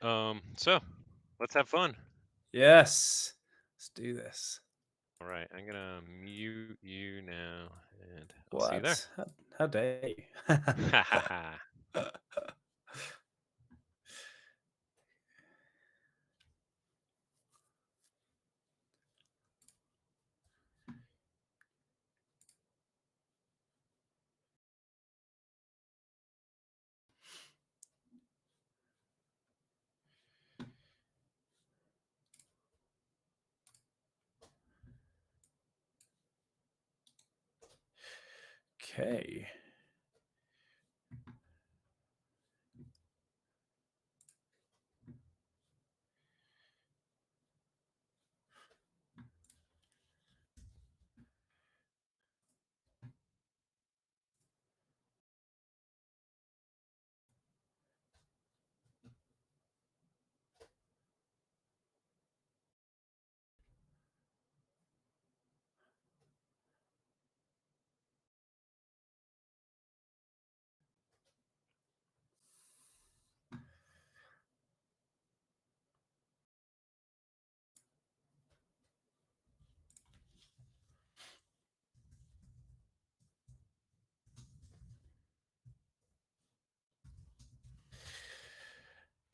So let's have fun. Yes. Let's do this. All right, I'm gonna mute you now, and I'll see you there. What? How dare you? Ha ha ha. Okay.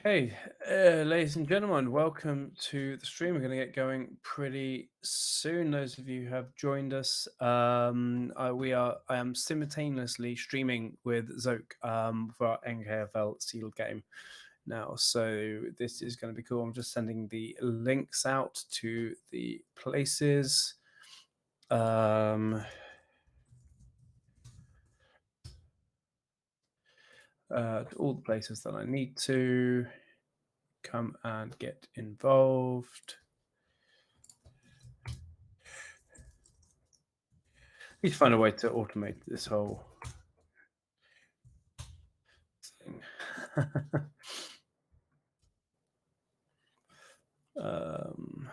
Hey, ladies and gentlemen, welcome to the stream. We're going to get going pretty soon. Those of you who have joined us, I am simultaneously streaming with Zoke for our NKFL sealed game now. So this is going to be cool. I'm just sending the links out to the places. All the places that I need to come and get involved. Need to find a way to automate this whole thing. um,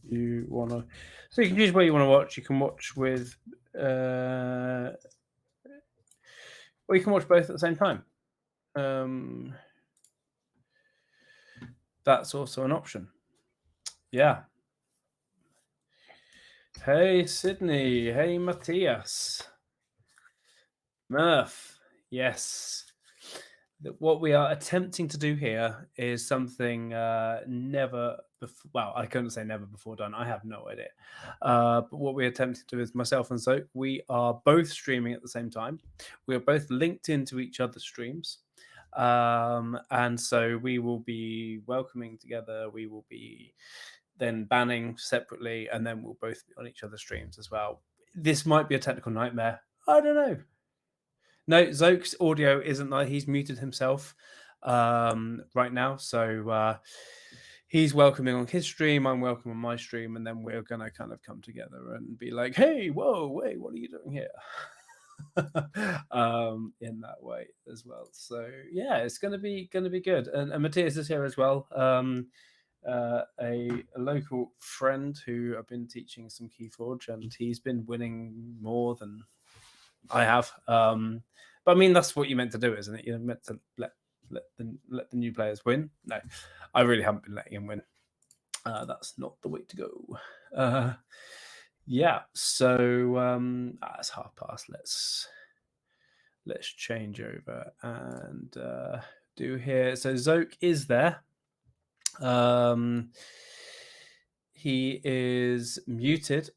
you want to, so you can choose where you want to watch. You can watch with, or you can watch both at the same time. Um, that's also an option. Yeah. Hey, Sydney. Hey, Matthias. Murph. Yes. What we are attempting to do here is something never before. Well, I couldn't say never before done. I have no idea. But what we're attempting to do is myself and Zoe, we are both streaming at the same time. We are both linked into each other's streams. And so we will be welcoming together. We will be then banning separately, and then we'll both be on each other's streams as well. This might be a technical nightmare. I don't know. No, Zoke's audio isn't like he's muted himself right now. So he's welcoming on his stream. I'm welcome on my stream. And then we're going to kind of come together and be like, hey, whoa, wait, what are you doing here? In that way as well. So yeah, it's gonna be good. And Matthias is here as well. A local friend who I've been teaching some Keyforge, and he's been winning more than I have. But I mean, that's what you're meant to do, isn't it? You're meant to let the new players win. No, I really haven't been letting him win. That's not the way to go. Uh, yeah. So it's past. Let's change over and do here. So Zoke is there. Um, he is muted.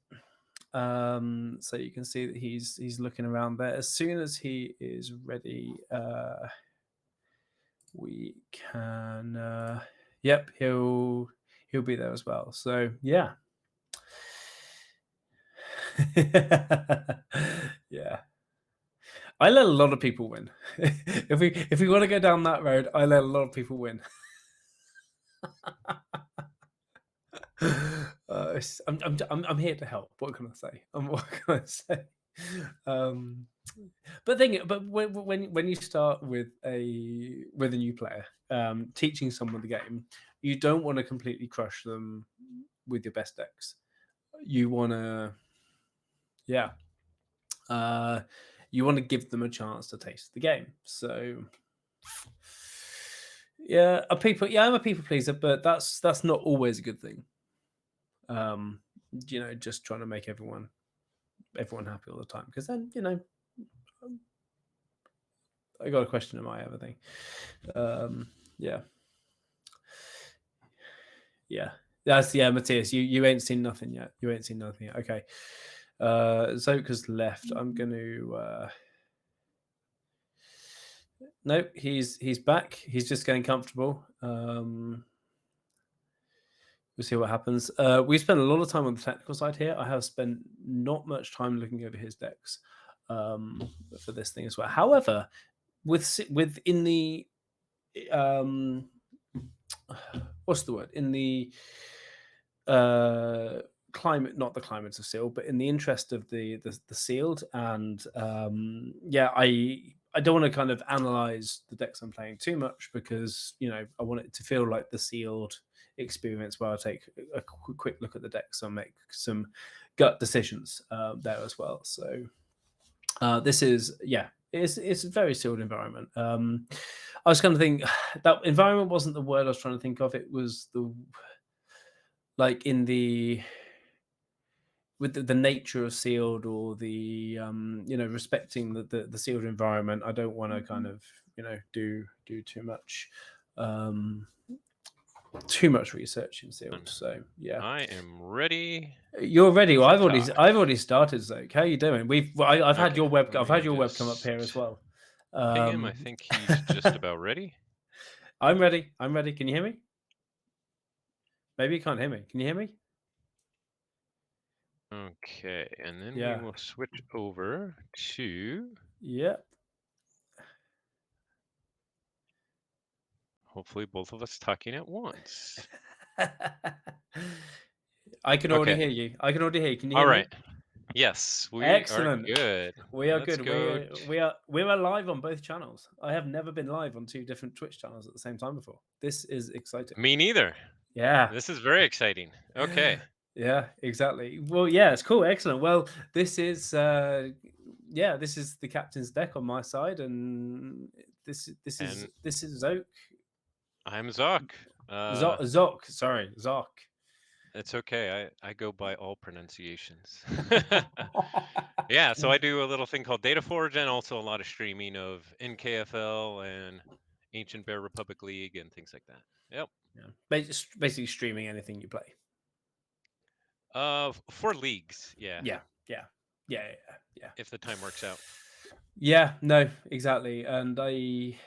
So you can see that he's looking around there. As soon as he is ready, we can. Yep, he'll be there as well. So yeah, yeah. I let a lot of people win. If we want to go down that road, I let a lot of people win. I'm here to help. What can I say? What can I say? Um, but when you start with a new player, teaching someone the game, you don't want to completely crush them with your best decks. You want to, yeah. uh, you want to give them a chance to taste the game. So yeah, I'm a people pleaser, but that's not always a good thing. Um, just trying to make everyone happy all the time, because then I got a question in my other thing. Yeah, yeah. That's Matthias. You ain't seen nothing yet. You ain't seen nothing yet. Okay. Zoka's left. I'm gonna nope, he's back. He's just getting comfortable. We'll see what happens. We spent a lot of time on the technical side here. I have spent not much time looking over his decks for this thing as well. However, within the um, what's the word, in the uh climate, not the climates of sealed, but in the interest of the sealed, and I don't want to kind of analyze the decks I'm playing too much, because I want it to feel like the sealed experience, where I take a quick look at the decks and make some gut decisions there as well. So this is it's a very sealed environment. I was kind of thinking that environment wasn't the word I was trying to think of. It was the like in the with the nature of sealed, or the respecting the sealed environment. I don't want to kind of do um too much research in sealed. So yeah, I am ready you're ready. Well, to I've talk. already started, Zoe. How you doing? I've had Okay, your web let I've had me your webcam up here as just well. ping him. I um think he's just about ready. I'm ready. Can you hear me? Maybe you can't hear me. Can you hear me? Okay, and then we Yeah. will switch over to Yeah. hopefully both of us talking at once. I can already Okay, hear you. I can already hear you. Can you all hear me? right. Yes, we are Excellent. good. We are Let's good. go. We are live on both channels. I have never been live on two different Twitch channels at the same time before. This is exciting. Me neither. Yeah. This is very exciting. Okay, Yeah, exactly. Well, yeah, it's cool. Excellent. Well, this is the captain's deck on my side, and and this is Zoke. I'm Zoc. Zoc, sorry, Zoc. It's okay. I go by all pronunciations. Yeah, so I do a little thing called Data Forge, and also a lot of streaming of NKFL and Ancient Bear Republic League and things like that. Yep. Yeah. Basically streaming anything you play. For leagues, yeah, Yeah, yeah, yeah. if the time works out. Yeah, no, exactly. And I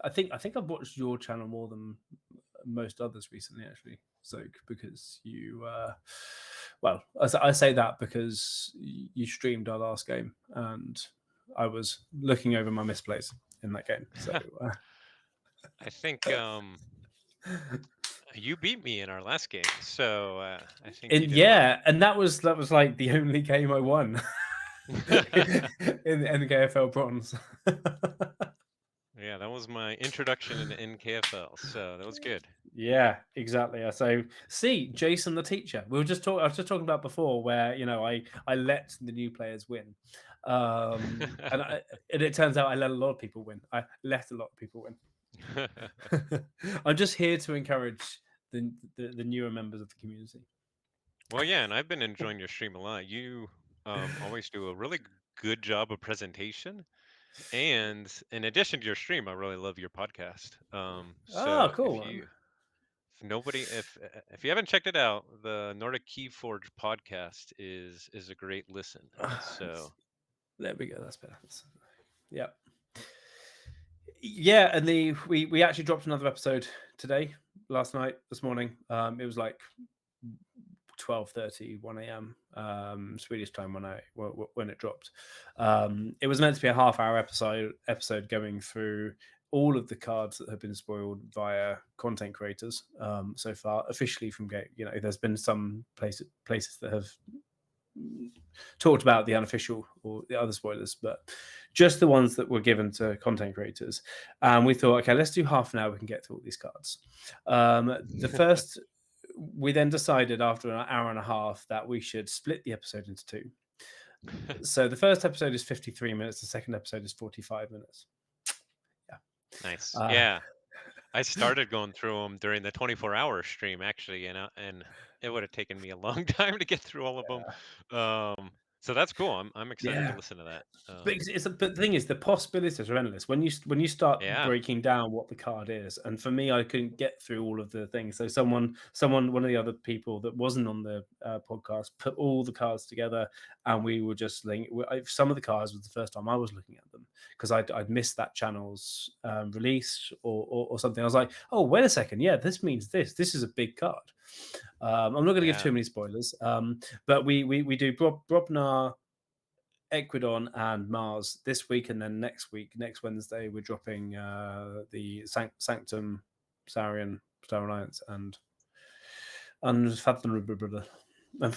think I've watched your channel more than most others recently, actually, Zoke, because I say that because you streamed our last game, and I was looking over my misplays in that game. So I think you beat me in our last game, so I think you and did well. yeah, and that was like the only game I won in the NKFL bronze. Yeah, that was my introduction into NKFL, so that was good. Yeah, exactly. So, see, Jason the teacher. I was just talking about before, where I let the new players win, and it turns out I let a lot of people win. I let a lot of people win. I'm just here to encourage the newer members of the community. Well, yeah, and I've been enjoying your stream a lot. You always do a really good job of presentation, and in addition to your stream, I really love your podcast. Oh, So cool, man. if you haven't checked it out, the Nordic Keyforge podcast is a great listen. So There we go. That's better. Yeah, yeah. And we actually dropped another episode today, last night, this morning. It was like 12:30, 1 a.m. Swedish time when it dropped. It was meant to be a half-hour episode going through all of the cards that have been spoiled via content creators so far, officially from game. There's been some places that have talked about the unofficial or the other spoilers, but just the ones that were given to content creators. And we thought, okay, let's do half an hour. We can get through all these cards. We then decided after an hour and a half that we should split the episode into two. So the first episode is 53 minutes. The second episode is 45 minutes. Yeah. Nice. Uh, Yeah. I started going through them during the 24-hour stream actually, and it would have taken me a long time to get through all of them. So that's cool. I'm excited to yeah. listen to that. But the thing is, the possibilities are endless when you start Yeah. breaking down what the card is. And for me, I couldn't get through all of the things. So one of the other people that wasn't on the podcast put all the cards together, and we were just some of the cards was the first time I was looking at them because I'd missed that channel's release or something. I was like, oh, wait a second, yeah, this means this. This is a big card. I'm not going to give Yeah. too many spoilers, but we do Brobnar, Equidon and Mars this week, and then next week, next Wednesday, we're dropping the Sanctum, Saurian, Star Alliance, and Unfathomable, and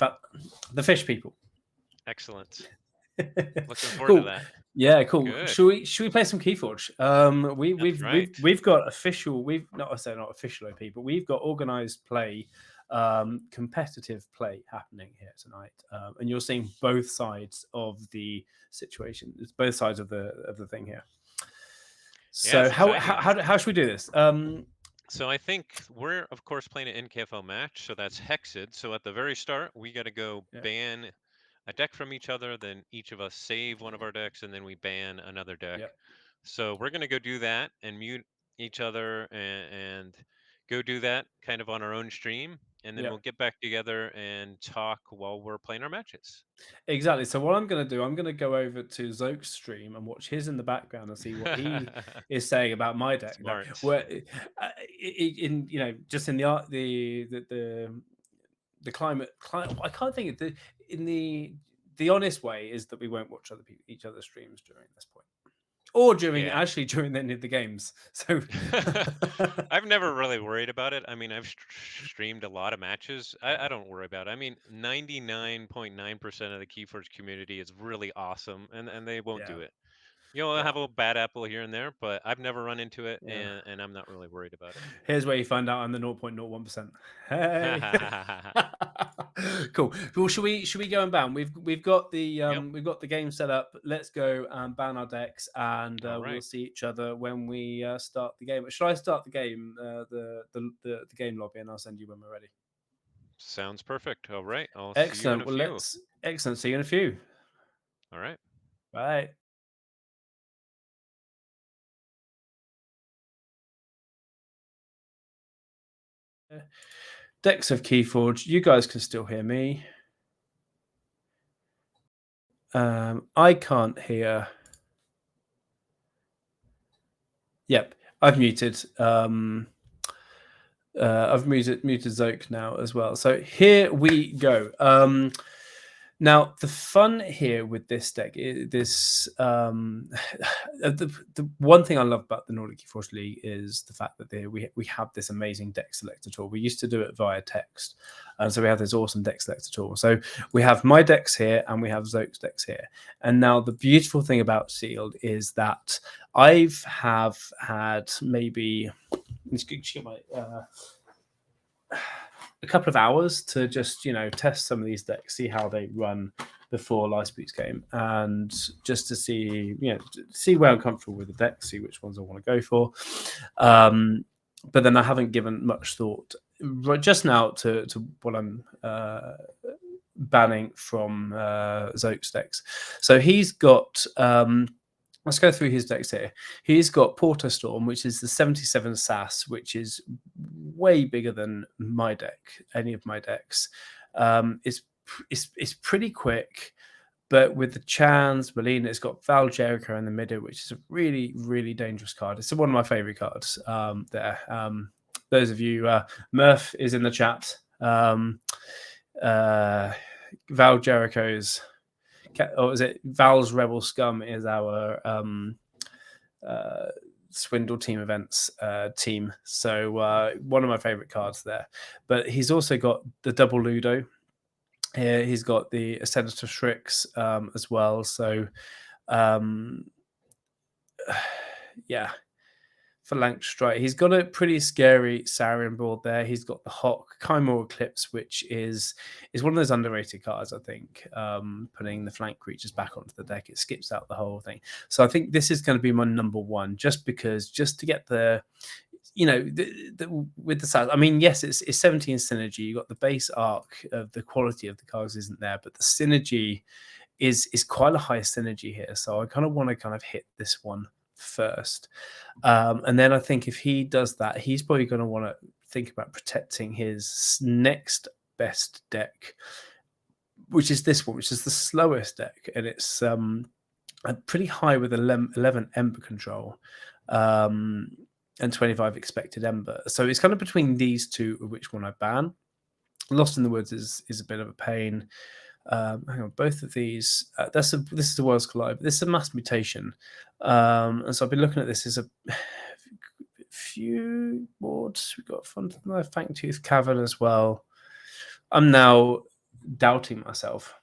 the Fish People. Excellent. Looking forward to Cool. that. Yeah, cool. Good. Should we play some Keyforge? That's right. We've got official. We've not I say not official OP, but we've got organized play, competitive play happening here tonight, and you're seeing both sides of the situation. It's both sides of the thing here. Yeah, So it's exciting. how should we do this? So I think we're of course playing an NKFL match, so that's hexed. So at the very start, we got to go Yeah, ban a deck from each other, then each of us save one of our decks, and then we ban another deck. yeah, So we're gonna go do that and mute each other and go do that kind of on our own stream, and then yeah. we'll get back together and talk while we're playing our matches. Exactly. So what I'm going to do, I'm going to go over to Xoke's stream and watch his in the background and see what he is saying about my deck. Now, Smart. where in just in the art, the climate, I can't think of in the honest way is that we won't watch each other's streams during this point, or Yeah. during any of the games. So I've never really worried about it. I mean, I've streamed a lot of matches. I don't worry about it. I mean, 99.9% of the Keyforge community is really awesome, and they won't yeah, do it. You'll yeah, have a bad apple here and there, but I've never run into it, yeah. and I'm not really worried about Here's where you find out I'm the 0.01%. Hey. it. Cool. Well, should we go and ban? We've got Yep. we've got the game set up. Let's go and ban our decks, and All we'll right. see each other when we start the game. Should I start the game, the game lobby, and I'll send you when we're ready. Sounds perfect. All right. I'll see you in Excellent. a Well, few. let's excellent. See you in a few. All right. Bye. Decks of Keyforge. You guys can still hear me. I can't hear. Yep, I've muted. I've muted Zoke now as well. So here we go. Now the fun here with this deck is this. The one thing I love about the Nordic Keyforge League is the fact that we have this amazing deck selector tool. We used to do it via text, and so we have this awesome deck selector tool. So we have my decks here, and we have Zoke's decks here. And now the beautiful thing about Sealed is that have had maybe. Let's get my a couple of hours to just test some of these decks, see how they run before Lice Boots game, and just to see see where I'm comfortable with the deck, see which ones I want to go for. But then I haven't given much thought just now to what I'm banning from Zoke's decks. So he's got. Let's go through his decks here. He's got Porter Storm, which is the 77 SAS, which is way bigger than my deck, any of my decks. It's pretty quick, but with the Chans, Molina, it's got Val Jericho in the middle, which is a really, really dangerous card. It's one of my favorite cards there. Those of you, Murph is in the chat. Val Jericho's or is it Val's Rebel Scum is our Swindle Team Events team. So one of my favorite cards there. But he's also got the double Ludo. Here he's got the Senator Shrix as well. So yeah, Phalanx Strike. He's got a pretty scary Saurian board there. He's got the Hawk Chimeral Eclipse, which is one of those underrated cards, I think. Putting the flank creatures back onto the deck, it skips out the whole thing. So I think this is going to be my number one, just to get the, with the size. I mean, yes, it's 17 synergy. You got the base arc of the quality of the cards isn't there, but the synergy is quite a high synergy here. So I kind of want to kind of hit this one first. And then I think if he does that, he's probably going to want to think about protecting his next best deck, which is this one, which is the slowest deck. And it's pretty high with 11 Ember control and 25 expected Ember. So it's kind of between these two, of which one I ban. Lost in the Woods is a bit of a pain. Hang on, both of these. This is the Worlds Collide. This is a Mass Mutation, and so I've been looking at this as a few boards. We've got Fangtooth Cavern as well. I'm now doubting myself.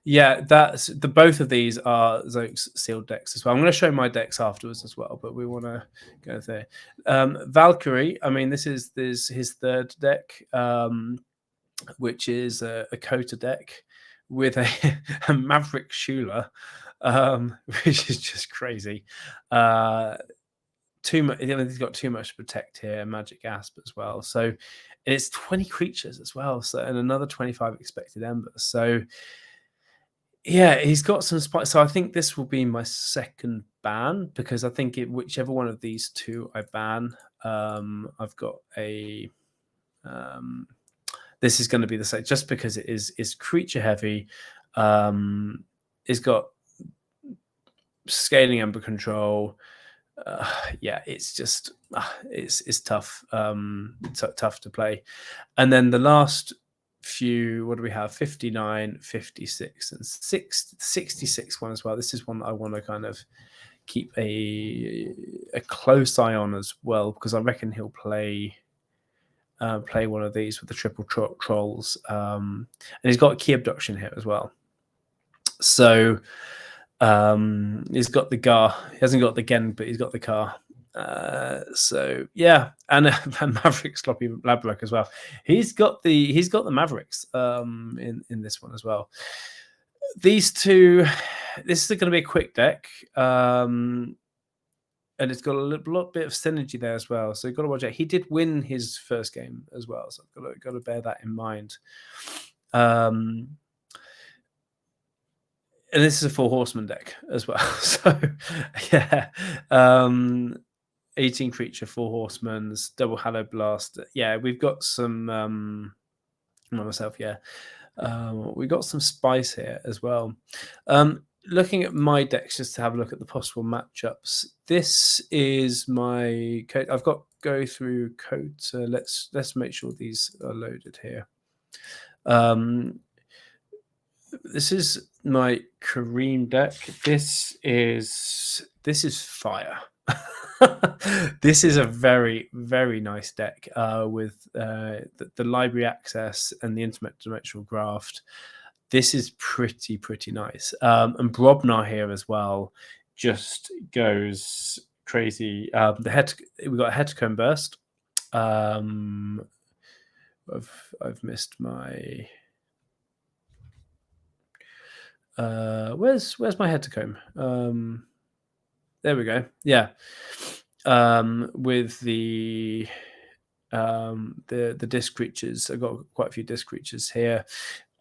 Yeah, that's the both of these are Xoque's sealed decks as well. I'm going to show my decks afterwards as well, but we want to go there. Valkyrie. I mean, this is his third deck. Which is a Kota deck with a Maverick Shula, which is just crazy. Too much. He's got too much to protect here. Magic Asp as well. So it's 20 creatures as well. So and another 25 expected Embers. So yeah, he's got some spice. So I think this will be my second ban because I think whichever one of these two I ban, I've got a. This is going to be the same, just because it is creature heavy. It's got scaling Ember control. Yeah, it's just it's tough, tough to play. And then the last few, what do we have? 59, 56, and 66 one as well. This is one that I want to kind of keep a close eye on as well, because I reckon he'll play one of these with the triple trolls, and he's got key abduction here as well. So he's got the Gar. He hasn't got the Gen, but he's got the Car. So yeah, and Maverick Sloppy Labrak as well. He's got the Mavericks in this one as well. These two, this is going to be a quick deck. And it's got a little bit of synergy there as well. So you've got to watch out. He did win his first game as well. So I've got to bear that in mind. And this is a 4 horseman deck as well. So yeah. 18 creature, 4 horsemen's, double Hallow Blast. Yeah, we've got some myself, yeah. We've got some spice here as well. Looking at my decks just to have a look at the possible matchups. This is my code. I've got go through code. So let's make sure these are loaded here. This is my Kareem deck. This is fire. This is a very, very nice deck with the library access and the interdimensional graft. This is pretty nice. And Brobnar here as well just goes crazy. We've got a Hecatomb Burst. I've missed my. Where's my Hecatomb? There we go. Yeah. With the disc creatures, I've got quite a few disc creatures here.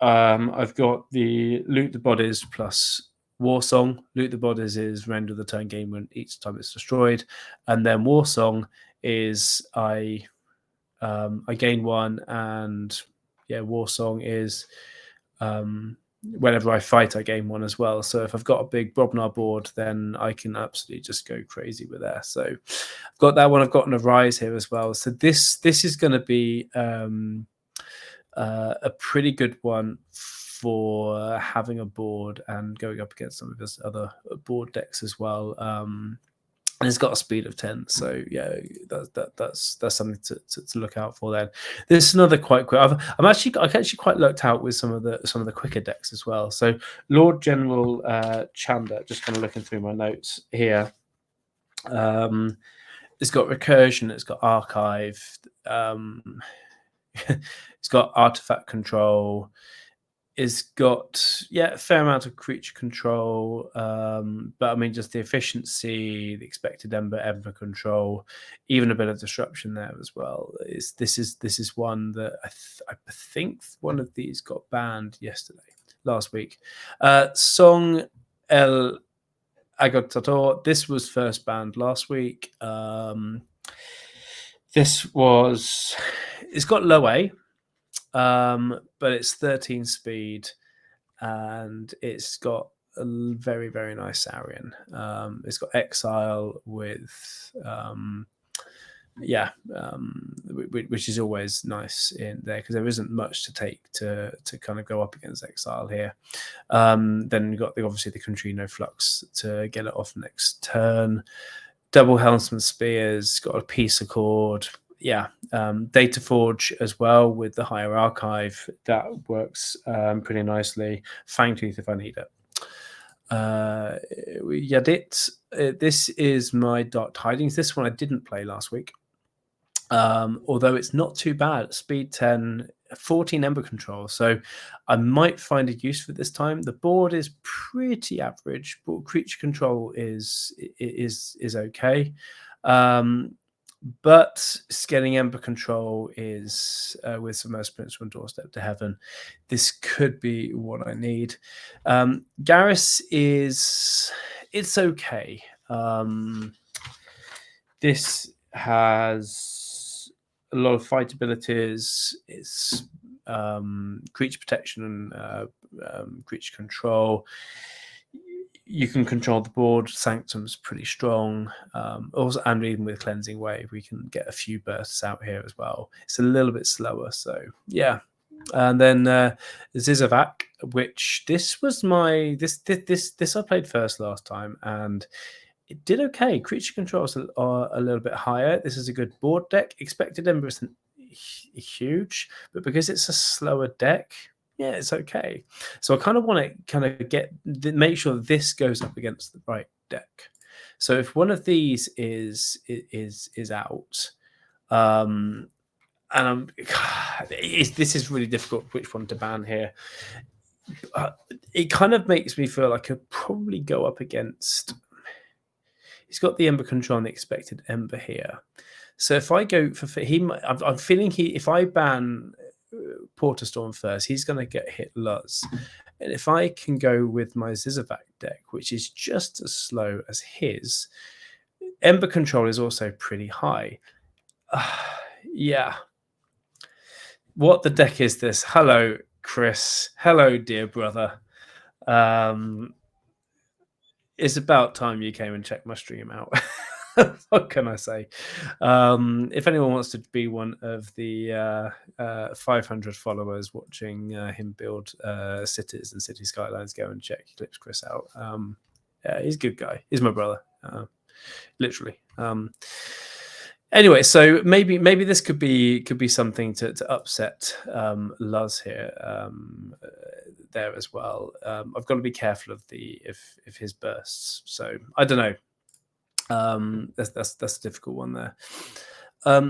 I've got the Loot the Bodies plus War Song. Loot the Bodies is render the turn game when each time it's destroyed, and then War Song is I gain 1, and yeah, War Song is whenever I fight I gain 1 as well. So if I've got a big Brobnar board, then I can absolutely just go crazy with that. So I've got that one. I've got an Arise here as well. So this is going to be a pretty good one for having a board and going up against some of his other board decks as well. And it's got a speed of 10, so yeah, that's something to look out for. Then this is another quite quick. I've actually quite looked out with some of the quicker decks as well. So Lord General Chanda, just kind of looking through my notes here. It's got recursion, it's got archive, it's got artifact control, it's got a fair amount of creature control, but I mean just the efficiency, the expected ember control, even a bit of disruption there as well. This is one that I think one of these got banned last week. Song El Agotador. This was first banned last week. It's got low A, but it's 13 speed, and it's got a very, very nice Sarian. It's got Exile with which is always nice in there because there isn't much to take to kind of go up against Exile here. Then you've got obviously the Contrino Flux to get it off next turn. Double Helmsman Spears, got a Peace Accord. Data Forge as well with the higher archive. That works pretty nicely. Fangtooth if I need it. Yadit, this is my Dark Tidings. This one I didn't play last week. Although it's not too bad. Speed 10, 14 Ember control. So I might find a use for this time. The board is pretty average, but creature control is okay. But getting Ember control is with some Spirits from Doorstep to Heaven. This could be what I need. Garrus it's okay. This has a lot of fight abilities. It's creature protection and creature control. You can control the board. Sanctum's pretty strong. Also, and even with Cleansing Wave, we can get a few bursts out here as well. It's a little bit slower, so yeah. And then Zizavac, which this was this I played first last time, and it did okay. Creature controls are a little bit higher. This is a good board deck. Expected Ember isn't huge, but because it's a slower deck, it's okay. So I kind of want to make sure this goes up against the right deck. So if one of these is out, and this is really difficult which one to ban here. It kind of makes me feel like I could probably go up against. He's got the Ember control and the expected Ember here. So if I go for I'm feeling if I ban Porter Storm first, he's going to get hit Luz. And if I can go with my Zizavac deck, which is just as slow as his, Ember control is also pretty high. What the deck is this? Hello, Chris. Hello, dear brother. It's about time you came and checked my stream out. What can I say? If anyone wants to be one of the 500 followers watching him build cities and city skylines, go and check Eclipse Chris out. He's a good guy. He's my brother, literally. Anyway, so maybe this could be something to upset Luz here there as well. I've got to be careful of if his bursts. So I don't know. That's a difficult one there.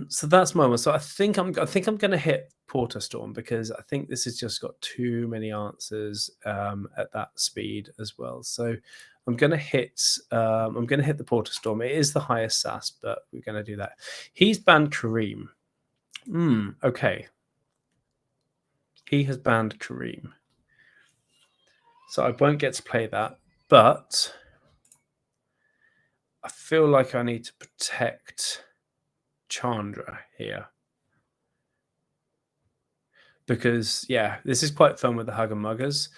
So that's my one. So I think I'm going to hit Porter Storm because I think this has just got too many answers at that speed as well. So I'm going to hit the Porter Storm. It is the highest SAS, but we're going to do that. He's banned Kareem. Okay. He has banned Kareem. So I won't get to play that, but I feel like I need to protect Chandra here. Because, this is quite fun with the Hugger Muggers.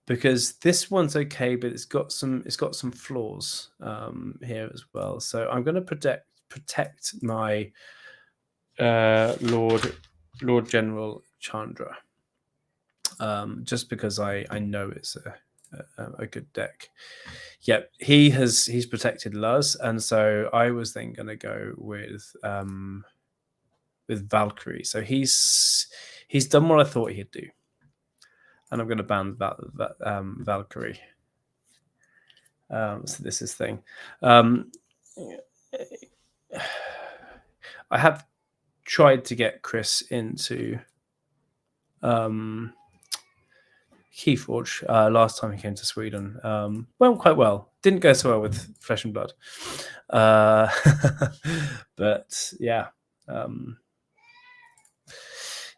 Because this one's okay, but it's got some flaws here as well. So I'm going to protect my Lord General Chandra, just because I know it's a good deck. Yep, he's protected Luz, and so I was then going to go with Valkyrie. So he's done what I thought he'd do. and I'm going to ban Valkyrie. So this is thing. Um, I have tried to get Chris into um, Keyforge last time he came to Sweden. Went quite well. Didn't go so well with Flesh and Blood. Uh, but yeah. Um,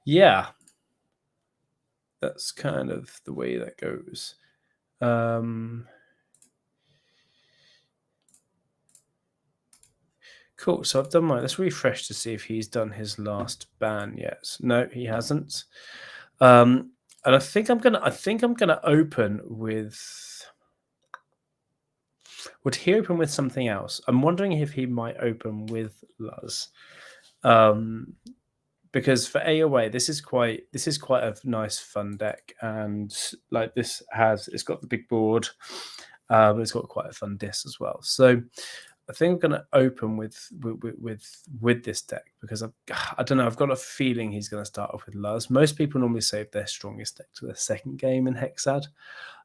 yeah, that's kind of the way that goes. Um, cool. So I've done mine. Let's refresh to see if he's done his last ban yet. No, he hasn't. And I think I'm gonna open with. Would he open with something else? I'm wondering if he might open with Luz. Um, because for AOA, this is quite a nice fun deck, and like it's got the big board, but it's got quite a fun disc as well. So I think I'm going to open with this deck because I don't know. I've got a feeling he's going to start off with Luz. Most people normally save their strongest deck to their second game in Hexad,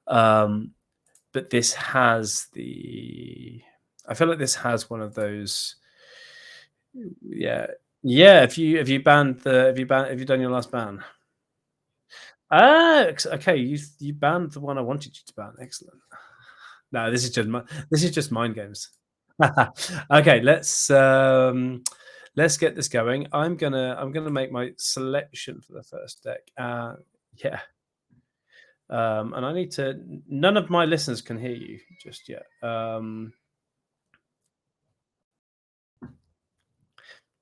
um, but this has the. I feel like this has one of those. Yeah, yeah. Have you done your last ban? Ah, okay. You banned the one I wanted you to ban. Excellent. No, this is just mind games. Okay, let's get this going. I'm gonna make my selection for the first deck. Yeah, and I need to. None of my listeners can hear you just yet.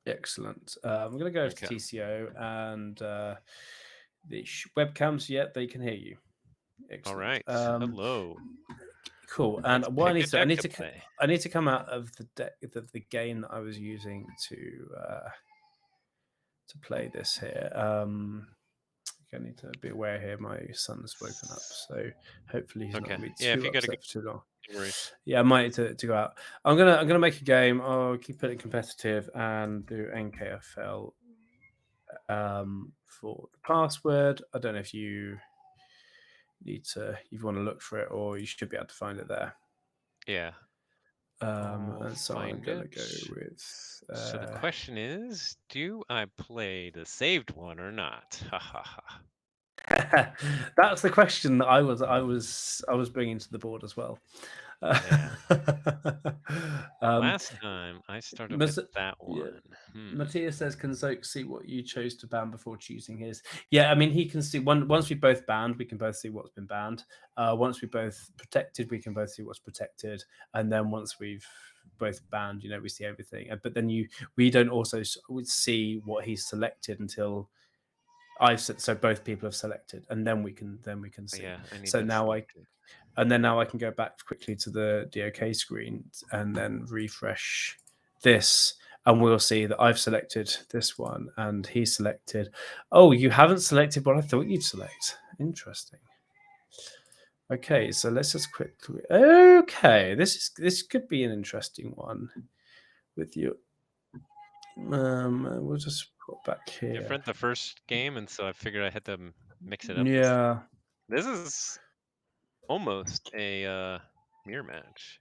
Excellent. I'm gonna go over to Okay. TCO and the webcams. Yet they can hear you. All Excellent. right. Hello. Cool. And Let's what I pick need a to, I deck need to to, play. I need to come out of the deck, the game that I was using to play this here. I need to be aware here. My son's woken up, so hopefully he's not Okay. going to be Yeah, if too you got to go, upset for too long. no worries. Yeah, I might need to go out. I'm gonna make a game. I'll keep it competitive and do NKFL for the password. I don't know if you want to look for it, or you should be able to find it there. Yeah, I'll And so I'm find gonna it. go with So the question is, do I play the saved one or not? Ha ha ha. that's the question that I was bringing to the board as well. Yeah. um, Last time I started with Mas- that yeah, one. Matthias says, "Can Zoke see what you chose to ban before choosing his?" Yeah, I mean, he can see once we both banned, we can both see what's been banned. Once we both protected, we can both see what's protected, and then once we've both banned, we see everything. But then we don't also see what he's selected until so both people have selected, and then we can see. Yeah, I need So that now I selected. and then now I can go back quickly to the DOK screen and then refresh this, and we'll see that I've selected this one and he selected. Oh, you haven't selected what I thought you'd select. Interesting. Okay, so let's just quickly. Okay, this could be an interesting one with you. We'll just put back here. Different the first game, and so I figured I had to mix it up this time. Yeah, This is almost a mirror match.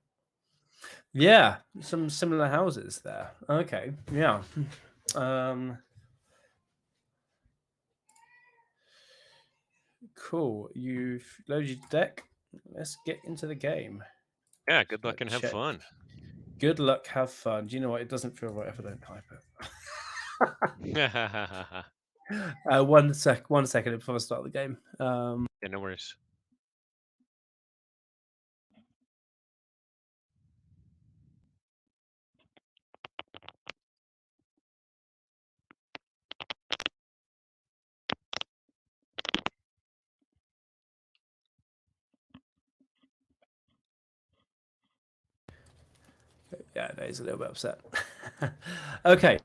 yeah, some similar houses there. Okay, yeah. Um, cool. You've loaded your deck. Let's get into the game. Yeah, Just good gonna luck and have check. fun. Good luck. Have fun. Do you know what? It doesn't feel right if I don't type Yeah, it. One second before I start the game. no worries. Yeah, no, he's a little bit upset. Okay.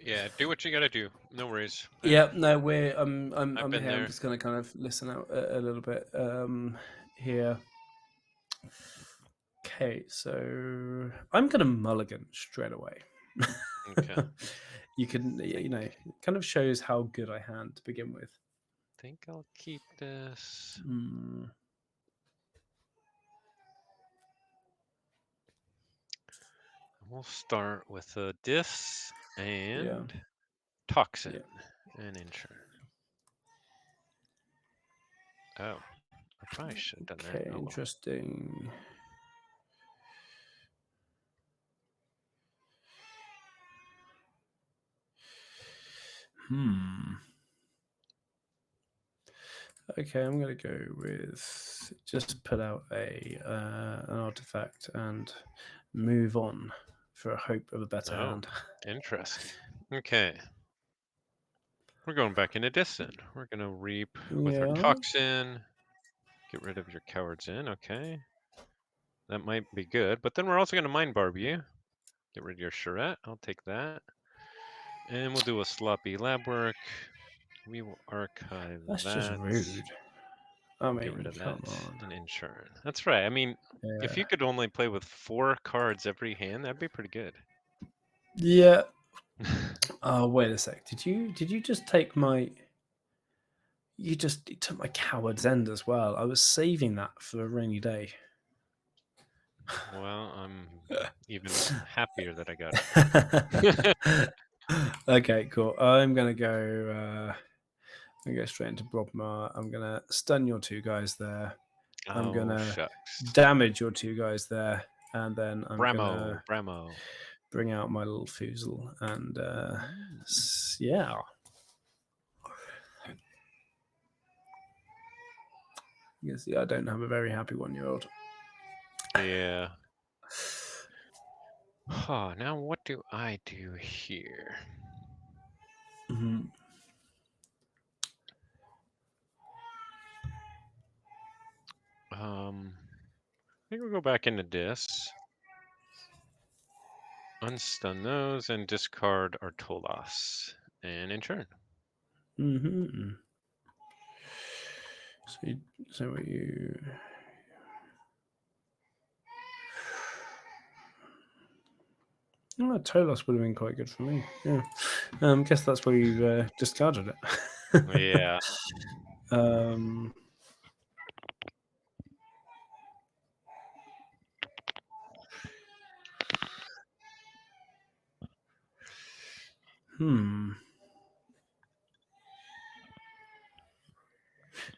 Yeah, do what you gotta do. No worries. Yeah. No, we're. I'm. I've I'm been here. I'm there. just gonna kind of listen out a little bit. Here. Okay. So I'm gonna mulligan straight away. Okay. You can. It kind of shows how good I hand to begin with. think I'll keep this. Hmm. We'll start with a dis Yeah. and toxin Yeah. and insurance. Oh, I probably should have done that. Okay. Oh well. Interesting. Hmm. Okay, I'm gonna go with just put out a an artifact and move on for a hope of a better Oh, hand. interesting. Okay. We're going back into distant. We're gonna reap with our Yeah, toxin. Get rid of your cowards in. Okay. That might be good. But then we're also gonna mind barb you. Get rid of your charrette. I'll take that. And we'll do a sloppy lab work. We will archive that's just that. rude. I Get rid mean, of that come on. and insure. That's right. I mean, if Yeah. you could only play with 4 cards every hand, that'd be pretty good. Yeah. Oh, wait a sec. Did you just take my? You just took my coward's end as well. I was saving that for a rainy day. Well, I'm even happier that I got it now. Okay, cool. I'm gonna go. I'm gonna go straight into Brobmar. I'm gonna stun your two guys there. I'm Oh, gonna shucks. damage your two guys there, and then I'm Bramo, gonna Bramo. bring out my little foozle and Mm. yeah. You can see I don't have a very happy 1-year-old. Yeah. Oh, now what do I do here? Mhm. I think we'll go back into dis. Unstun those and discard our Tolas. And in turn. Mm-hmm. So what you? Oh, Tolos would have been quite good for me. Yeah. Guess that's why you discarded it. Yeah. um, hmm.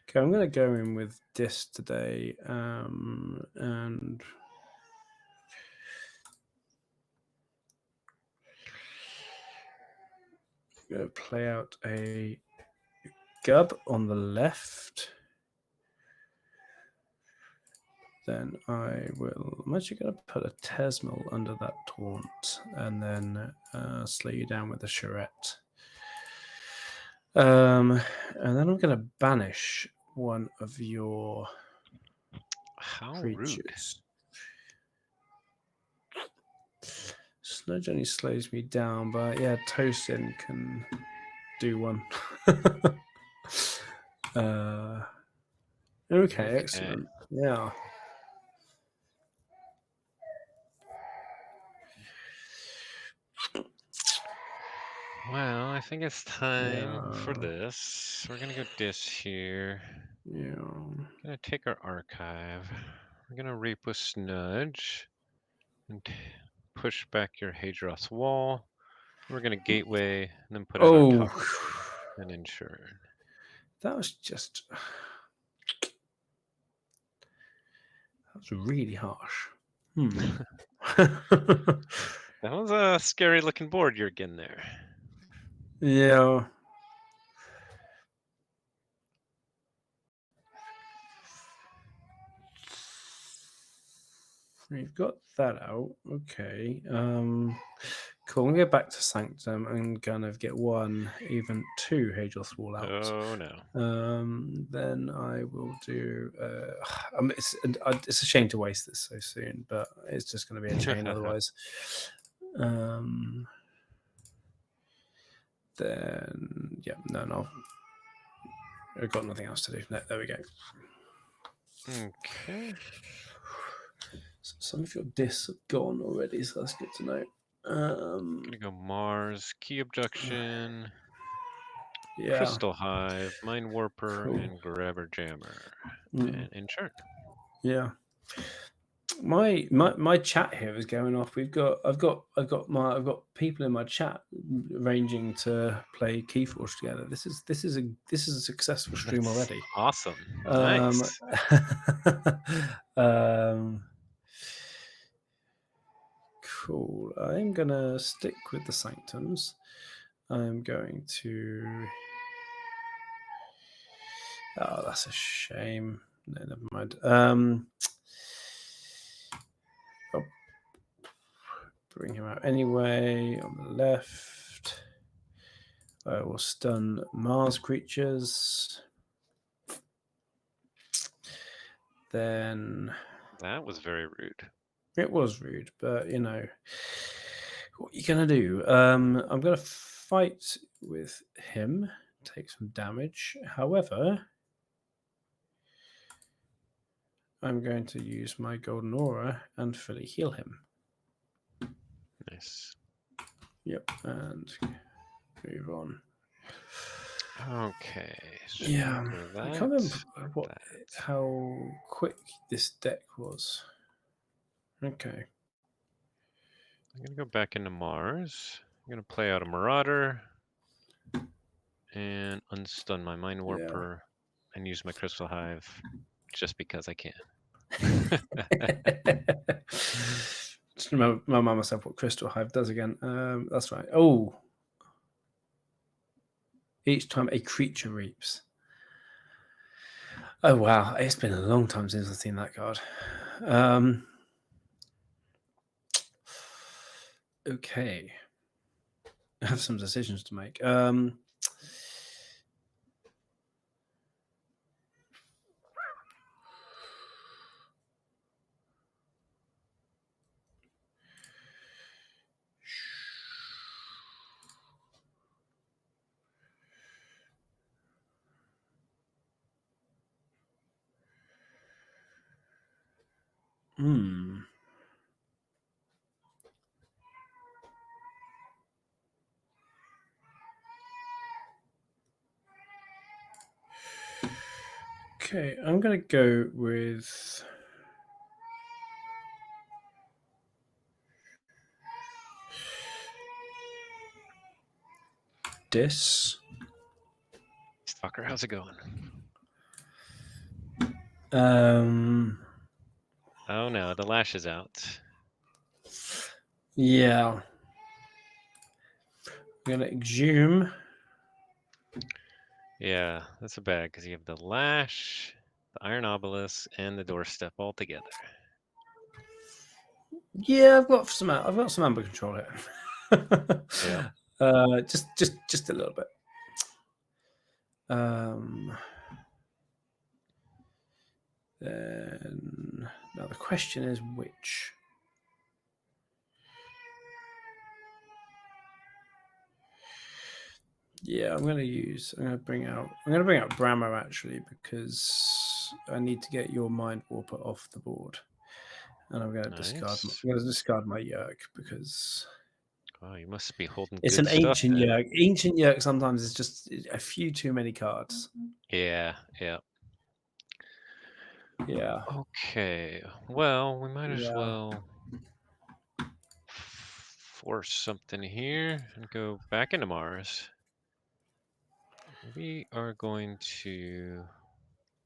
Okay, I'm going to go in with this today, and I'm going to play out a Gub on the left. Then I'm actually going to put a Tesmal under that taunt, and then slow you down with a charrette. And then I'm going to banish one of your How rude. creatures. Sludge only slows me down, but yeah, Tosin can do one. uh, okay, Okay. excellent. Yeah. Well, I think it's time for Yeah. this. We're gonna go dis here. Yeah. Gonna take our archive. We're gonna reap with Snudge and push back your Hadros wall. We're gonna gateway and then put out our Oh, toxin and insure. that was just. That was really harsh. Hmm. That was a scary looking board you're getting there. Yeah. You've got that out. Okay. Cool. We'll get back to Sanctum and kind of get one, even two Hadros Wall out. Oh no. Then I will do. It's a shame to waste this so soon, but it's just going to be a chain otherwise. Then yeah, no, I've got nothing else to do. No, there we go. Okay. So some of your discs are gone already, so that's good to know. Gonna go Mars, key abduction. Yeah. Crystal Hive, Mind Warper, Cool. and Grabber Jammer. Mm, And in turn. yeah. My chat here is going off. I've got people in my chat arranging to play Keyforge together. This is a successful stream That's already. awesome. Um, Nice. um, cool. I'm gonna stick with the sanctums. I'm going to. Oh, that's a shame. No, never mind. I'll bring him out anyway. On the left, I will stun Mars creatures. Then That was very rude. it was rude, but what are you gonna do? I'm gonna fight with him, take some damage. However, I'm going to use my golden aura and fully heal him. Nice. Yep, and move on. Okay. So Yeah, go I that, can't remember what that. how quick this deck was. Okay. I'm gonna go back into Mars. I'm gonna play out a Marauder and unstun my Mind Yeah. Warper and use my Crystal Hive just because I can. Just remind myself what Crystal Hive does again. That's right. Oh, each time a creature reaps. Oh wow, it's been a long time since I've seen that card. Okay, I have some decisions to make. Hmm. Okay, I'm gonna go with this. Stalker, how's it going? Um. Oh no, the lash is out. Yeah. I'm gonna exhume. Yeah, that's a bad because you have the lash, the Iron Obelisk, and the doorstep all together. Yeah, I've got some. I've got some amber control here. Yeah. Just a little bit. Um. Then now the question is which. Yeah, I'm gonna bring out Brammer actually because I need to get your Mind Warper off the board, and I'm Nice. gonna discard my Yerk because Wow, you must be holding it's good an stuff ancient then. Yerk. Ancient Yerk sometimes is just a few too many cards. Yeah, yeah. Yeah, Okay. Well, we might as yeah. well force something here and go back into Mars. We are going to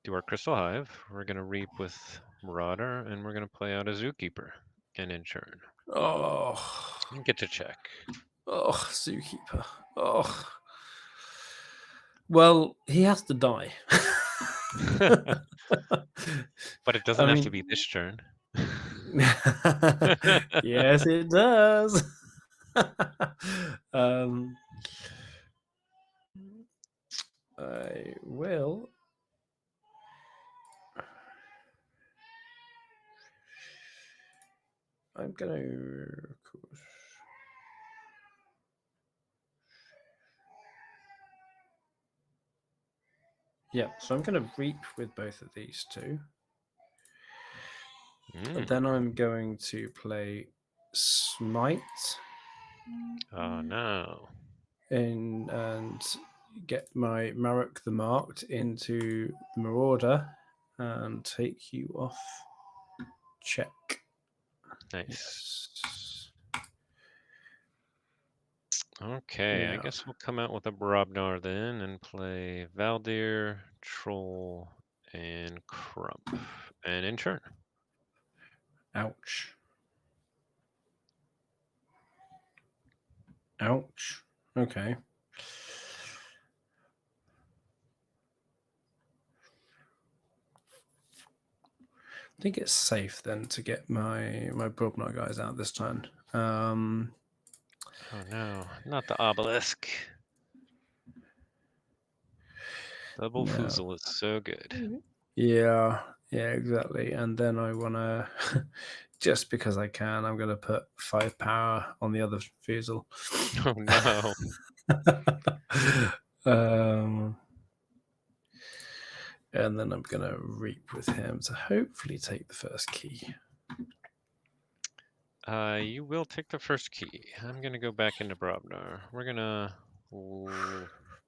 do our Crystal Hive. We're going to reap with Marauder, and we're going to play out a Zookeeper and in turn. Oh, And get to check. Zookeeper. Oh, well, he has to die. But it doesn't I have to mean, be this turn. yes, it does. um, I will. I'm gonna. Yeah, so I'm gonna reap with both of these two. Mm. Then I'm going to play Smite Oh no. in and get my Marok the Marked into the Marauder and take you off. Check. Nice. Yes. Okay, I Yeah. guess we'll come out with a Brobnar then and play Valdir, Troll, and Crump. And in turn. Ouch. Ouch. Okay. I think it's safe then to get my Brobnar guys out this turn. Oh no, not the obelisk. Double No. Foozle is so good. Yeah, yeah, exactly. And then I want to, just because I can, I'm going to put 5 power on the other Fusel. Oh no. um, and then I'm going to reap with him to hopefully take the first key. You will take the first key. I'm gonna go back into Brobnar. We're gonna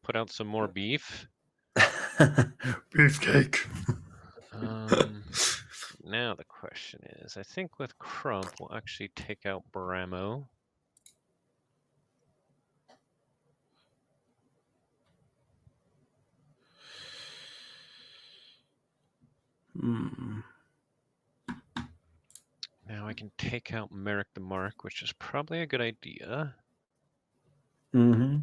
put out some more beef. Beefcake. Now the question is, I think with Crump we'll actually take out Bramo. Hmm. Now I can take out Merrick the Mark, which is probably a good idea. Mm-hmm.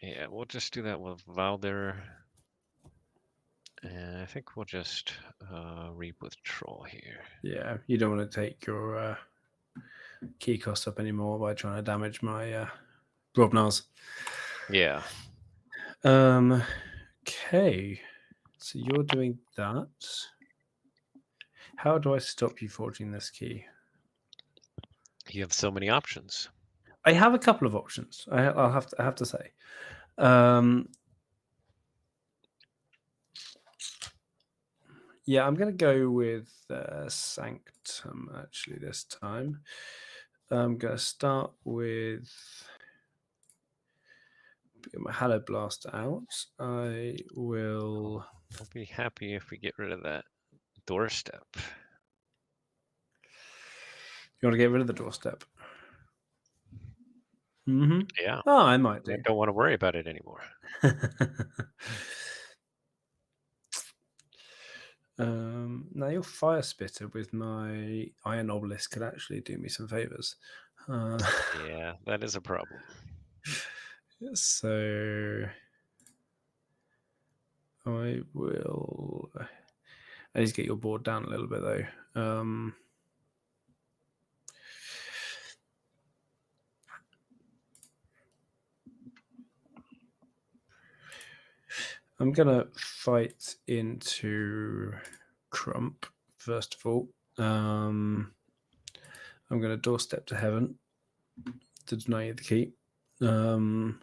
Yeah, we'll just do that with Valder. And I think we'll just reap with Troll here. Yeah, you don't want to take your key cost up anymore by trying to damage my Brobnars. Yeah. Okay. So you're doing that. How do I stop you forging this key? You have so many options. I have a couple of options. I have to say. Yeah, I'm going to go with Sanctum actually this time. I'm going to start with get my Hallow Blast out. I will. I'll be happy if we get rid of that doorstep. You want to get rid of the doorstep? Mm-hmm. Yeah. Oh, I might I do. don't want to worry about it anymore. Now your Fire Spitter with my Iron Obelisk could actually do me some favors. Yeah, that is a problem. So I will. I need to get your board down a little bit though. I'm gonna fight into Crump first of all. I'm gonna doorstep to heaven to deny you the key. I'm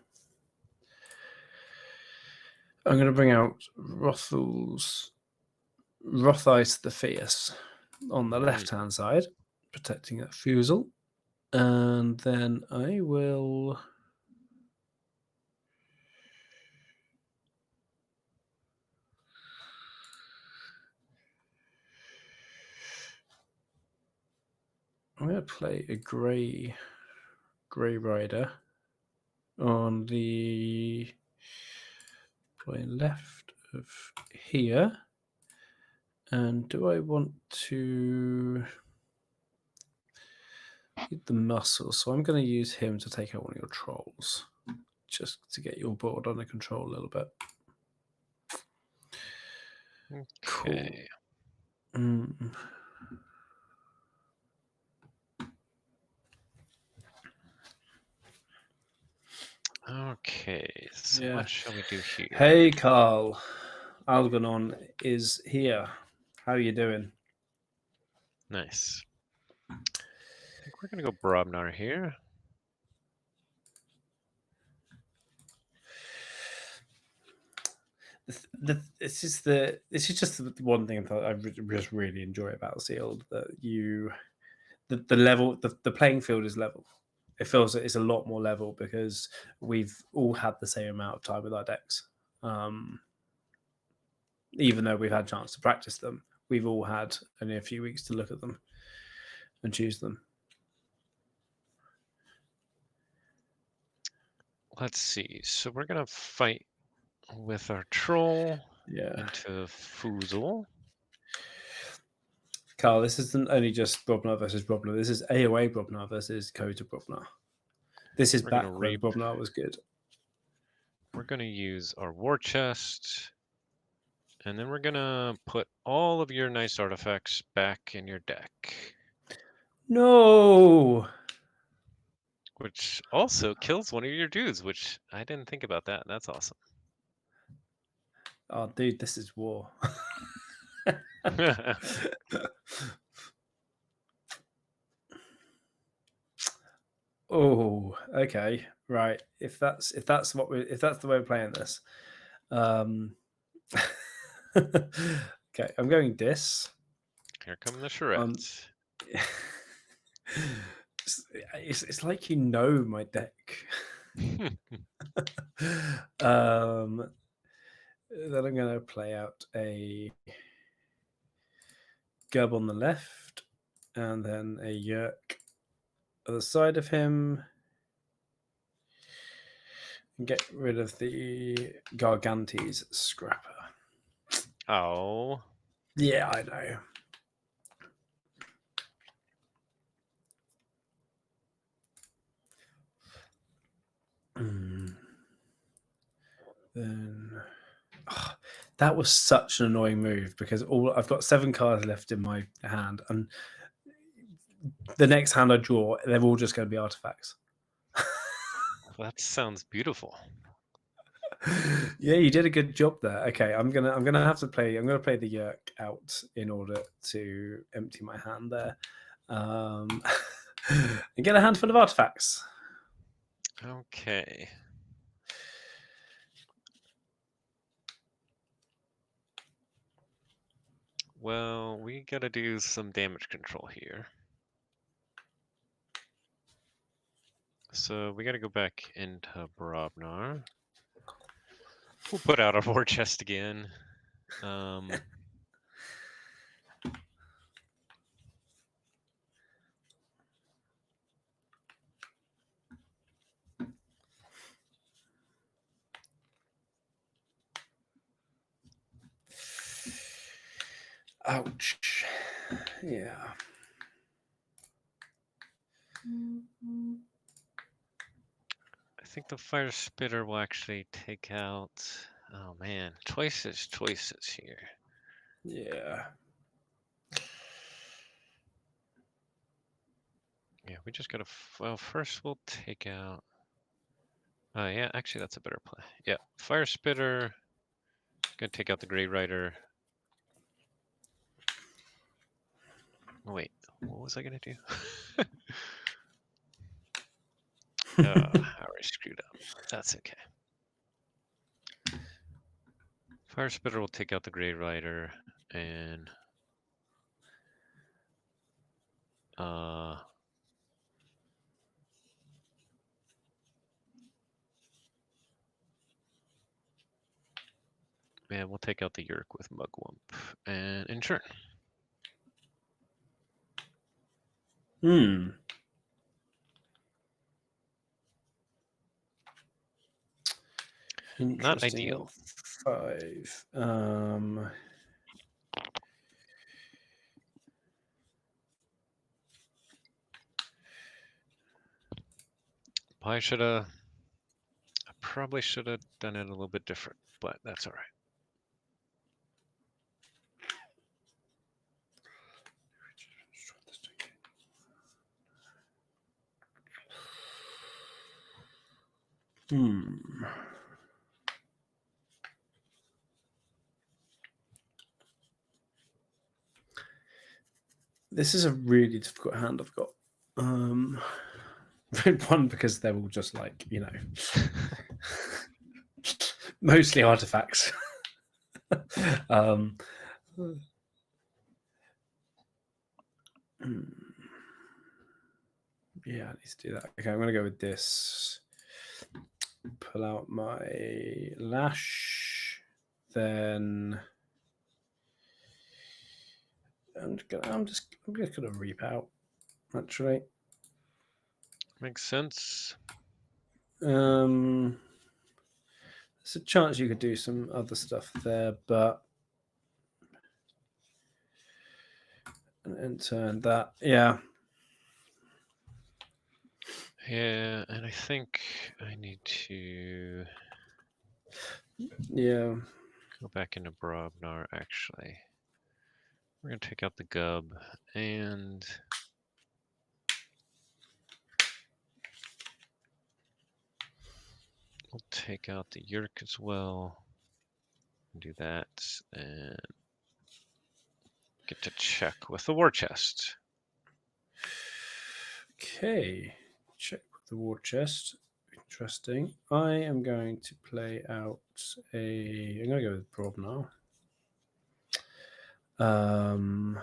gonna bring out Rothaice the Fierce on the left hand side, protecting that Fusel. And then I will. I'm going to play a grey rider on the left of here. And do I want to get the muscle? So I'm going to use him to take out one of your trolls, just to get your board under control a little bit. Okay. Cool. Okay, so Yeah. what shall we do here? Hey, Carl. Algernon is here. How are you doing? Nice. I think we're gonna go Brobnar here. this is just the one thing that I just really enjoy about Sealed, that the level, the playing field is level. It feels that it's a lot more level because we've all had the same amount of time with our decks. Even though we've had a chance to practice them, we've all had only a few weeks to look at them and choose them. Let's see. So we're gonna fight with our troll Yeah. into Foozle. Carl, this isn't only just Brobnar versus Brobnar. This is AOA Brobnar versus Kota Brobnar. This is We're gonna back when reap. Brobnar was good. We're gonna use our war chest. And then we're gonna put all of your nice artifacts back in your deck. No! Which also kills one of your dudes, which I didn't think about that. That's awesome. Oh, dude, this is war. Oh, okay, right. If that's the way we're playing this, okay, I'm going dis. Here come the charrettes. It's like you know my deck. Then I'm going to play out a Gub on the left, and then a Yerk other side of him, and get rid of the Gargantes Scrapper. Oh. Yeah, I know. Then that was such an annoying move because I've got 7 cards left in my hand, and the next hand I draw, they're all just going to be artifacts. That sounds beautiful. Yeah, you did a good job there. Okay, I'm gonna have to play. I'm gonna play the Yerk out in order to empty my hand there, and get a handful of artifacts. Okay. Well, we gotta do some damage control here. So we gotta go back into Brobnar. We'll put out our war chest again. Ouch. Yeah. I think the fire spitter will actually take out. Oh man, choices here. Yeah. Yeah, we just gotta. Well, first we'll take out. Yeah, actually that's a better play. Yeah, fire spitter. Gonna take out the Grey Rider. Oh, wait, what was I gonna do? How I screwed up. That's okay. Fire spitter will take out the Grey Rider, and and we'll take out the Yerk with Mugwump and Ensure. Not ideal. 5. I probably should have done it a little bit different, but that's all right. This is a really difficult hand I've got. One, because they're all just like, mostly artifacts. um, yeah, I need to do that. Okay, I'm gonna go with this. Pull out my lash, then I'm just gonna reap out actually. Makes sense. Um, there's a chance you could do some other stuff there, but and turn that, yeah, Yeah, and I think I need to yeah. go back into Brobnar, actually. We're going to take out the Gub, and we'll take out the Yerk as well. Do that, and get to check with the War Chest. Okay, check with the war chest. Interesting. I am going to play out a. I'm going to go with prob now. Um,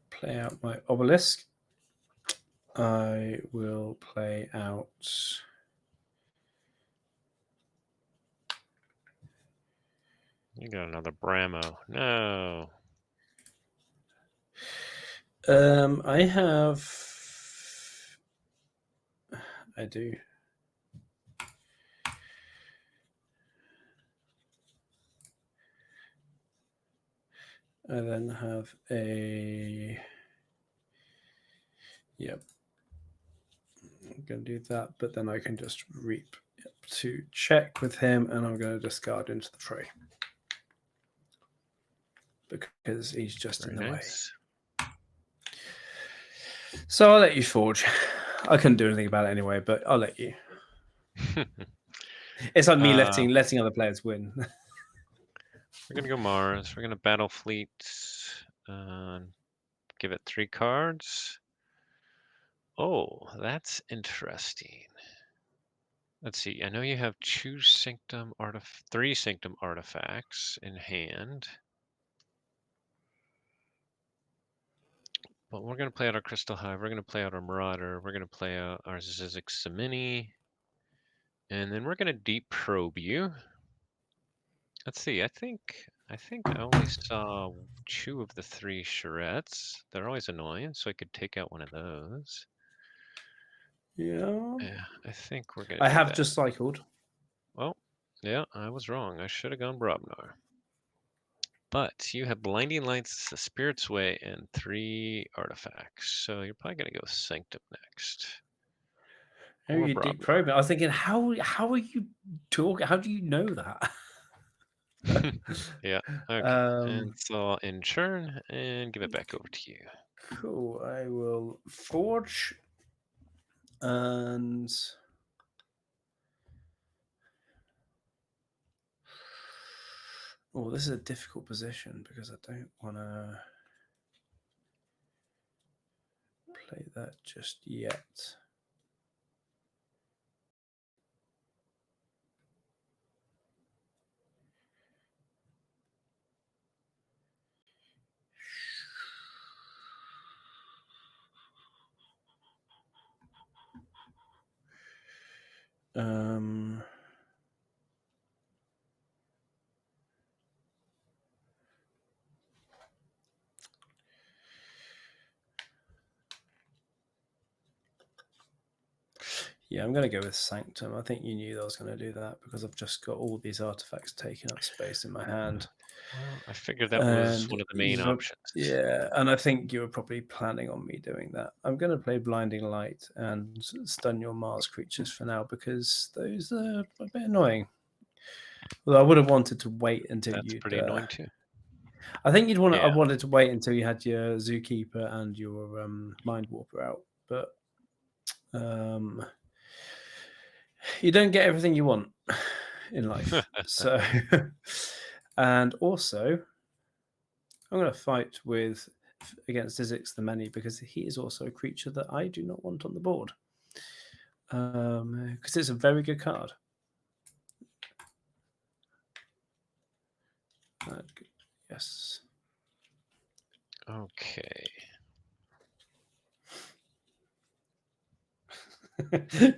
play out my obelisk. I will play out. You got another Bramo. No. I have. I do. I then have a. Yep. I'm going to do that, but then I can just reap to check with him, and I'm going to discard into the fray because he's just in Very the way. nice. So I'll let you forge. I couldn't do anything about it anyway, but I'll let you. It's like me uh, letting other players win. we're going to go Mars. We're going to Battle Fleet. Give it 3 cards. Oh, that's interesting. Let's see. I know you have 3 Sanctum artifacts in hand. But we're going to play out our Crystal Hive. We're going to play out our Marauder. We're going to play out our Zizix Samini. And then we're going to deep probe you. Let's see. I think I only saw 2 of the 3 charrettes. They're always annoying, so I could take out one of those. Yeah. Yeah, I think we're going I to do have that. just cycled. Well, yeah, I was wrong. I should have gone Brobnar. But you have Blinding Lights, Spirit's Way, and 3 artifacts. So you're probably going to go Sanctum next. Oh, Or you deep Brobnar. probing. I was thinking, how are you talking? How do you know that? Yeah, okay. And um, so I'll end churn and give it back over to you. cool. I will forge and oh, this is a difficult position because I don't want to play that just yet. Um, yeah, I'm going to go with Sanctum. I think you knew that I was going to do that because I've just got all these artifacts taking up space in my hand. Well, I figured that was And one of the main options. yeah, and I think you were probably planning on me doing that. I'm going to play Blinding Light and stun your Mars creatures for now because those are a bit annoying. Although I would have wanted to wait until That's you'd. pretty annoying too. I think you'd want. I Yeah, wanted to wait until you had your Zookeeper and your Mind Warper out, but um, you don't get everything you want in life. So, and also, I'm going to fight with against Izix the Many because he is also a creature that I do not want on the board. Because it's a very good card. Yes. Okay.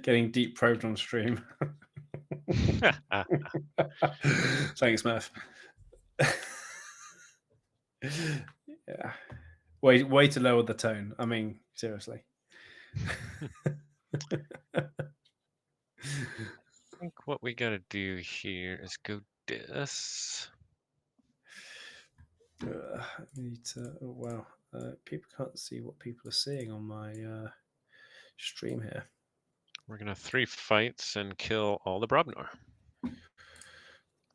Getting deep probed on stream. Thanks, Murph. Yeah. Way to lower the tone. I mean, seriously. I think what we gotta do here is go this. I need to. Oh, wow. People can't see what people are seeing on my stream here. We're gonna 3 fights and kill all the Brobnar.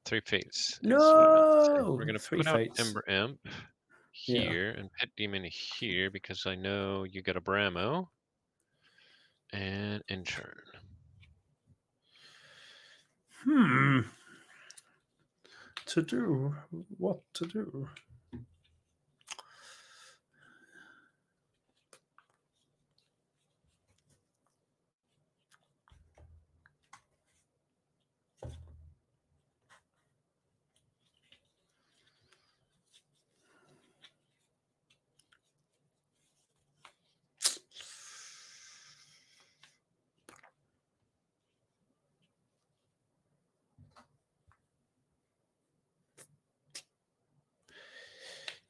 3 fates is what I meant to say. We're No! gonna Three put out fates. Ember Imp Yeah. here and Pit Demon here because I know you got a Bramo and Intern. To do. What to do?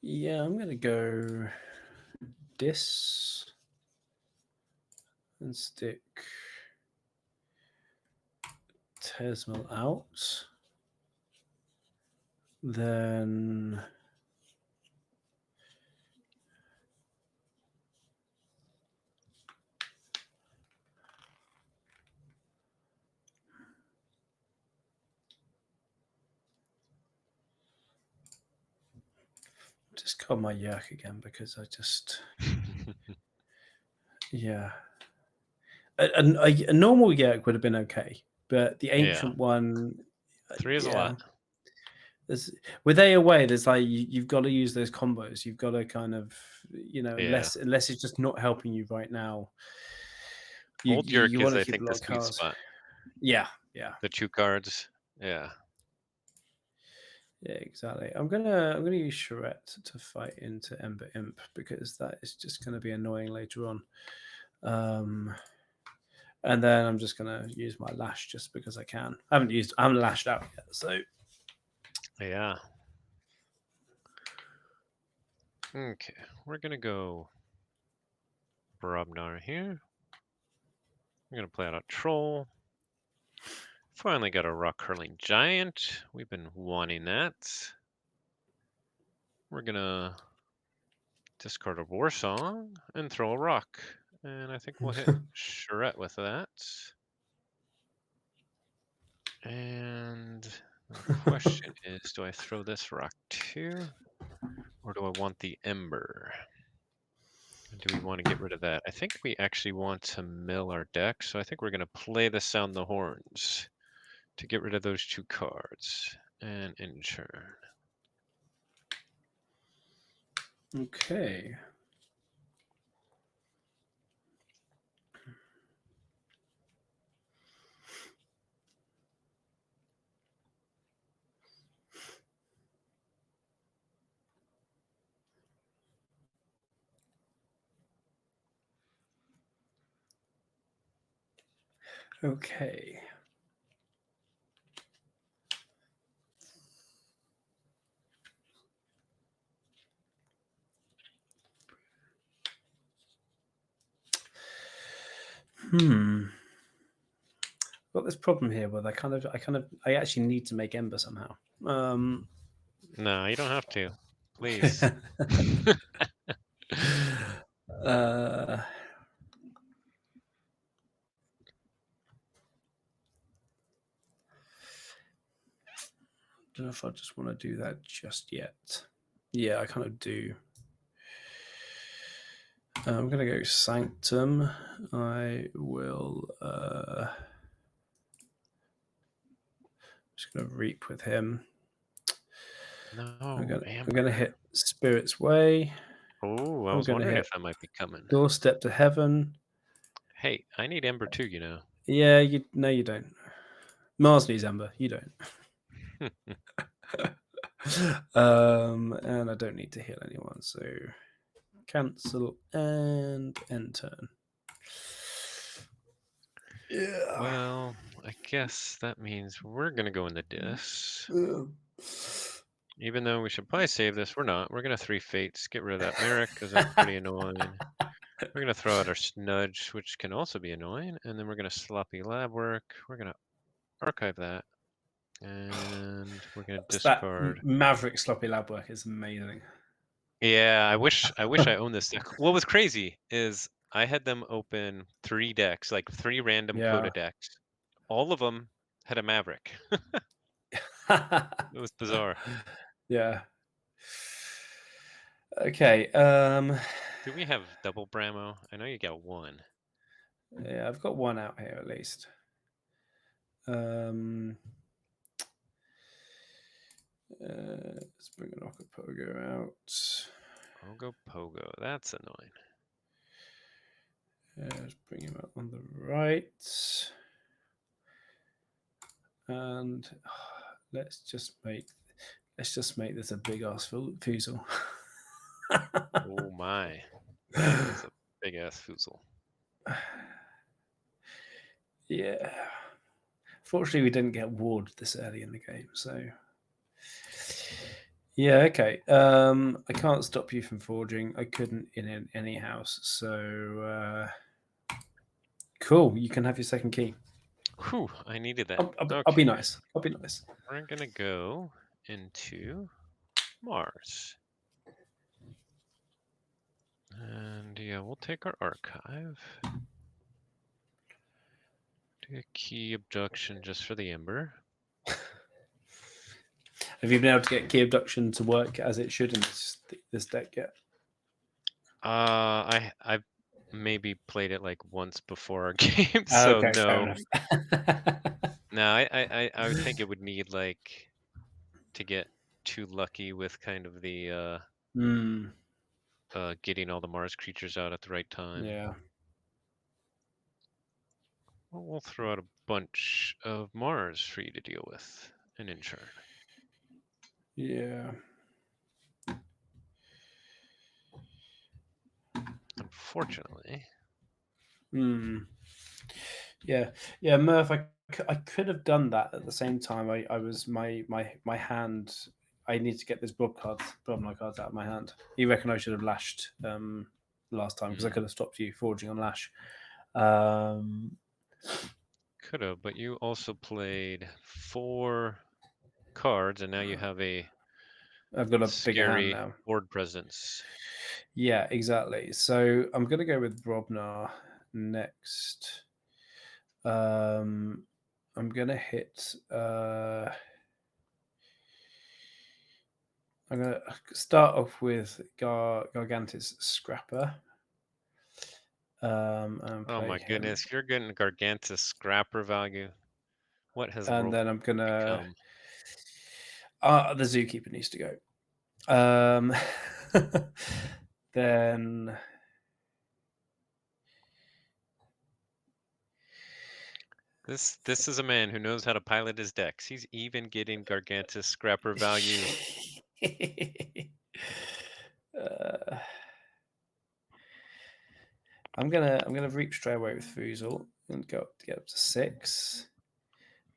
Yeah, I'm going to go this and stick Tesmal out. Then just call my yak again because I just, yeah. A normal yak would have been okay, but the Yeah, ancient one, 3 is a yeah. lot. There's, with AOA, there's like you've got to use those combos. You've got to kind of, Yeah. unless it's just not helping you right now, Old you Yerk is, want to I keep a think, lot the of sweet cards. spot. Yeah, yeah. The 2 cards. Yeah. Yeah, exactly. I'm gonna use Charette to fight into Ember Imp because that is just gonna be annoying later on. And then I'm just gonna use my lash just because I can. I haven't lashed out yet, so Yeah. Okay, we're gonna go Brobnar here. We're gonna play out a Troll. Finally got a Rock Hurling Giant. We've been wanting that. We're gonna discard a War Song and throw a rock. And I think we'll hit Charette with that. And the question is, do I throw this rock too? Or do I want the Ember? Do we want to get rid of that? I think we actually want to mill our deck, so I think we're going to play the Sound the Horns to get rid of those 2 cards. And Intern. okay. Okay. Got this problem here where I actually need to make Ember somehow. No, you don't have to. Please. uh, don't know if I just want to do that just yet. Yeah, I kind of do. I'm gonna go Sanctum. I will. Just gonna reap with him. No, I'm gonna Amber. hit Spirit's Way. Oh, I We're was gonna wondering hit if that might be coming. doorstep to heaven. Hey, I need Ember too, you know. Yeah, you no, you don't. Mars needs Ember. You don't. And I don't need to heal anyone, so cancel and end turn. Yeah. Well, I guess that means we're gonna go in the dis. Yeah. Even though we should probably save this, we're not. We're gonna three fates, get rid of that Merrick because that's pretty annoying. We're gonna throw out our Snudge, which can also be annoying, and then we're gonna sloppy lab work. We're gonna archive that, and we're gonna That discard. Maverick sloppy lab work is amazing. Yeah, I wish I owned this deck. What was crazy is I had them open 3 decks, like 3 random Yeah. Coda decks. All of them had a Maverick. It was bizarre. Yeah. Okay. Do we have double Bramo? I know you got one. Yeah, I've got one out here at least. Um, let's bring an Okapogo out. Ogo Pogo. That's annoying. Let's bring him out on the right. And let's just make this a big ass fusel. Oh my. That is a big ass foozle. Yeah. Fortunately, we didn't get ward this early in the game, so yeah. Okay. I can't stop you from forging. I couldn't in any house, so cool. You can have your second key. Whew, I needed that. I'll be Okay. nice. I'll be nice. We're gonna go into Mars. And yeah, we'll take our archive. Do a key abduction just for the Ember. Have you been able to get key abduction to work as it should in this deck yet? I've maybe played it like once before our game, so Okay, fair no. enough. No, I would think it would need like to get too lucky with kind of the Hmm. getting all the Mars creatures out at the right time. Yeah. Well, we'll throw out a bunch of Mars for you to deal with and in turn. Yeah. Unfortunately. Hmm. Yeah. Yeah, Murph. I could have done that at the same time. I was my hand. I need to get this blob cards out of my hand. You reckon I should have lashed last time because I Hmm. could have stopped you forging on lash. Um, Could have, but you also played 4 cards, and now you have a I've got a bigger hand scary now. board presence. Yeah, exactly. So I'm gonna go with Brobnar next. I'm gonna hit. I'm gonna start off with Gargantis Scrapper. And Oh play my him, goodness, you're getting Gargantus scrapper value. What has and world then I'm gonna. become? The Zookeeper needs to go. Um, then This is a man who knows how to pilot his decks. He's even getting Gargantus scrapper value. uh, I'm gonna reap straight away with Foozle and go up to get up to 6.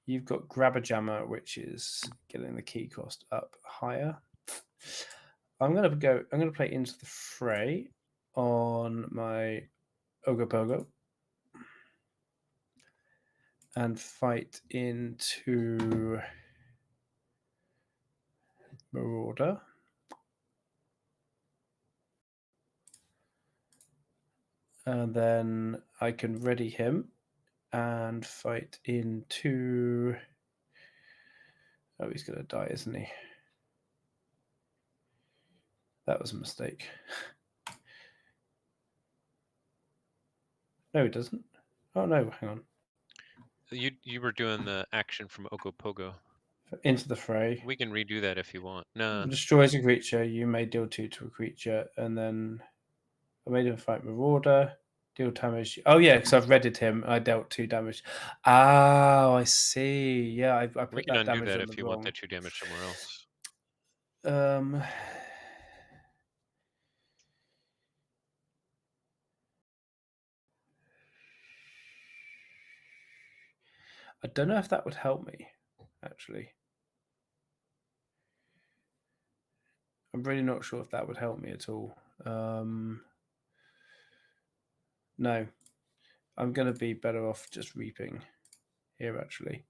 You've got Grabber Jammer, which is getting the key cost up higher. I'm gonna play Into the Fray on my Ogopogo and fight into Marauder. And then I can ready him and fight into. Oh, he's going to die, isn't he? That was a mistake. No, he doesn't. Oh, no, hang on. You were doing the action from Ogopogo. Into the fray. We can redo that if you want. Nah. Destroys a creature. You may deal 2 to a creature, and then I made him fight Marauder. Deal damage. Oh yeah, because I've redded him. I dealt 2 damage. Oh, I see. Yeah, I We put can that undo damage that on the if you want wrong. that 2 damage somewhere else. Um, I don't know if that would help me. Actually, I'm really not sure if that would help me at all. No, I'm gonna be better off just reaping here actually,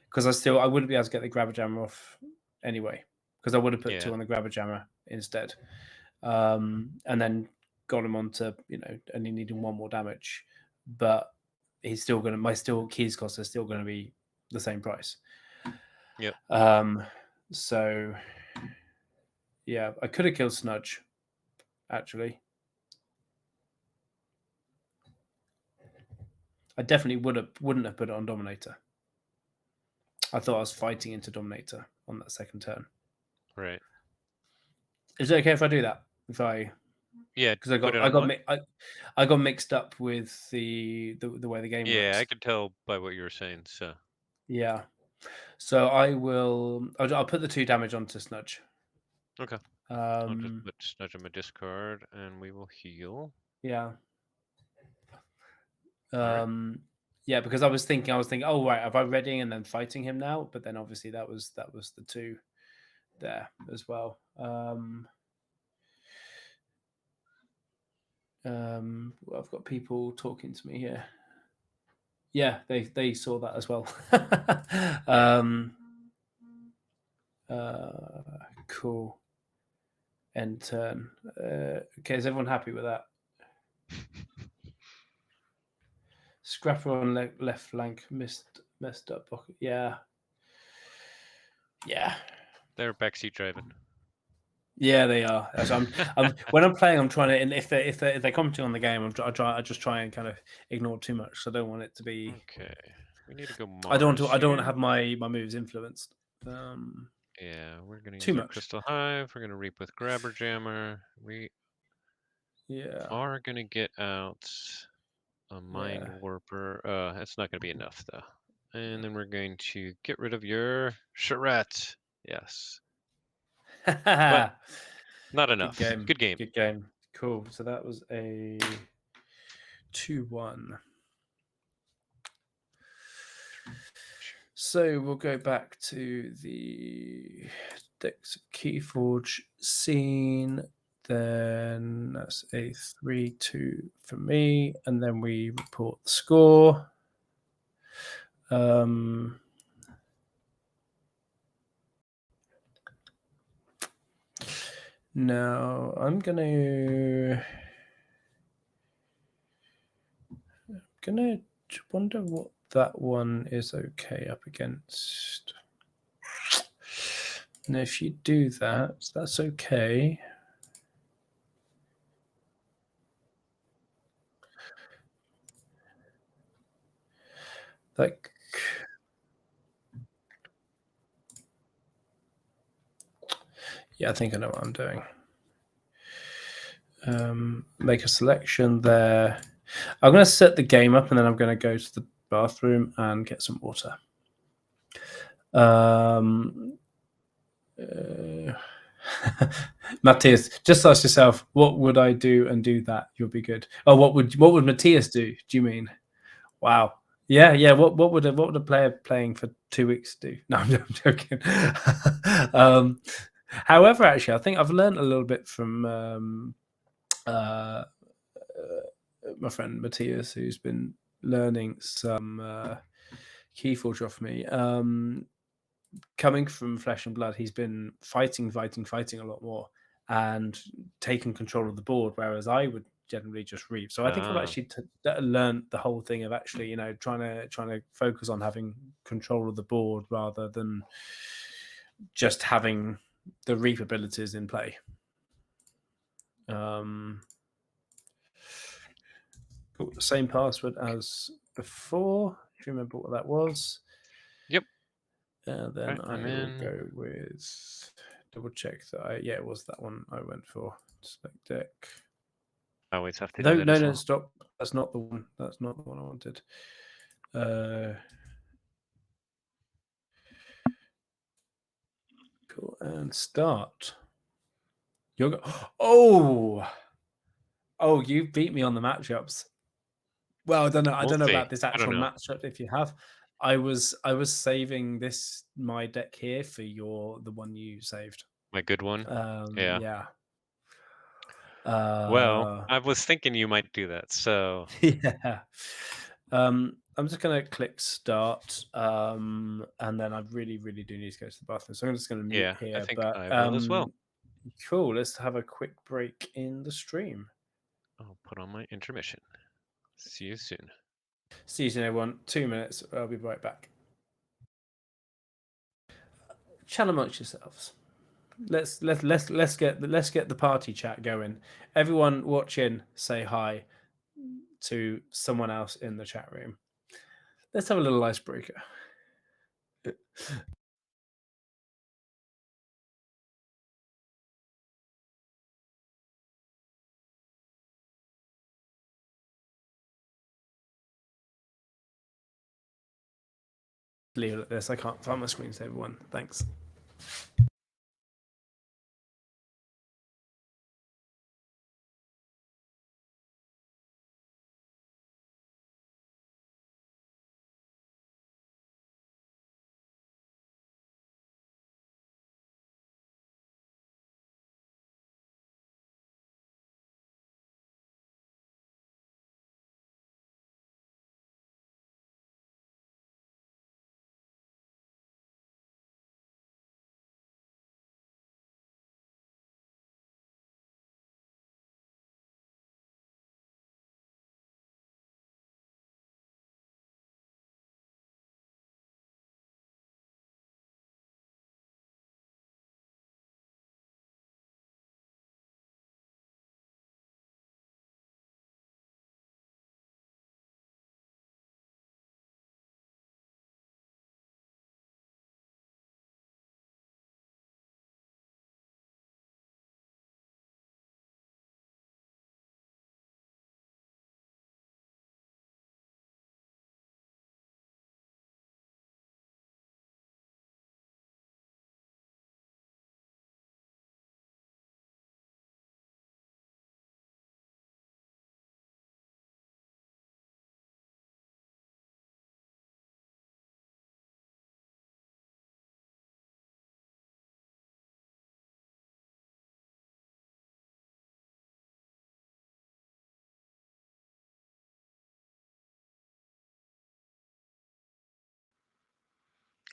because I wouldn't be able to get the grabber jammer off anyway, because I would have put Yeah. 2 on the grabber jammer instead, and then got him onto only needing 1 more damage, but he's still gonna my still keys cost is still gonna be the same price. Yep. Um, so yeah, I could have killed Snudge actually. I definitely wouldn't have put it on Dominator. I thought I was fighting into Dominator on that second turn. Right. Is it okay if I do that? If I Yeah, because I put got it I on got what? mi- I got mixed up with the way the game Yeah, I works. could tell by what you were saying, so Yeah. So I will. I'll put the 2 damage onto Snudge. okay. I'll just Um. put Snudge on my discard and we will heal. Yeah. Alright. Yeah, because I was thinking, oh right, have I reading and then fighting him now? But then obviously that was the 2 there as well. I've got people talking to me here. Yeah, they saw that as well. Yeah. um, cool. End turn. Okay, is everyone happy with that? Scrapper on left flank, messed up pocket. Yeah, yeah, They're backseat driving. yeah. They are. So I'm when I'm playing, I'm trying to. And if they're commenting on the game, I just try and kind of ignore too much. So I don't want it to be. Okay. We need to go I don't want to. Mars I don't want to here. have my moves influenced. Yeah, we're gonna Too use our much. Crystal Hive. We're gonna reap with Grabber Jammer. We Yeah, are gonna get out a Mind yeah. Warper. That's not gonna be enough though. And then we're going to get rid of your charrette. Yes. But not Good enough. game. Good game. Good game. Cool. So that was a 2-1. So we'll go back to the Dex Keyforge scene. Then that's a 3-2 for me. And then we report the score. Now I'm gonna wonder what that one is okay up against. And if you do that, that's okay. Like, yeah, I think I know what I'm doing. Make a selection there. I'm going to set the game up and then I'm going to go to the bathroom and get some water. Matthias, just ask yourself, what would I do and do that? You'll be good. Oh, what would Matthias do? Do you mean? Wow. Yeah, yeah. What would a player playing for 2 weeks do? No, I'm joking. However, actually, I think I've learned a little bit from uh, my friend Matthias, who's been learning some Keyforge off me. Coming from Flesh and Blood, he's been fighting a lot more and taking control of the board, whereas I would generally just read. So I think I've Ah, actually learned the whole thing of actually, trying to focus on having control of the board rather than just having the reap abilities in play. Cool. Same password as before. Do you remember what that was? yep. And then Right, I'm I will in. go with double check that yeah, it was that one I went for. Select deck. I always have to do No, that no, as no, well. stop. That's not the one. That's not the one I wanted. Uh, cool. And start. Oh, oh, you beat me on the matchups. Well, I don't know. I We'll don't know see. about this I don't actual know. matchup. If you have, I was saving this my deck here for the one you saved. My good one. Yeah. Yeah. Well, Uh, I was thinking you might do that. So, yeah. I'm just gonna click start, and then I really, really do need to go to the bathroom, so I'm just gonna mute yeah, I here. think But I will as well. cool. Let's have a quick break in the stream. I'll put on my intermission. See you soon. See you soon, everyone. 2 minutes. I'll be right back. Chat amongst yourselves. Let's get the party chat going. Everyone watching, say hi to someone else in the chat room. Let's have a little icebreaker. Leave it at this. I can't find my screensaver one. Thanks.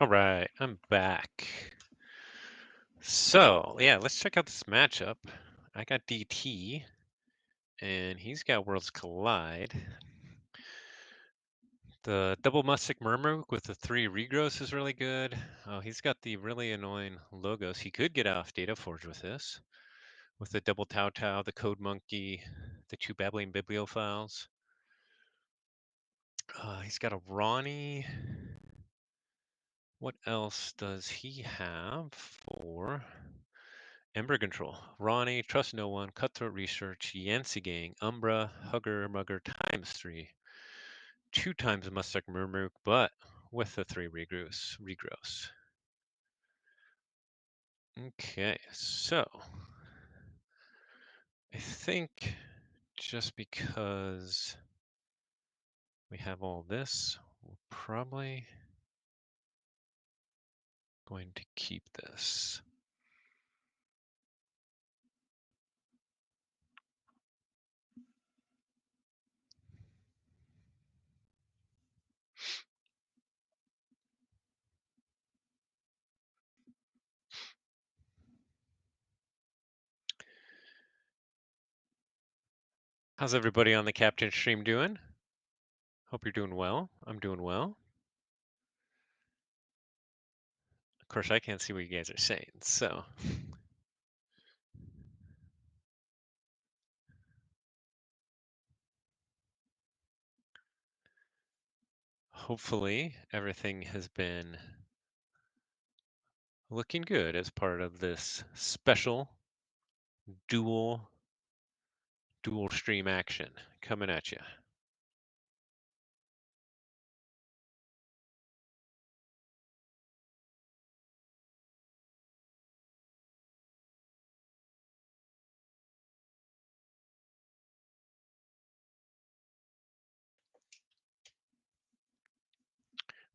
All right, I'm back. So, yeah, let's check out this matchup. I got DT, and he's got Worlds Collide. The double Mustic Murmur with the 3 regrows is really good. Oh, he's got the really annoying logos. He could get off Data Forge with this, with the double Tau Tau, the Code Monkey, the 2 Babbling Bibliophiles. He's got a Ronnie. What else does he have for Ember Control? Ronnie, Trust No One, Cutthroat Research, Yancey Gang, Umbra, Hugger Mugger times 3. 2 times Mustek Murmur, but with the 3 regrows. Okay, so I think just because we have all this, we're probably going to keep this. How's everybody on the Captain stream doing? Hope you're doing well. I'm doing well. Of course, I can't see what you guys are saying, so. Hopefully everything has been looking good as part of this special dual dual stream action coming at you.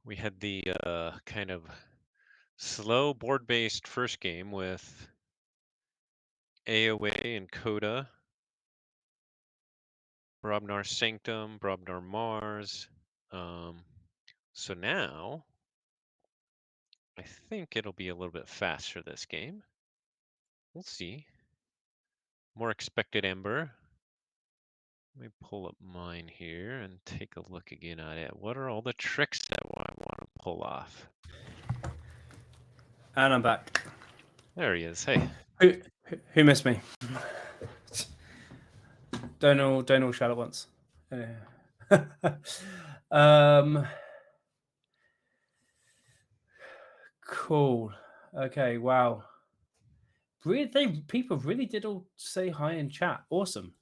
We had the kind of slow board-based first game with AOA and Coda, Brobnar Sanctum, Brobnar Mars. Um, so now I think it'll be a little bit faster this game. We'll see. More expected Ember. Let me pull up mine here and take a look again at it. What are all the tricks that I want to pull off? And I'm back. There he is. Hey. Who missed me? Don't all shout at once. um, cool. Okay. Wow. People really did all say hi in chat. Awesome.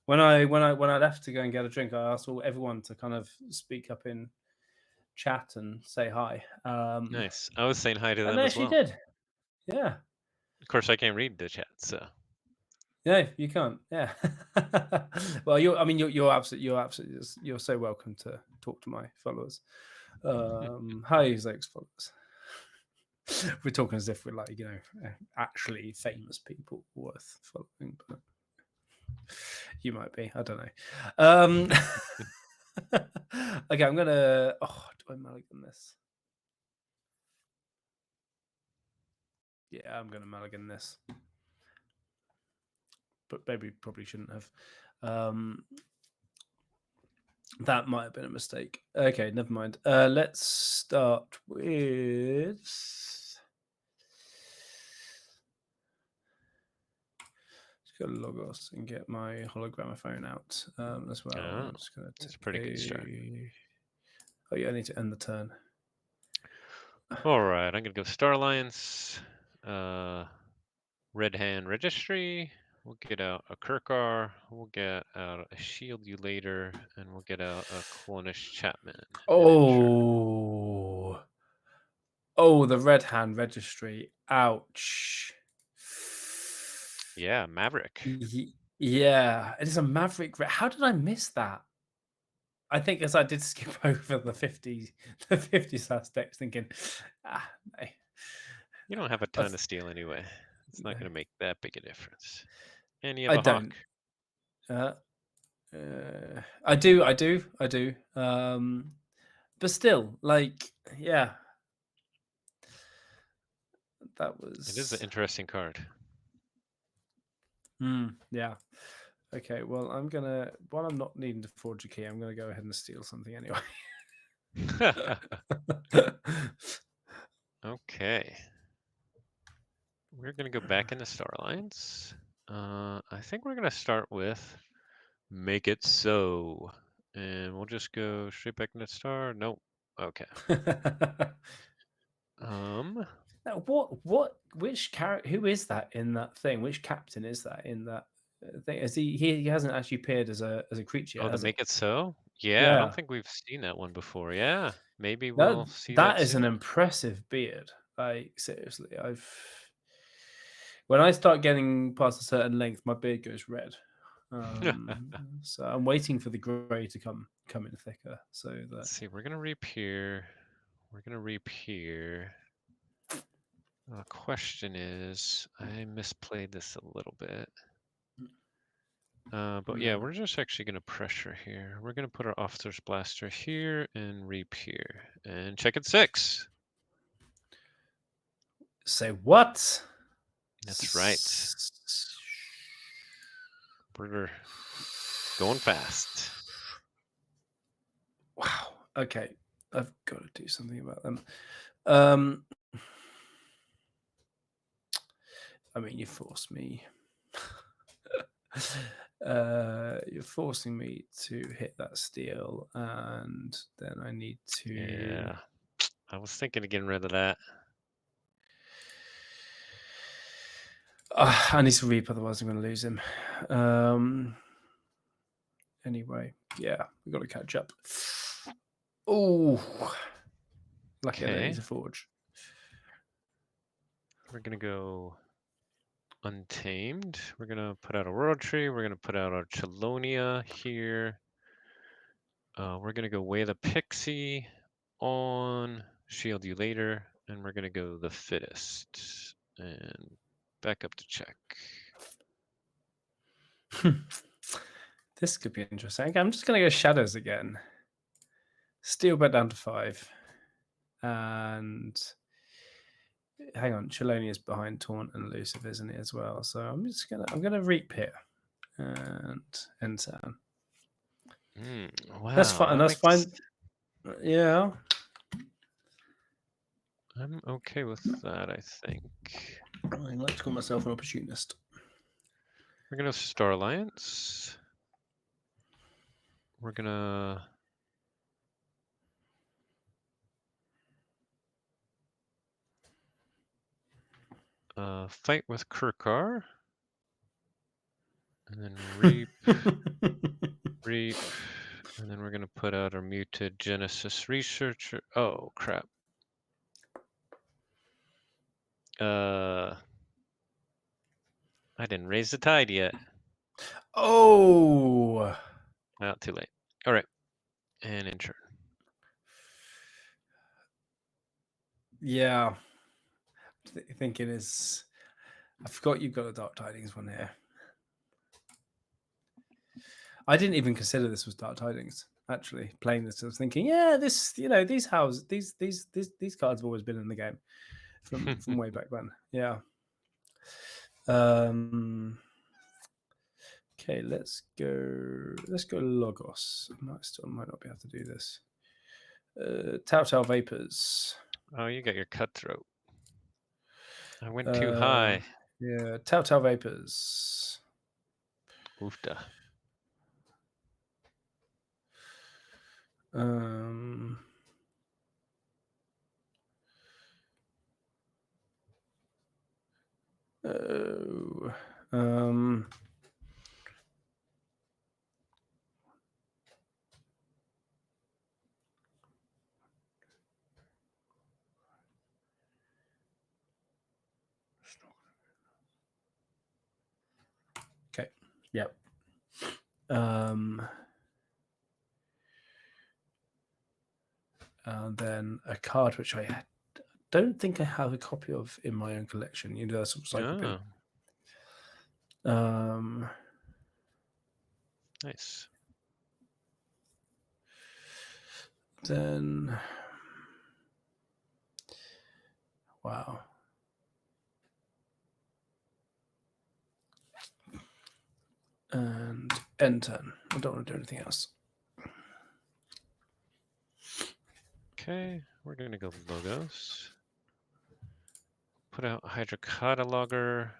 When I left to go and get a drink, I asked everyone to kind of speak up in chat and say hi. Nice. I was saying hi to And them they as actually well. did. Yeah. Of course, I can't read the chat, so. No, you can't. Yeah. Well, you're so welcome to talk to my followers. Hi, Zoke's followers. We're talking as if we're like, actually famous people worth following, but you might be. I don't know. Okay, I'm gonna. Oh, do I mulligan this? Yeah, I'm gonna mulligan this, but maybe probably shouldn't have. That might have been a mistake. Okay, never mind. Let's start with. Just go to Logos and get my hologramophone out as well. Oh, I'm just going to that's a take pretty good start. Oh yeah, I need to end the turn. All right, I'm going to go Star Alliance, Red Hand Registry. We'll get out a Kirkar. We'll get out a Shield You Later, and we'll get out a Clonish Chapman and ensure. Oh, the Red Hand Registry. Ouch. Yeah, Maverick. Yeah, it is a Maverick. How did I miss that? I think as I did skip over the 50 suspects, thinking, no. You don't have a I, ton of steel anyway. It's not going to make that big a difference. And you have I a Hawk. don't. Uh, I do. But still, like, yeah, that It is an was. interesting card. Yeah. Okay. Well, while I'm not needing to forge a key, I'm gonna go ahead and steal something anyway. Okay. We're going to go back into Star Alliance. I think we're going to start with Make It So. And we'll just go straight back into Star. Nope. Okay. Now, which character? Who is that in that thing? Which captain is that in that thing? Is he hasn't actually appeared as a creature Oh, yet, the has he? Make It So? Yeah, I don't Yeah. think we've seen that one before. Yeah, maybe That we'll see that that is an soon. impressive beard. Like seriously, when I start getting past a certain length, my beard goes red. So I'm waiting for the grey to come in thicker, so that. Let's see. We're gonna reappear. We're gonna reappear. Question is, I misplayed this a little bit. But yeah, we're just actually going to pressure here. We're going to put our Officer's Blaster here and reap here. And check at 6. Say what? That's right. We're going fast. Wow. Okay. I've got to do something about them. Um, I mean, you forced me. You're forcing me to hit that steel, and then I need to. Yeah. I was thinking of getting rid of that. I need to reap, otherwise I'm going to lose him. Anyway, yeah, we got to catch up. Oh, lucky I don't Okay. need to forge. We're going to go Untamed. We're going to put out a World Tree. We're going to put out our Chelonia here. We're going to go Way the Pixie on Shield You Later. And we're going to go The Fittest. And back up to check. This could be interesting. Okay, I'm just going to go Shadows again. Steel bet down to 5. And hang on, Trelawney is behind Taunt and Elusive, isn't he, as well? So I'm gonna reap here and end turn. Wow, That's fine. That's fine. Yeah. I'm okay with that, I think. I like to call myself an opportunist. We're gonna Star Alliance. We're gonna fight with Kirkar. And then reap, reap. And then we're gonna put out our muted Genesis Researcher. Oh crap. I didn't raise the tide yet. Oh. Not too late. All right. And intern. Yeah. Thinking is, I forgot you've got a Dark Tidings one here. I didn't even consider this was Dark Tidings. Actually, playing this, I was thinking, yeah, this, these cards have always been in the game from way back when. Yeah. Okay, let's go Logos. Might not be able to do this. Telltale Vapors. Oh, you got your cutthroat. I went too high. Yeah, Telltale Vapors. Oofda. Oh, okay. Yep. And then a card which I don't think I have a copy of in my own collection. Universal Cycle Bin. Nice. Then, wow. And end turn. I don't want to do anything else. Okay, we're gonna go Logos. Put out Hydra Cataloger.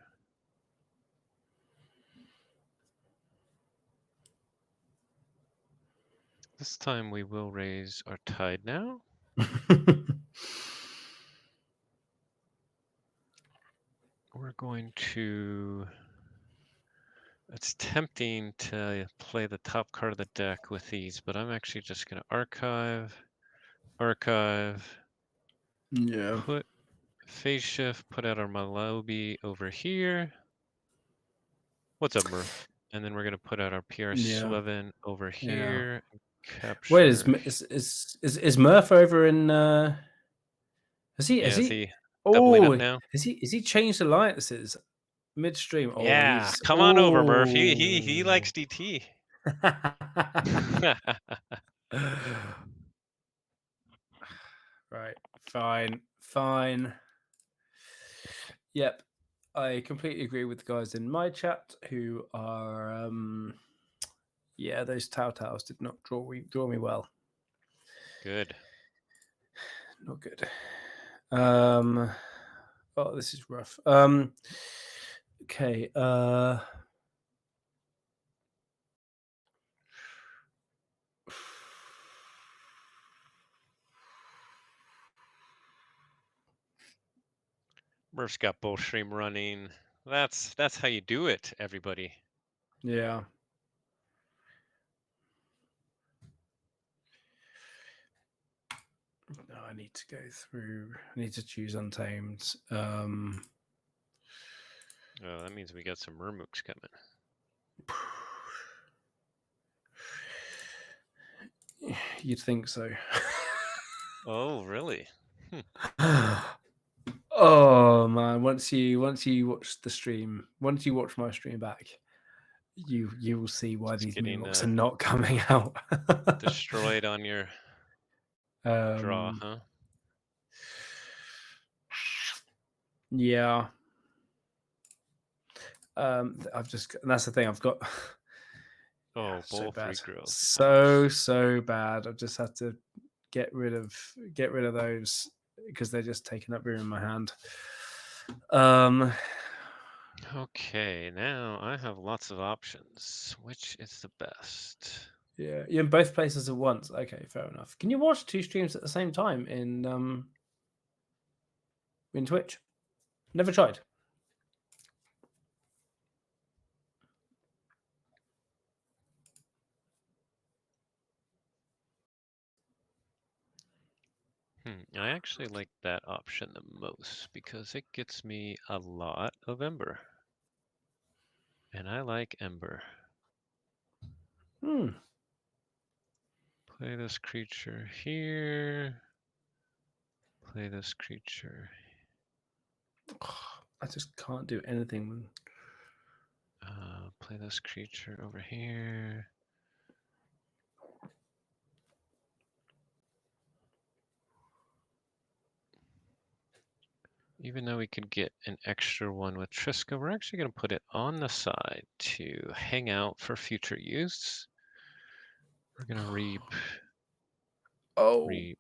This time we will raise our tide now. We're going to... It's tempting to play the top card of the deck with these, but I'm actually just going to archive, Yeah. put phase shift, put out our Malobi over here. What's up, Murph? And then we're going to put out our PR Yeah. Slevin over here. And capture. Wait, is Murph over in? Has he? Yeah, Has is he? he doubling up Oh, now? is he? Is he changed alliances midstream? Oh, Yeah, he's. come on over, Murph. He Oh. likes DT. Right. Fine. Yep. I completely agree with the guys in my chat who are. Yeah, those Telltales did not draw me well. Good. Not good. Oh, this is rough. Okay. Murph's got Bullstream running. That's how you do it, everybody. Yeah. No, I need to go through. I need to choose Untamed. Oh, that means we got some Murmooks coming. You'd think so. Oh, really? Oh man! Once you watch the stream, once you watch my stream back, you will see why Just these getting Mooks are not coming out. destroyed on your draw, um, huh? yeah. I've just that's the thing. I've got Oh, so both bad, regrowth. so bad. I've just had to get rid of those because they're just taking up room in my hand. Um, Okay, now I have lots of options. Which is the best? yeah, you're in both places at once. Okay, fair enough. Can you watch two streams at the same time in Twitch? Never tried. I actually like that option the most because it gets me a lot of Ember. And I like Ember. Hmm. Play this creature here. Play this creature. I just can't do anything. Play this creature over here. Even though we could get an extra one with Triska, we're actually going to put it on the side to hang out for future use. We're going to reap, Oh, reap,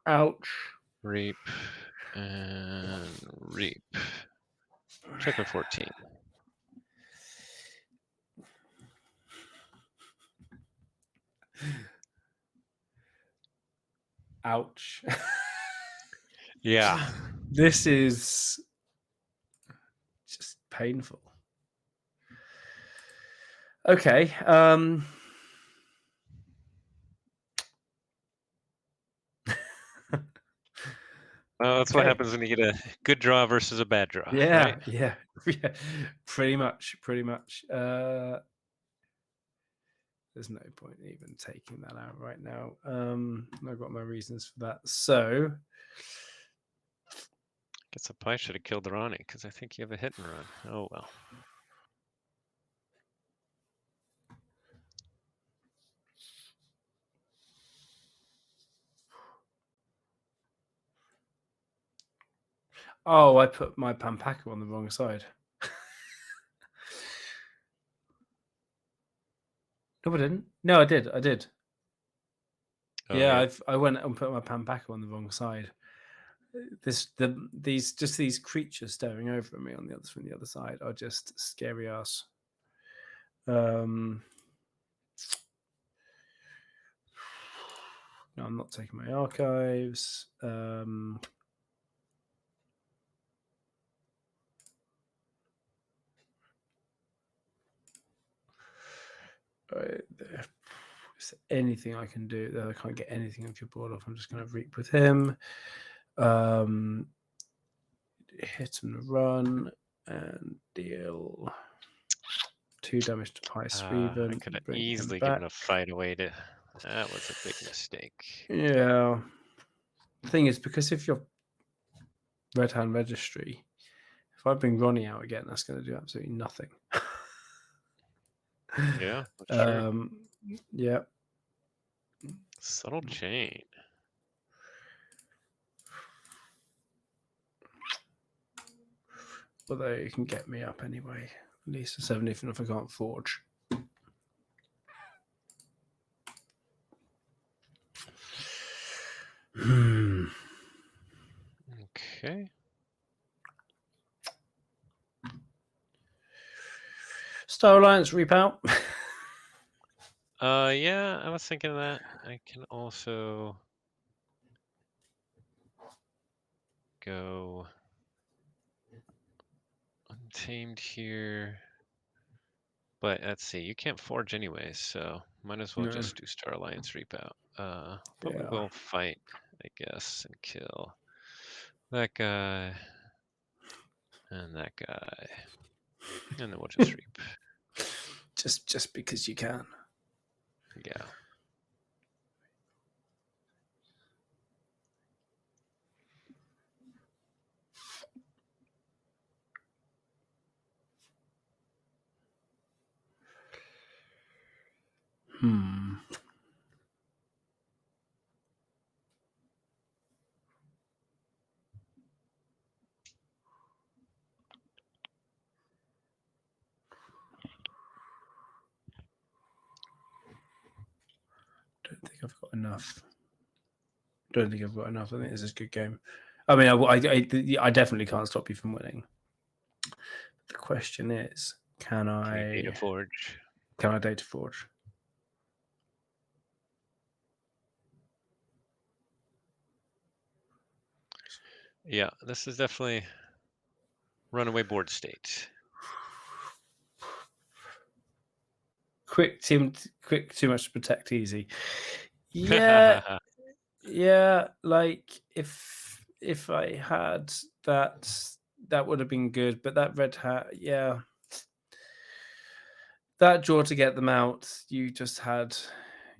ouch. reap, and reap. Check for 14. Ouch. Yeah. This is just painful. Okay. Well, that's what Okay. happens when you get a good draw versus a bad draw, right? Yeah, yeah, yeah. Pretty much, pretty much. There's no point even taking that out right now. I've got my reasons for that. So, Guess I probably should have killed Ronnie because I think you have a hit and run. Oh well. oh, I put my Pampaka on the wrong side. No, I didn't. No, I did. I did. Oh Yeah, yeah. I went and put my Pampaka on the wrong side. These creatures staring over at me on the other from the other side are just scary ass. No, I'm not taking my archives. Is there anything I can do? I can't get anything off your board off. I'm just going to reap with him. Hit and run and deal 2 damage to Pie I Sweven. could have Bring him easily back. given a fight away to. That was a big mistake. Yeah. The thing is, because if you're Red Hand Registry, if I bring Ronnie out again, that's going to do absolutely nothing. Yeah, that's true. Yeah. Subtle chain. Although you can get me up anyway. At least a 7 even if I can't forge. Okay. Star Alliance reap out. Yeah, I was thinking of that. I can also go tamed here. But let's see, you can't forge anyways, so might as well No. just do Star Alliance Reap Out. But we Yeah. will fight, I guess, and kill that guy and that guy. And then we'll just reap. Just because you can. Yeah. Hmm. Don't think I've got enough. Don't think I've got enough. I think this is a good game. I mean, I definitely can't stop you from winning. The question is, can Can you data I forge? data forge? Yeah, this is definitely runaway board state. Quick, too much to protect, easy. Yeah, yeah. Like if I had that, that would have been good. But that red hat, yeah, that draw to get them out, you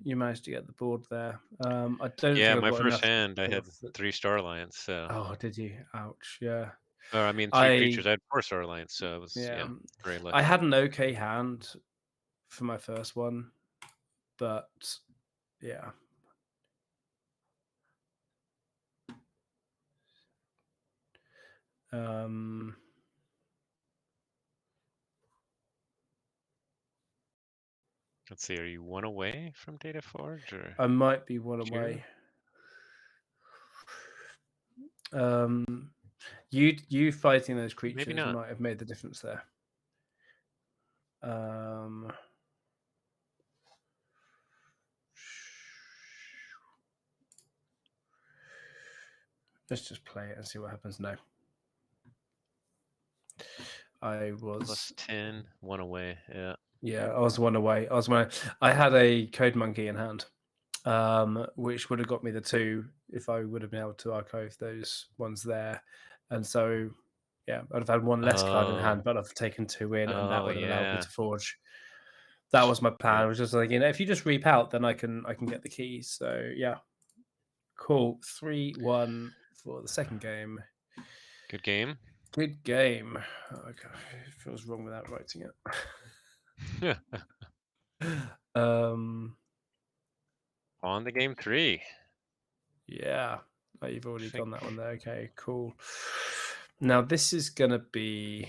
managed to get the board there. I don't Yeah, think I've my got first enough to hand, I pull had off the. 3 Star Alliance, so. Oh, did you? Ouch. Yeah. Or I mean, 3 creatures. I I had 4 Star Alliance, so I was, yeah. yeah, very I lucky. had an okay hand for my first one, but yeah. Um, Let's see, are you 1 away from data forge or I might be one 2? away. Um, you fighting those Maybe creatures not. might have made the difference there. Um, let's just play it and see what happens. No, I was +10, 1 away. Yeah. yeah, I was one away. I had a code monkey in hand, which would have got me the 2 if I would have been able to archive those ones there, and so yeah, I'd have had 1 less card in Oh. hand, but I've taken 2 in, and that Oh, would have allowed me yeah. to forge. That was my plan. Yep. I was just like, if you just reap out, then I can get the keys. So yeah, cool. 3-1 for the second game. Good game. Good game. Oh, God, it feels wrong without writing it. On the game 3. Yeah. Oh, you've I already think, gone that one there. Okay, cool. Now this is gonna be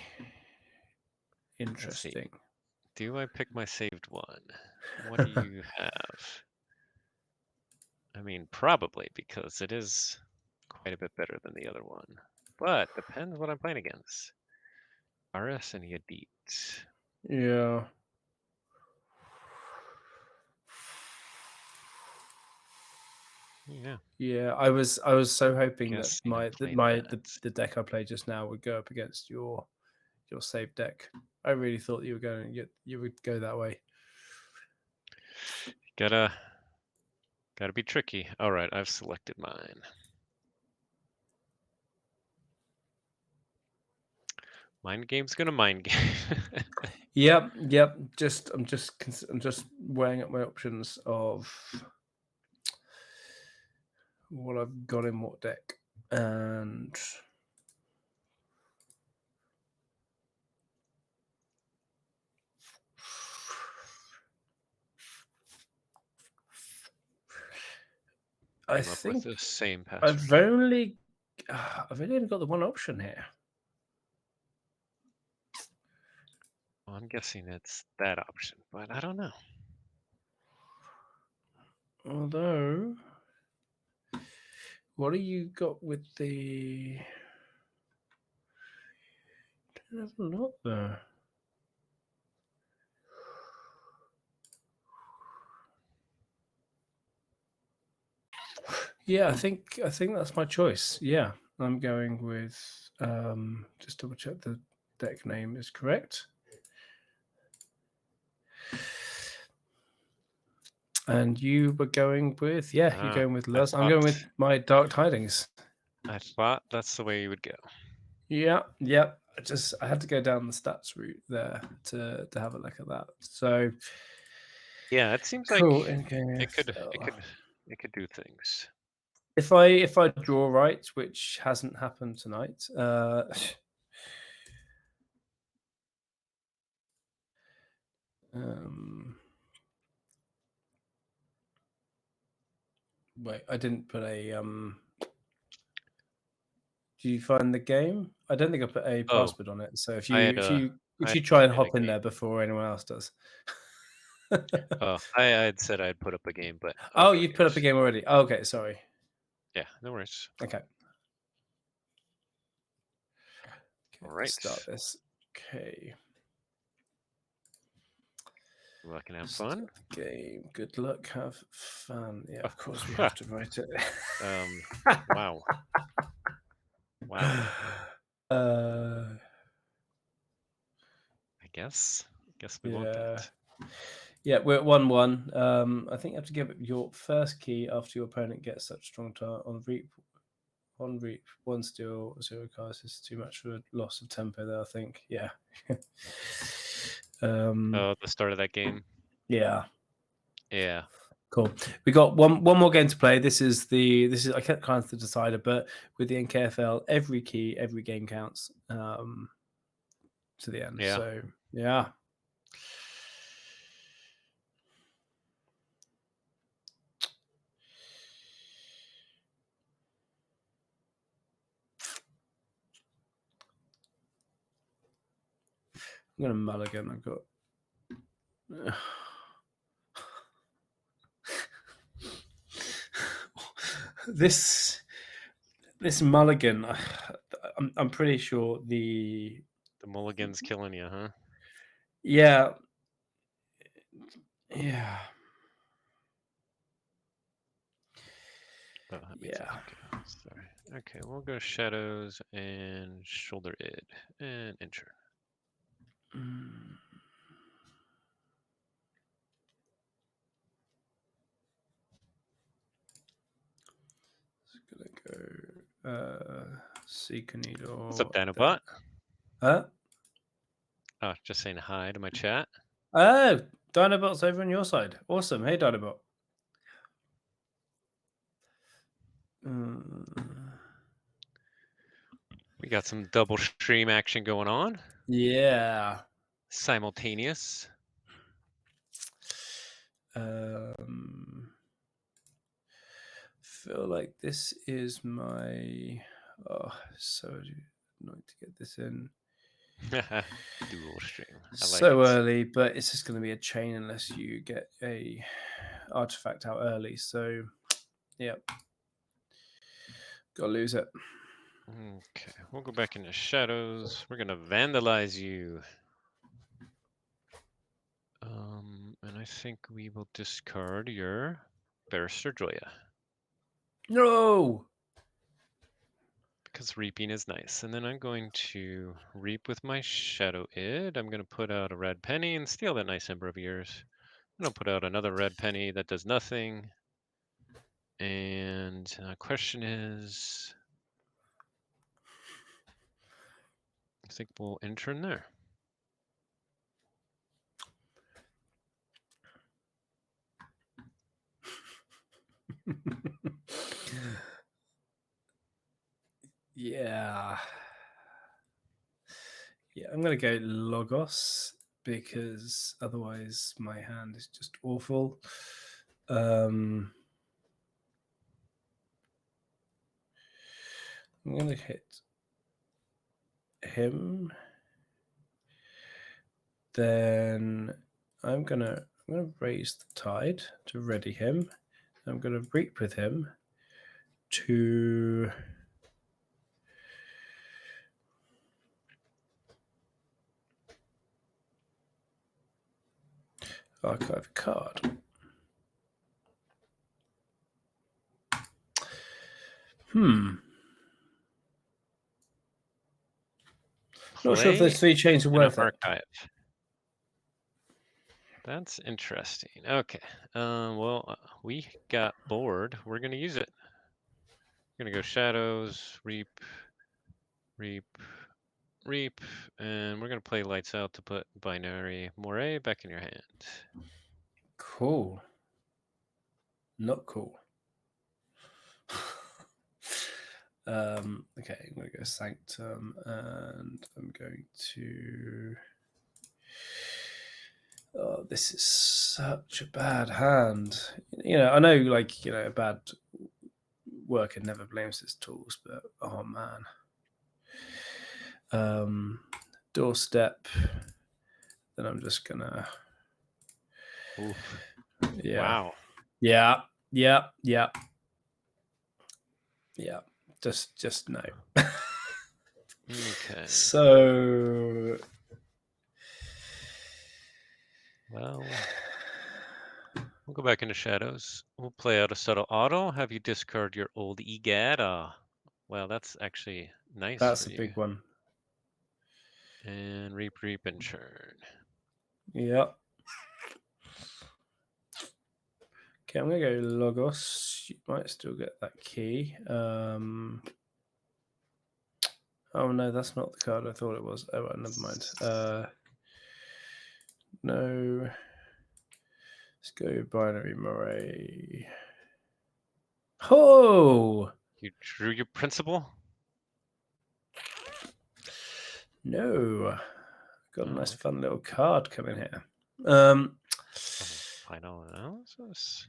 let's see. interesting. Do I pick my saved one? What do you have? I mean, probably, because it is quite a bit better than the other one. But depends what I'm playing against. RS and Yadit. Yeah. Yeah, Yeah, I was so hoping that guessing I'm playing that. the deck I played just now would go up against your save deck. I really thought you would go that way. Gotta be tricky. All right, I've selected mine. Mind game's gonna mind game. Yep. I'm just weighing up my options of what I've got in what deck, and I Came up with the think same I've password. only I've only got the one option here. Well, I'm guessing it's that option, but I don't know. Although, what do you got with the? Have a look there. Yeah, I think that's my choice. Yeah, I'm going with just double check the deck name is correct. And you were going with, you're going with I Lust. I'm thought going with my Dark Tidings. that's the way you would go. Yeah, yep. I had to go down the stats route there to have a look at that. So Yeah, it seems like cool. it could it NKFL. could it could do things. If I draw right, which hasn't happened tonight, um, wait, I didn't put a Do you find the game? I don't think I put a Oh, password on it. So if I you had if uh you I if had you try put and in a hop in game. there before anyone else does. I had said I'd put up a game, but I'll Oh, go you've put up a yours. game already. Oh, okay, sorry. Yeah, no worries. Okay. All Okay, let's right. start this. Okay. Well, I can have Start fun. the game. Good luck. Have fun. Yeah, of course we Oh, have to write it. wow. Wow. uh, I guess we want yeah. that. Yeah, we're at 1-1. I think you have to give it your first key after your opponent gets such strong tar on reap. On reap, one steal, 0 cards is too much for a loss of tempo there, I think. Yeah. Oh, the start of that game. Yeah. Yeah. Cool. We got one more game to play. This is I can't kind of the decider, but with the NKFL, every key, every game counts to the end. Yeah. So yeah. I'm gonna mulligan. I've got this mulligan. I'm pretty sure The mulligan's killing you, huh? yeah. Yeah. Oh, that means I Yeah. can go. Sorry. Okay, we'll go shadows and shoulder id and enter. Mm. It's gonna go seek a What's up, needle. Then Dinobot? huh? Oh, just saying hi to my chat. Oh, Dinobot's over on your side. Awesome. Hey, Dinobot. Mm, We got some double stream action going on. yeah. Simultaneous. Feel like this is my. Oh, so annoying to get this in Dual stream. I like so it. early, but it's just going to be a chain unless you get a artifact out early. So, yeah, gotta lose it. Okay, we'll go back into shadows. We're gonna vandalize you. And I think we will discard your Barrister Joya No. because reaping is nice. And then I'm going to reap with my Shadow Id. I'm gonna put out a red penny and steal that nice ember of yours. I'm gonna put out another red penny that does nothing. And question is, I think we'll enter in there. Yeah. Yeah, I'm going to go Logos because otherwise my hand is just awful. I'm going to hit him. Then I'm going to raise the tide to ready him. I'm going to reap with him to archive a card. Not sure if play those 3 chains are and an worth it. archive. That's interesting. Okay. Well, we got bored. We're gonna use it. We're gonna go shadows, reap, reap, reap, and we're gonna play lights out to put binary moire back in your hand. Cool. Not cool. Okay, I'm going to go Sanctum, and I'm going to. Oh, this is such a bad hand. I know, a bad worker never blames his tools, but oh man. Doorstep. Then I'm just gonna. Oof. Yeah. Wow. Yeah. Yeah. Yeah. Yeah. Just no. Okay. So. Well, we'll go back into shadows. We'll play out a subtle auto. Have you discard your old EGAD? Well, that's actually nice That's for a you. big one. And reap, reap, and churn. Yep. Okay, I'm gonna go Logos. You might still get that key. Oh no, that's not the card I thought it was. Oh, well, never mind. No. Let's go binary moray. Oh You drew your principal? no. Got a Oh, nice okay. fun little card coming here. Final analysis.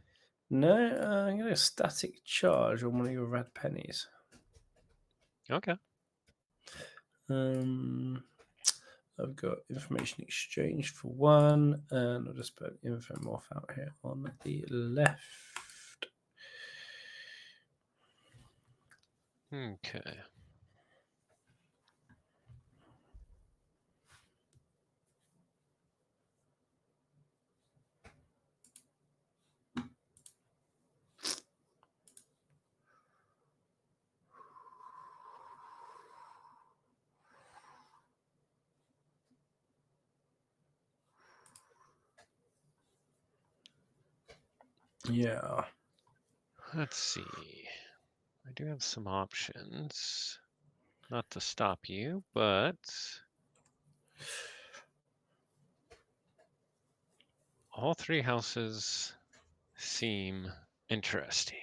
No, I'm gonna static charge on one of your red pennies. Okay. I've got information exchange for 1, and I'll just put info morph out here on the left. Okay. Yeah. Let's see. I do have some options. Not to stop you, but all 3 houses seem interesting.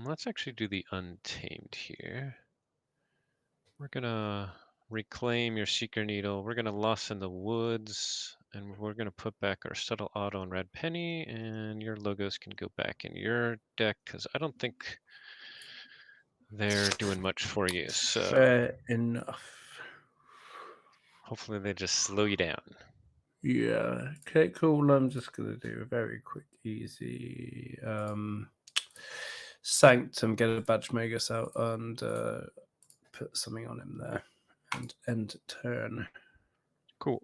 Let's actually do the untamed here. We're gonna reclaim your seeker needle. We're gonna loss in the woods, and we're gonna put back our subtle auto and red penny, and your logos can go back in your deck because I don't think they're doing much for you. So Fair enough. hopefully they just slow you down. Yeah. Okay, cool. I'm just gonna do a very quick, easy Sanctum, get a badge Magus out and put something on him there. And end turn. Cool.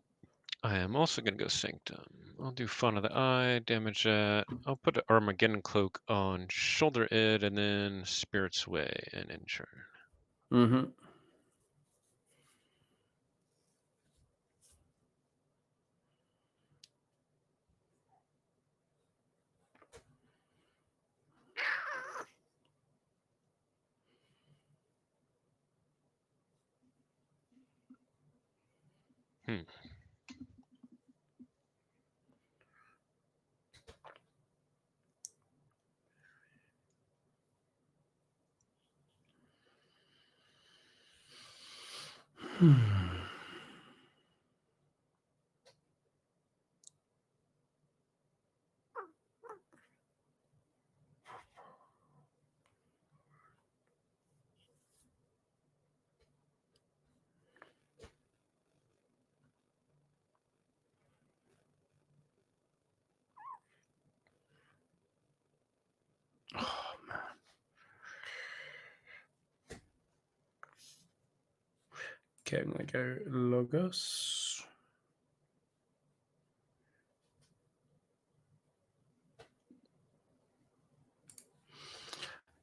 I am also gonna go Sanctum. I'll do Fawn of the Eye, damage that. I'll put an Armageddon Cloak on Shoulder Id, and then Spirit's Way and Injure. Mm-hmm. Hmm. Oh man. Okay, I'm gonna go Logos.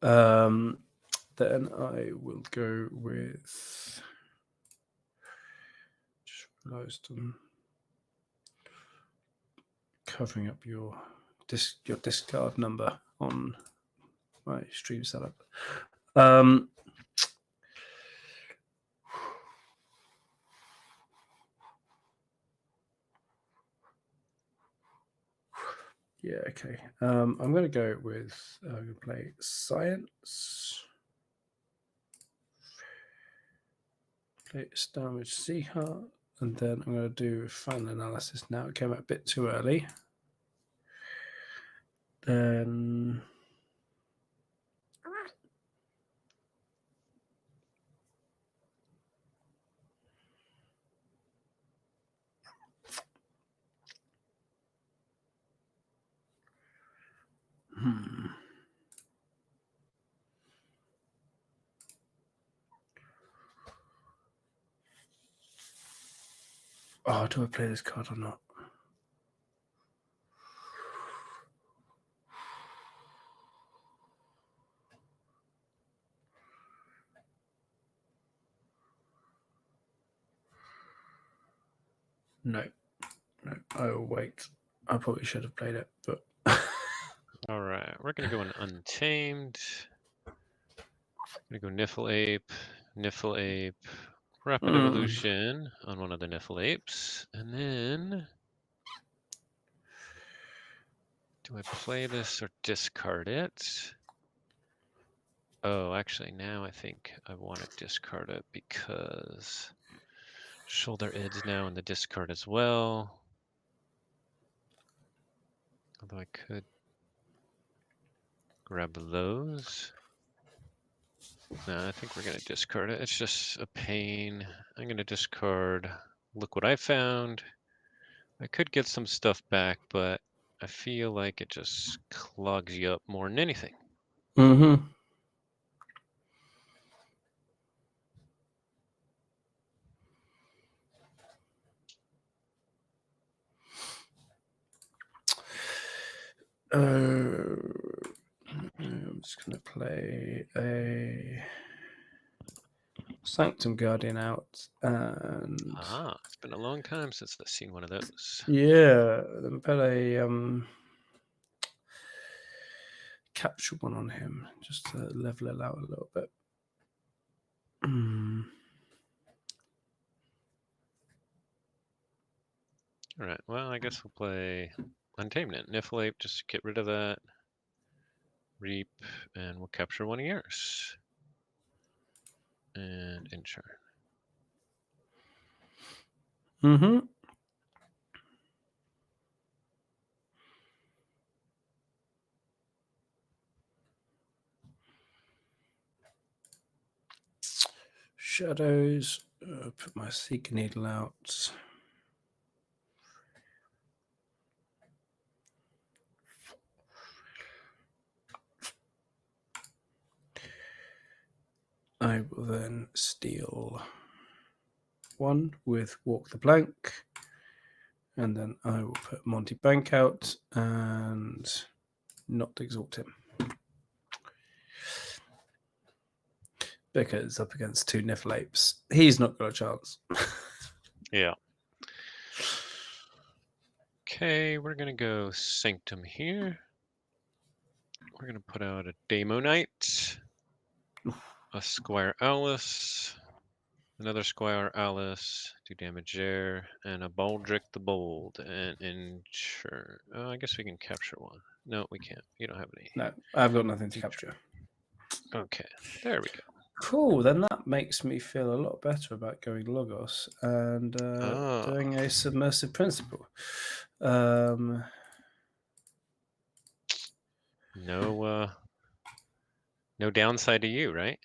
Then I will go with. Just realised I'm covering up your discard number on my stream setup. Yeah, okay. I'm going to go with. I'm going to play Science. Play Damage Sea Heart. And then I'm going to do Final Analysis now. It came out a bit too early. Then. Oh, do I play this card or not? No, I will wait. I probably should have played it, but. All right, we're gonna go in Untamed. I'm gonna go Niffle Ape, Rapid Evolution on one of the Niffle Apes, and then do I play this or discard it? Oh, actually, now I think I want to discard it because Shoulder Id's now in the discard as well. Although I could grab those. No, I think we're going to discard it. It's just a pain. I'm going to discard. Look what I found. I could get some stuff back, but I feel like it just clogs you up more than anything. Mm-hmm. I'm just going to play a Sanctum Guardian out, and It's been a long time since I've seen one of those. yeah, then put a capture one on him just to level it out a little bit. All right, well, I guess we'll play Untamed it. Niffle Ape, just get rid of that. Reap, and we'll capture one of yours. And insure. Mm-hmm. Shadows. Put my Seeker Needle out. I will then steal one with Walk the Plank, and then I will put Monty Bank out and not exalt him. Because up against two Niffle Apes, he's not got a chance. Yeah. Okay, we're gonna go Sanctum here. We're gonna put out a Daemonite, a Squire Alice, another Squire Alice, 2 damage there, and a Baldric the Bold, and insure. Oh, I guess we can capture one. No, we can't. You don't have any. No, I've got nothing to capture. Okay, there we go. Cool, then that makes me feel a lot better about going Logos and doing a Submersive Principle. No downside to you, right?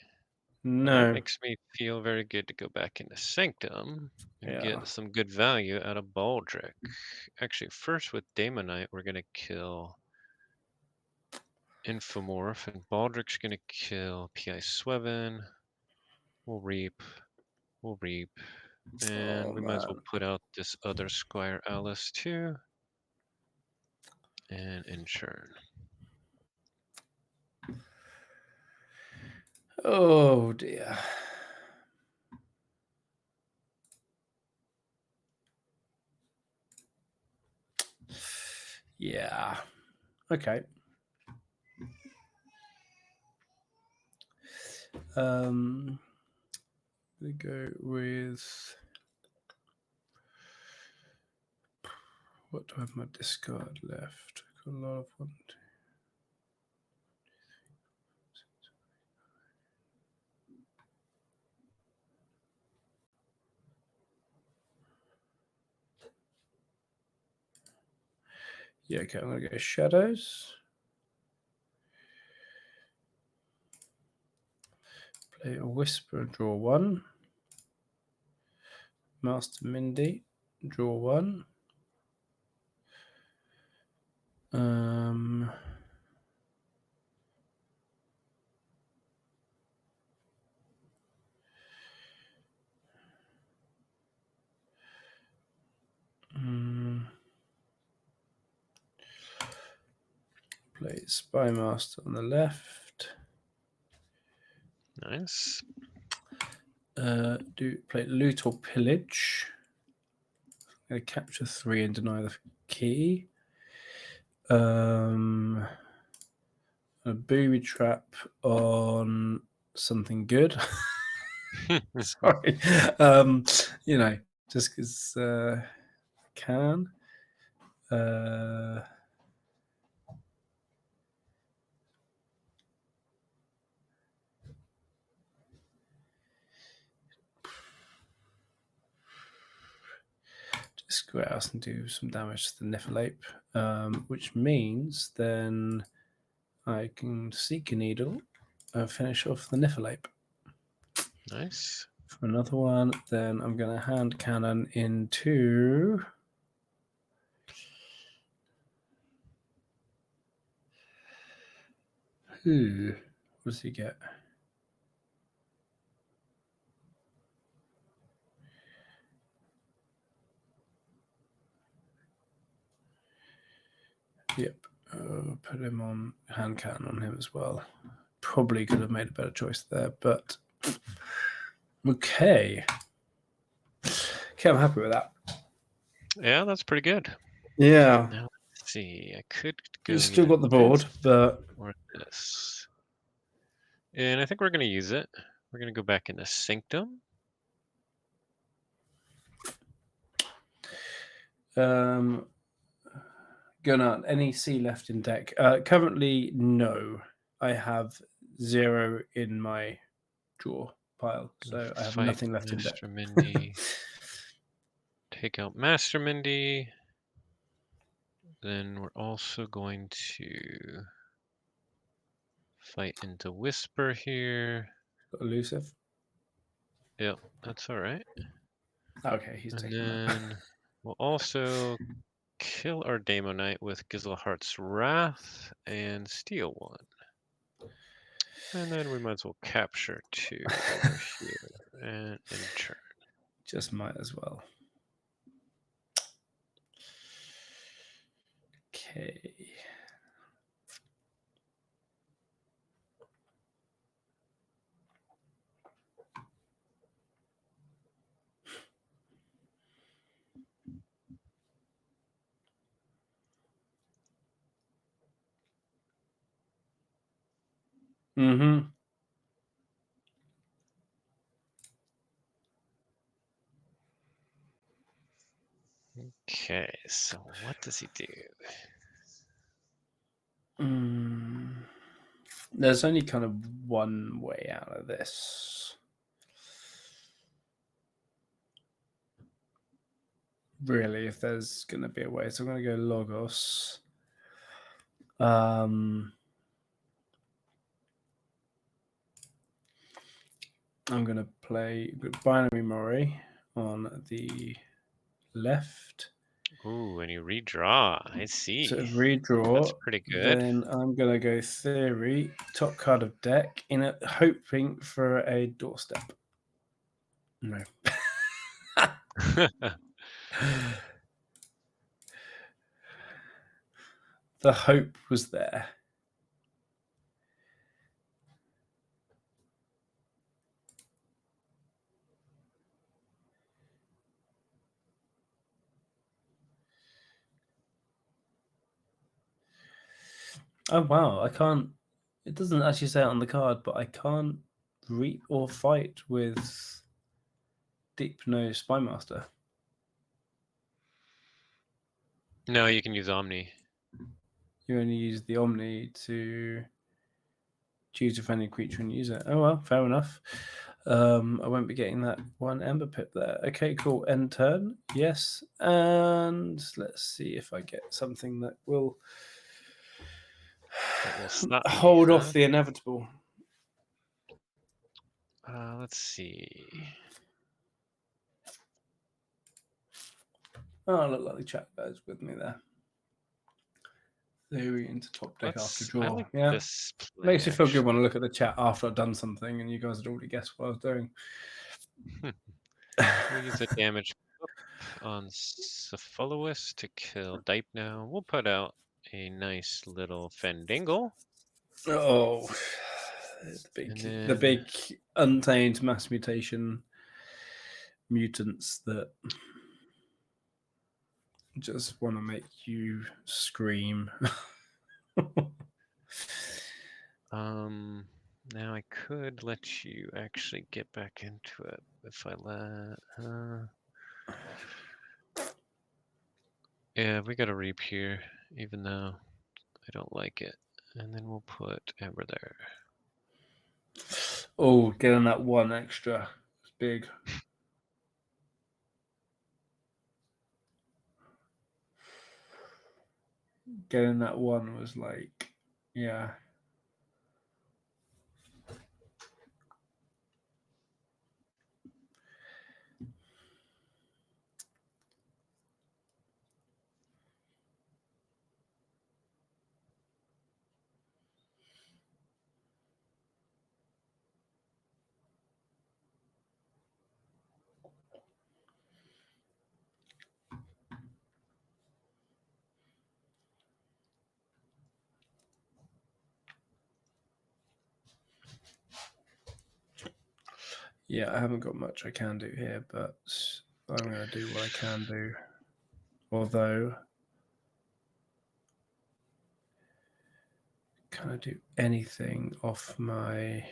No. That makes me feel very good to go back into Sanctum and get some good value out of Baldric. Actually, first with Daemonite, we're going to kill Infomorph, and Baldric's going to kill P.I. Sweven. We'll reap, and we might as well put out this other Squire Alice too. And insure. Oh dear. Yeah. Okay. We go with what do I have my discard left? I've got a lot of one. Yeah, okay, I'm gonna go shadows. Play a whisper and draw one. Master Mindy, draw one. Um, mm, Play Spy Master on the left. Nice. Do play Loot or Pillage. I'm gonna capture 3 and deny the key. A booby trap on something good. Sorry. You know, just because can. Just go out and do some damage to the Nephilape, which means then I can Seek a Needle and finish off the Nephilape. Nice. For another one, then I'm going to hand cannon into. What does he get? Yep. Put him on hand cannon on him as well. Probably could have made a better choice there, but okay. Okay, I'm happy with that. Yeah, that's pretty good. Yeah. Now let's see. I could go You still either got the board, this but or this. And I think we're going to use it. We're going to go back into Sanctum. Gunnar, any C left in deck? Currently, no. I have 0 in my draw pile, so I have Fight nothing left in deck. Master Mindy. Take out Master Mindy. Then we're also going to fight into Whisper here. Got elusive. Yep, that's all right. Okay, he's And taking that. then we'll also kill our Daemonite with Gizelhart's Wrath and steal one. And then we might as well capture 2 over here and in turn. Just might as well. Okay. Mm-hmm. Okay, so what does he do? There's only kind of one way out of this. Really, if there's going to be a way. So I'm going to go Logos. I'm going to play Binary Mori on the left. Ooh, and you redraw. I see. So redraw. That's pretty good. Then I'm going to go Theory, top card of deck, hoping for a doorstep. No. The hope was there. Oh wow, I can't. It doesn't actually say it on the card, but I can't reap or fight with Deep Nose Spymaster. No, you can use Omni. You only use the Omni to choose a friendly creature and use it. Oh well, fair enough. I won't be getting that one Ember Pip there. Okay, cool. End turn. Yes. And let's see if I get something that will That will stop me, hold huh? off the inevitable. Let's see. Oh, I look like the chat guys with me there. Theory into top deck after I draw. like Yeah. this play Makes you feel good when I actually. look at the chat after I've done something and you guys had already guessed what I was doing. We'll use a damage up on Cephalois to kill Dipe now. We'll put out a nice little Fendingle. Oh, And the then big untamed mass mutation mutants that just want to make you scream. now I could let you actually get back into it if I let yeah, we got a reap here, even though I don't like it. And then we'll put Ember there. Oh, getting that one extra is big. Getting that one was like, yeah. Yeah, I haven't got much I can do here, but I'm going to do what I can do. Although, can I do anything off my...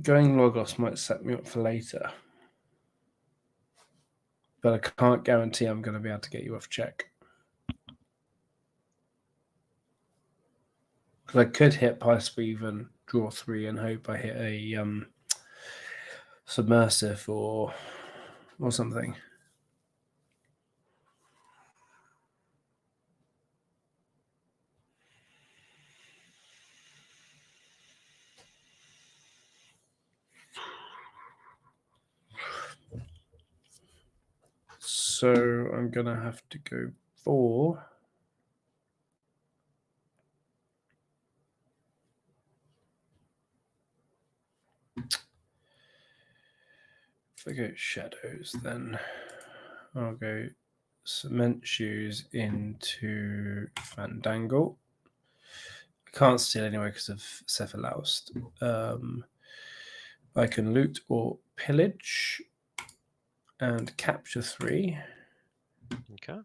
Going Logos might set me up for later. But I can't guarantee I'm going to be able to get you off check. Because I could hit Pice Weave and draw 3 and hope I hit a Submersive or something. So I'm going to have to go for... If I go Shadows, then I'll go Cement Shoes into Fandangle. I can't steal anyway because of Cephaloust. I can loot or pillage and capture 3. Okay.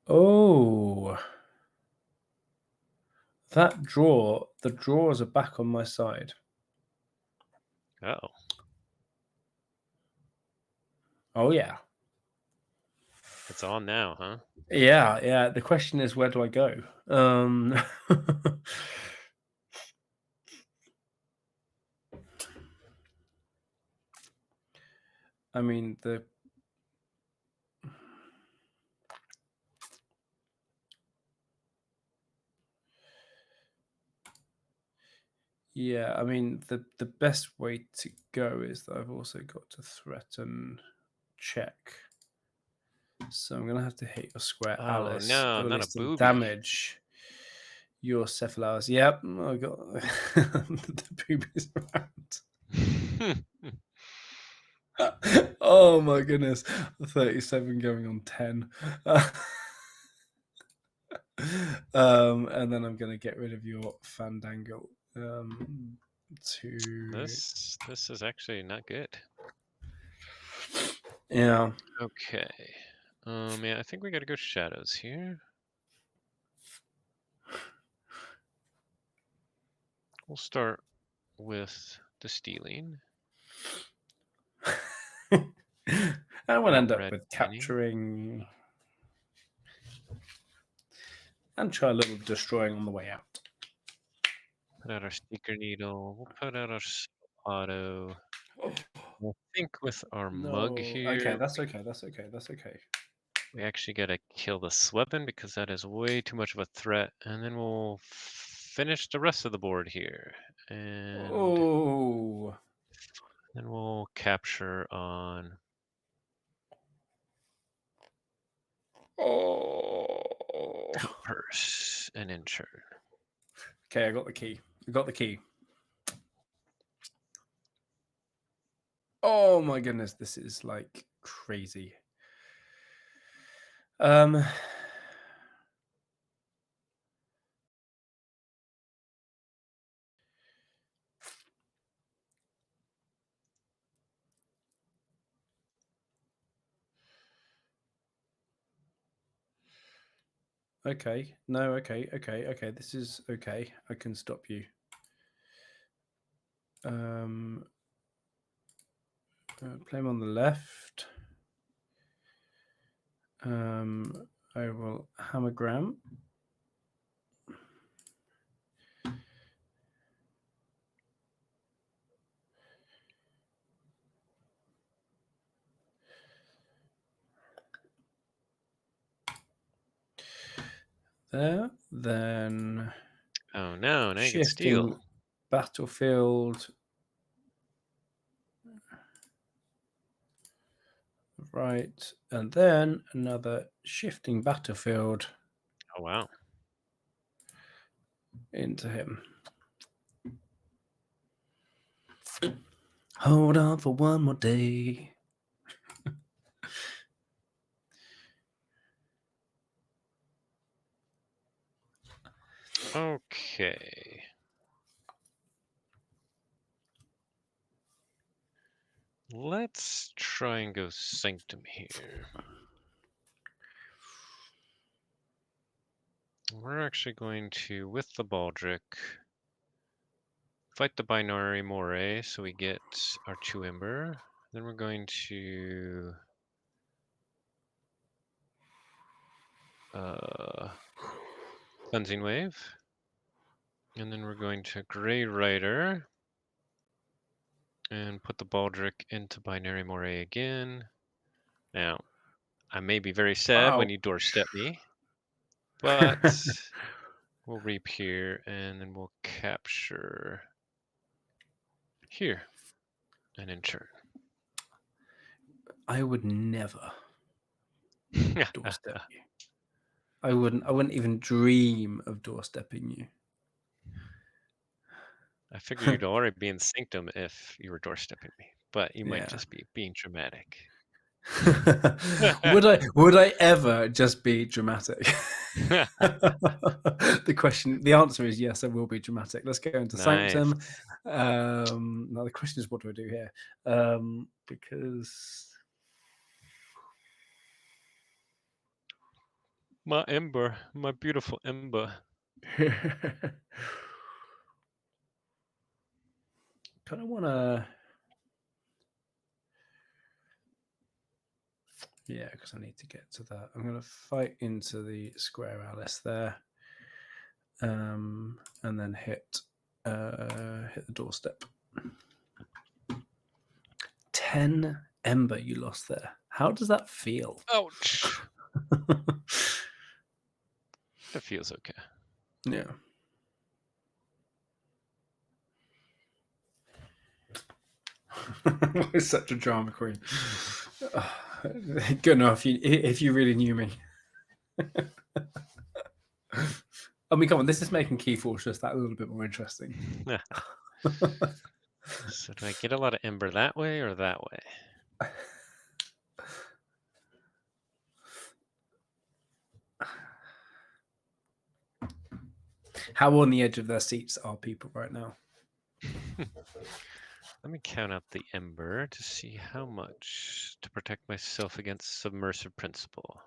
Oh, that draw, the draws are back on my side. Oh. Oh, yeah. It's on now, huh? Yeah, yeah. The question is, where do I go? I mean, yeah, I mean, the best way to go is that I've also got to threaten check. So I'm going to have to hit your square Oh Alice, no, or at not a least booby. damage your Cephalaus. Yep, I got the boobies around. Oh my goodness, 37 going on 10. And then I'm going to get rid of your Fandangle. to This is actually not good. yeah. Okay. Yeah, I think we gotta go shadows here. We'll start with the stealing. And we'll end up Red with mining. capturing and try a little destroying on the way out. Put out our seeker needle. We'll put out our auto. I think with our mug No. Okay, here, that's okay. That's okay. That's okay. we actually gotta kill this weapon because that is way too much of a threat. And then we'll finish the rest of the board here. And Oh. then we'll capture on Oh. purse and insert. Okay, I got the key. I got the key. Oh my goodness, this is like crazy. Um okay. No, okay. This is okay. I can stop you. Um play him on the left. I will hammergram. There. Then Oh no, now you can steal. shifting battlefield. Right. And then another shifting battlefield Oh wow. into him. Hold on for one more day. Okay. Let's try and go sanctum here. We're actually going to, with the baldric, fight the binary moray so we get our 2 ember. Then we're going to cleansing wave. And then we're going to gray rider and put the baldric into binary moray again. Now, I may be very sad when Wow. you doorstep me, but we'll reap here and then we'll capture here and insert. I would never doorstep you. I wouldn't even dream of doorstepping you. I figure you'd already be in sanctum if you were doorstepping me, but you might Yeah. just be being dramatic. would I ever just be dramatic? The answer is yes, I will be dramatic. Let's go into Nice. Sanctum. Now the question is, what do I do here? Because My ember, my beautiful ember. kind of want to, yeah, because I need to get to that. I'm going to fight into the square Alice there, and then hit the doorstep. 10 ember you lost there. How does that feel? Ouch. It feels okay. Yeah. Such a drama queen. Good enough if you really knew me. I mean, come on, this is making Key Fortress that a little bit more interesting. So do I get a lot of ember that way or that way? How on the edge of their seats are people right now? Let me count out the ember to see how much to protect myself against submersive principle.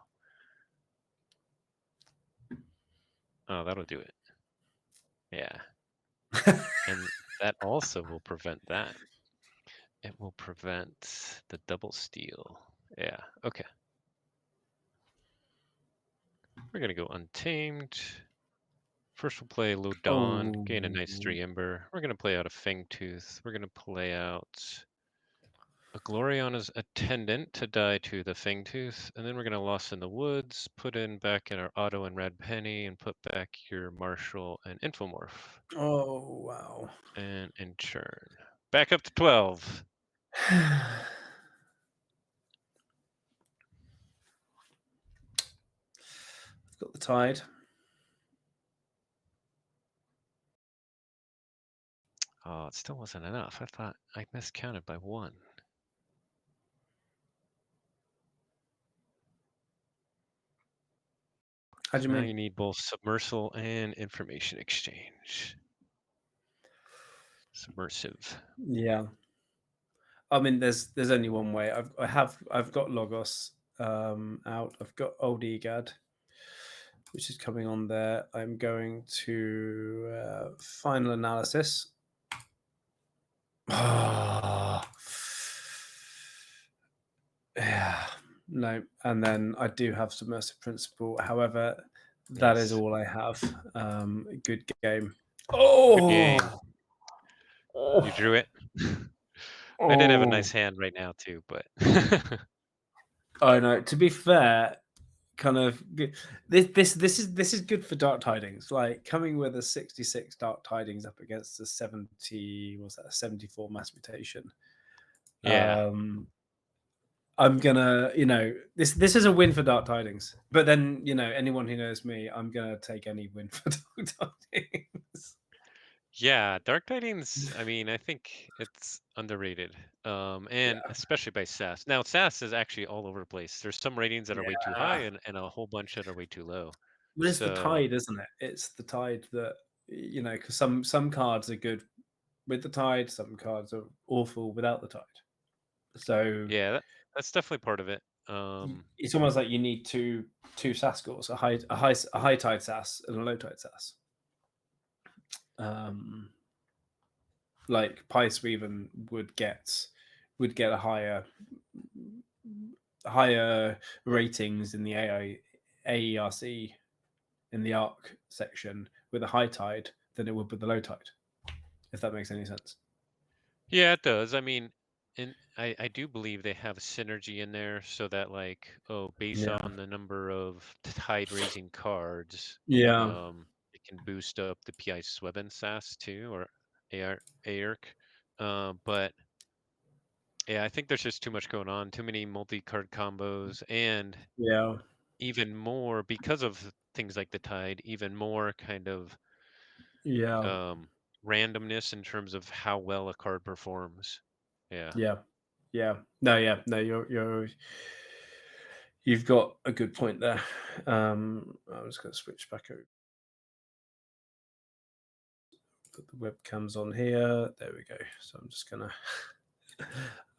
Oh, that'll do it. Yeah. And that also will prevent that. It will prevent the double steal. Yeah, okay. We're gonna go untamed. First we'll play Low Dawn, gain a nice Oh, 3 Ember. We're gonna play out a Fangtooth. We're gonna play out a Gloriana's Attendant to die to the Fangtooth. And then we're gonna Lost in the Woods, put in back in our Auto and Red Penny, and put back your Marshall and Infomorph. oh wow. And churn. Back up to 12. I've got the tide. Oh, it still wasn't enough. I thought I miscounted by 1. How do you Now mean? you need both submersal and information exchange. Submersive. Yeah. I mean, there's only one way. I've got Logos out. I've got Old Egad, which is coming on there. I'm going to final analysis. Ah, yeah, no, and then I do have submersive principle. However, that is Nice. all I have. Good game. Good game. Oh, You oh, drew it. I did have a oh. nice hand right now too, but I know. To be fair, kind of this is good for Dark Tidings. Like coming with a 66 Dark Tidings up against a 70, what's that, a 74 mass mutation. yeah. Um, I'm gonna, this is a win for Dark Tidings. But then, anyone who knows me, I'm gonna take any win for Dark Tidings. Yeah, Dark Tidings, I mean, I think it's underrated. And Yeah, especially by SAS. Now, SAS is actually all over the place. There's some ratings that are way too high yeah. and a whole bunch that are way too low. But it's the So, tide, isn't it? It's the tide that because some cards are good with the tide, some cards are awful without the tide. So yeah, that's definitely part of it. Um, it's almost like you need two SAS scores, a high tide SAS and a low tide SAS. Um, like Pice even would get a higher ratings in the AERC in the arc section with a high tide than it would with the low tide, if that makes any sense. yeah, it does. I mean, and I do believe they have synergy in there so that like, oh, based Yeah. on the number of tide raising cards, Yeah. it can boost up the PI Sweben SAS too, or ARC. But yeah, I think there's just too much going on, too many multi-card combos, and Yeah. even more because of things like the tide, even more kind of Yeah. um, randomness in terms of how well a card performs. Yeah. Yeah. Yeah. No, yeah. No, you've got a good point there. I'm just gonna switch back over. Put the webcams on here. There we go. So I'm just gonna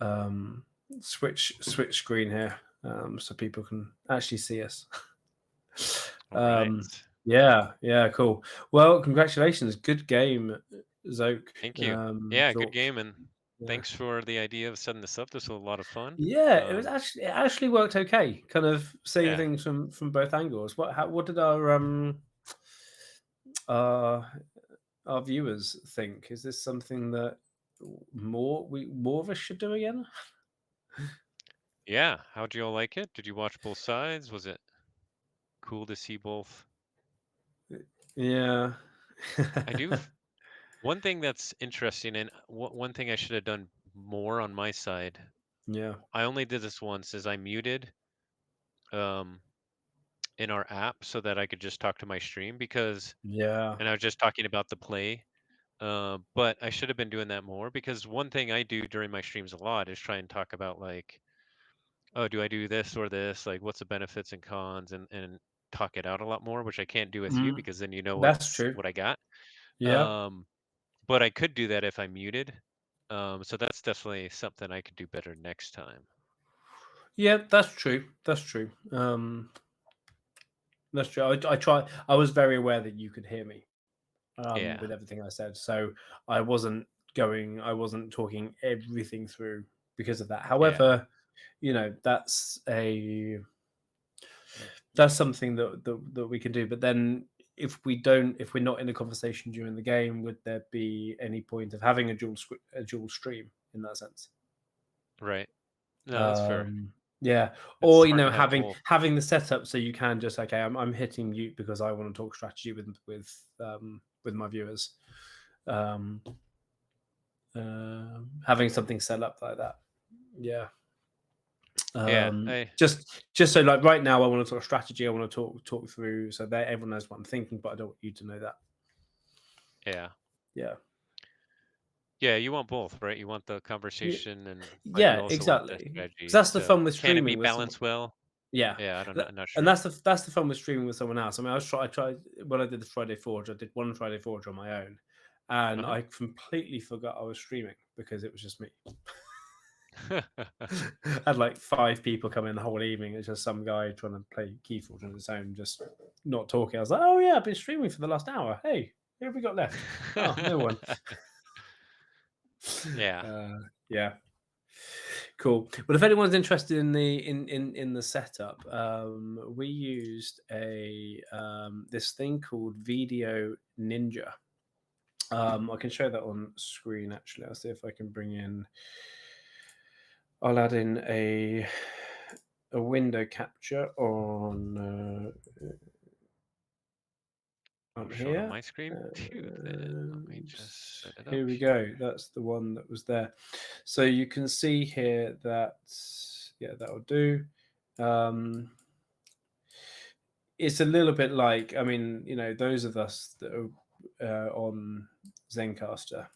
um, switch screen here so people can actually see us. All right. um, yeah, yeah, cool. Well, congratulations. Good game, Zoke. Thank you. Yeah, good Zork. game, and Yeah. thanks for the idea of setting this up. This was a lot of fun. Yeah, it actually worked okay. Kind of seeing Yeah. things from both angles. What did uh our viewers think? Is this something that more of us should do again? Yeah. How'd you all like it? Did you watch both sides? Was it cool to see both? Yeah. I do. One thing that's interesting, and one thing I should have done more on my side, Yeah. I only did this once, is I muted um, in our app so that I could just talk to my stream because, Yeah. and I was just talking about the play. But I should have been doing that more because one thing I do during my streams a lot is try and talk about like, oh, do I do this or this? Like, what's the benefits and cons, and talk it out a lot more, which I can't do with you Mhm. because then you know That's true. what I got. Yeah. Um, but I could do that if I muted. So that's definitely something I could do better next time. Yeah, that's true. That's true. That's true. I try. I was very aware that you could hear me Yeah, with everything I said, so I wasn't talking everything through because of that. yeah, However, that's something that we can do. But then, if we're not in a conversation during the game, would there be any point of having a dual stream in that sense? right. No, that's fair. Yeah, It's or hard to have both. having the setup so you can just okay, I'm hitting mute because I want to talk strategy with my viewers. Um, Having something set up like that. Yeah. Yeah, I Just so like right now, I want to talk strategy. I want to talk through so that everyone knows what I'm thinking, but I don't want you to know that. yeah. Yeah. Yeah, you want both, right? You want the Yeah. conversation but you Yeah. also want the Exactly. Because strategy that's the to fun with can it be streaming with someone. balanced well? Yeah, Yeah, I don't know. Tha I'm not and sure. that's the fun with streaming with someone else. I mean, I tried when I did the Friday Forge, I did one Friday Forge on my own, and Uh-huh. I completely forgot I was streaming because it was just me. I had like 5 people come in the whole evening. It's just some guy trying to play Keyforge on his own, just not talking. I was like, "Oh, yeah, I've been streaming for the last hour. Hey, who have we got left? Oh, no one." Yeah. Uh, yeah. Cool. But if anyone's interested in the setup, we used a this thing called Video Ninja. I can show that on screen actually. I'll see if I can bring in. I'll add in a window capture Oh, on shown on here. my screen too, then. Let me just set it Here up we here. go. That's the one that was there. So you can see here that yeah, that will do. Um, it's a little bit like I mean, those of us that are on Zencaster.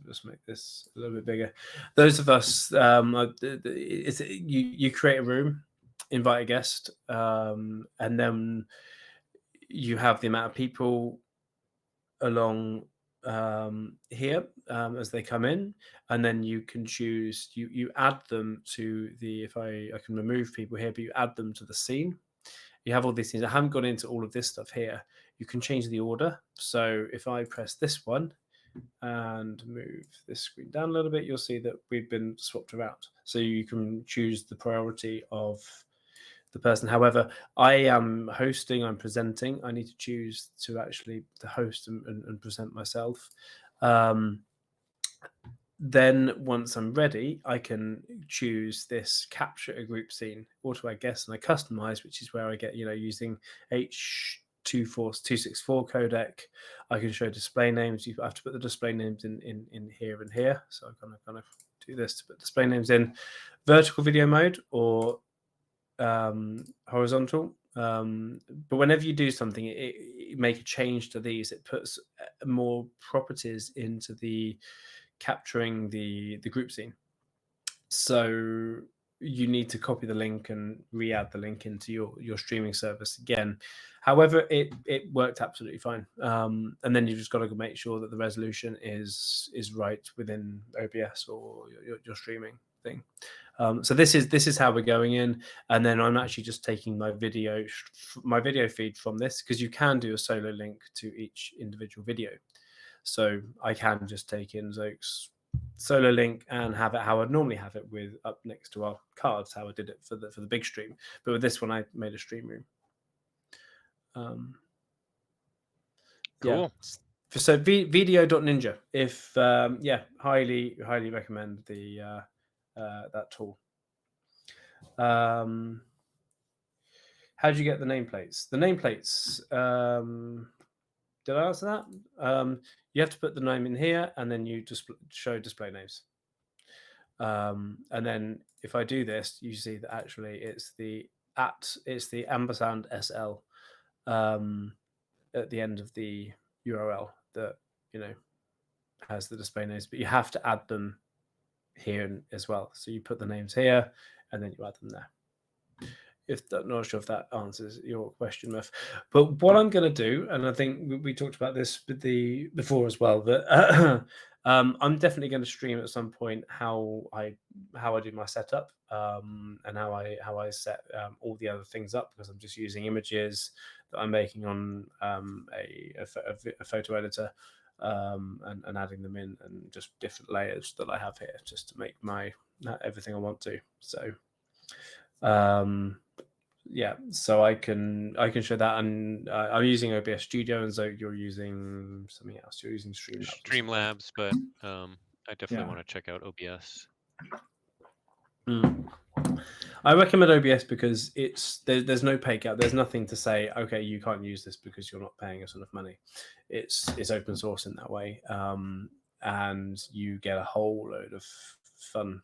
Let's make this a little bit bigger. Those of us, you create a room, invite a guest, and then you have the amount of people along here as they come in, and then you can choose. You add them to the. If I can remove people here, but you add them to the scene. You have all these things. I haven't gone into all of this stuff here. You can change the order. So if I press this one and move this screen down a little bit, you'll see that we've been swapped around. So you can choose the priority of the person. However, I am hosting, I'm presenting. I need to choose to actually to host and present myself. Um, then once I'm ready, I can choose this capture a group scene, auto I guess, and I customize, which is where I get, using H24264 codec. I can show display names. You have to put the display names in here and here. So I'm kind of do this to put display names in vertical video mode or horizontal. But whenever you do something, it make a change to these. It puts more properties into the capturing the group scene. So you need to copy the link and re-add the link into your streaming service again. However, it worked absolutely fine. And then you just got to make sure that the resolution is right within OBS or your streaming thing. So this is how we're going in, and then I'm actually just taking my video feed from this because you can do a solo link to each individual video. So I can just take in Xoque's solo link and have it how I'd normally have it with up next to our cards, how I did it for the big stream. But with this one, I made a stream room. Um, yeah. Cool. So video.ninja. If yeah, highly recommend the that tool. How do you get the nameplates? The nameplates. Did I answer that? You have to put the name in here, and then you just show display names. And then if I do this, you see that actually it's the ampersand SL at the end of the URL that you know has the display names, but you have to add them here as well. So you put the names here, and then you add them there. Not sure if that answers your question, Muff. But what I'm going to do, and I think we talked about this before as well, that I'm definitely going to stream at some point how I do my setup, and how I set all the other things up, because I'm just using images that I'm making on a photo editor, and adding them in, and just different layers that I have here, just to make my everything I want to. So um yeah, so I can show that, and I'm using OBS Studio, and so you're using something else. You're using Streamlabs or something. Streamlabs, but I definitely Yeah. want to check out OBS. Mm. I recommend OBS because there's no pay gap. There's nothing to say, okay, you can't use this because you're not paying us enough money. It's open source in that way, and you get a whole load of fun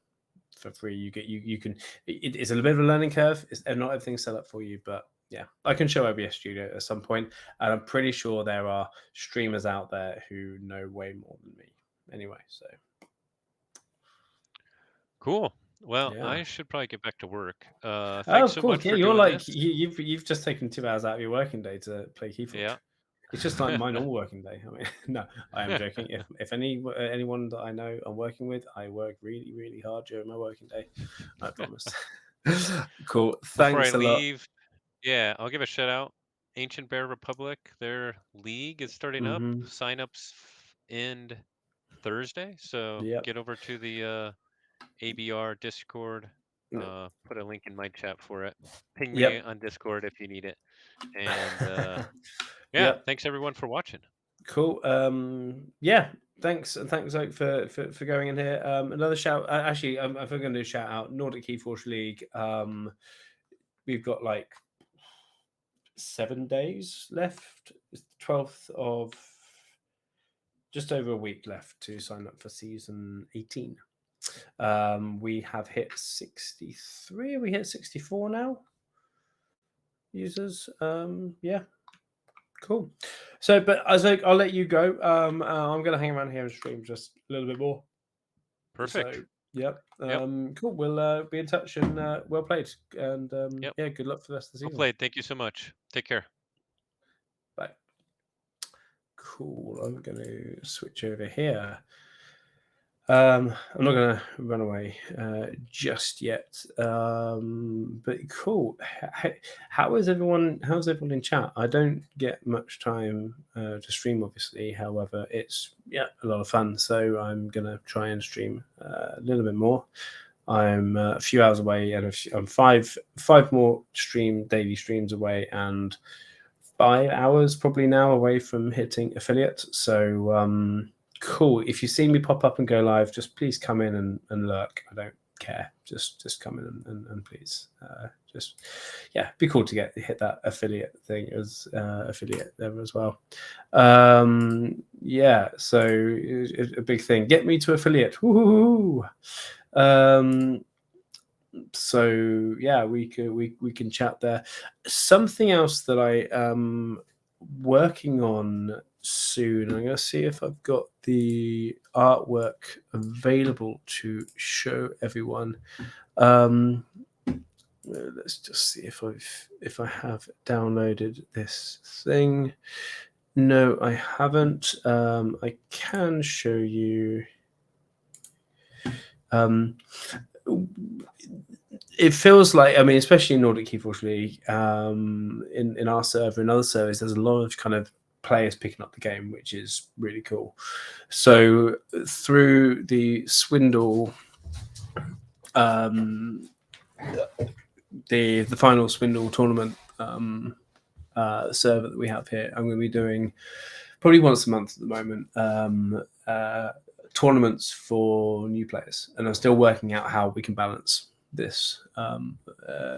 for free. You can. It's a little bit of a learning curve. Not everything's set up for you, but yeah, I can show OBS Studio at some point, and I'm pretty sure there are streamers out there who know way more than me. Anyway, so Cool. Well, yeah. I should probably get back to work. Oh, Thanks of so course. much Yeah, for you're doing like this. you've just taken 2 hours out of your working day to play Keyforge. Yeah. It's just like my normal working day. I mean, no, I am joking. If anyone that I know I'm working with, I work really really hard during my working day. I promise. Cool. Before I Thanks a lot. leave, yeah, I'll give a shout out. Ancient Bear Republic, their league is starting up. Hmm. Signups end Thursday, so Yep. get over to the ABR Discord. Yep. Put a link in my chat for it. Ping me Yep. on Discord if you need it. And yeah, Yep. thanks everyone for watching. Cool. Yeah. Thanks, Oak, for going in here. Another shout. Actually, if I'm going to do a shout out, Nordic Keyforge League. We've got like 7 days left. It's the 12th of, just over a week left to sign up for season 18. We have hit 63. We hit 64 now. Users. Yeah. Cool. So, but as I'll let you go. I'm going to hang around here and stream just a little bit more. So, Perfect. yep. Yep. Cool. We'll be in touch, and well played. And Yep. yeah, good luck for the rest of the Well season. played. Thank you so much. Take care. Bye. Cool. I'm going to switch over here. I'm not going to run away just yet. But cool. How's everyone in chat? I don't get much time to stream, obviously. However, it's a lot of fun. So I'm going to try and stream a little bit more. I'm a few hours away, and I'm five more daily streams away, and 5 hours probably now away from hitting affiliate. So cool. If you see me pop up and go live, just please come in and lurk. I don't care. Just come in and please just be cool to hit that affiliate thing as affiliate there as well. So a big thing. Get me to affiliate. Woo-hoo-hoo. So yeah, we can chat there. Something else that I am working on soon. I'm gonna see if I've got the artwork available to show everyone. Let's just see if I have downloaded this thing. No, I haven't. I can show you. It feels like, I mean, especially in Nordic Keyforge League, in our server and other servers, there's a lot of kind of players picking up the game, which is really cool. So through the Swindle, the final Swindle tournament server that we have here, I'm going to be doing probably once a month at the moment, tournaments for new players, and I'm still working out how we can balance this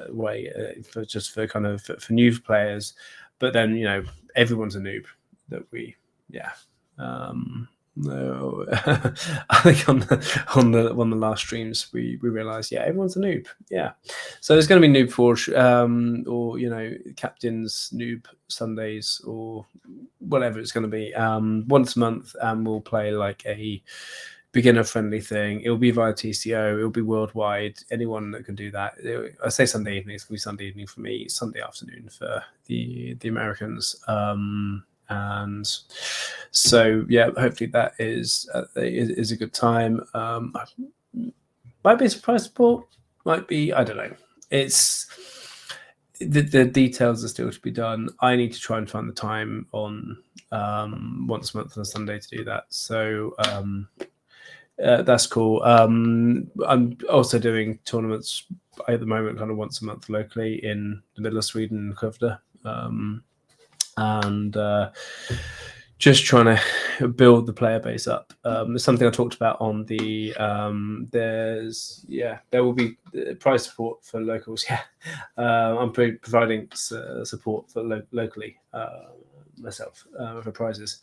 way for kind of for new players, but then everyone's a noob that we no. I think on the last streams we realized everyone's a noob, so there's going to be Noob Forge or Captain's Noob Sundays or whatever it's going to be once a month, and we'll play like a beginner-friendly thing. It'll be via TCO. It'll be worldwide. Anyone that can do that. I say Sunday evening. It's gonna be Sunday evening for me. Sunday afternoon for the Americans. And so yeah, hopefully that is a good time. Might be a surprise support. Might be. I don't know. It's the details are still to be done. I need to try and find the time on once a month on a Sunday to do that. So that's cool. I'm also doing tournaments at the moment, kind of once a month locally in the middle of Sweden, Skövde, and just trying to build the player base up. There's something I talked about on the there will be prize support for locals. Yeah, I'm providing support for locally myself for prizes.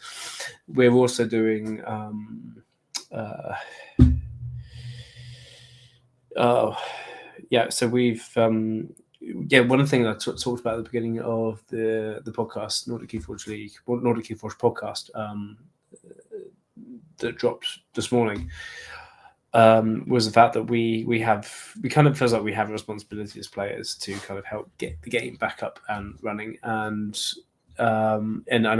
We're also doing so we've one of the things I talked about at the beginning of the podcast, Nordic Keyforge League, Nordic Keyforge podcast, that dropped this morning, was the fact that we kind of feels like we have a responsibility as players to kind of help get the game back up and running, and I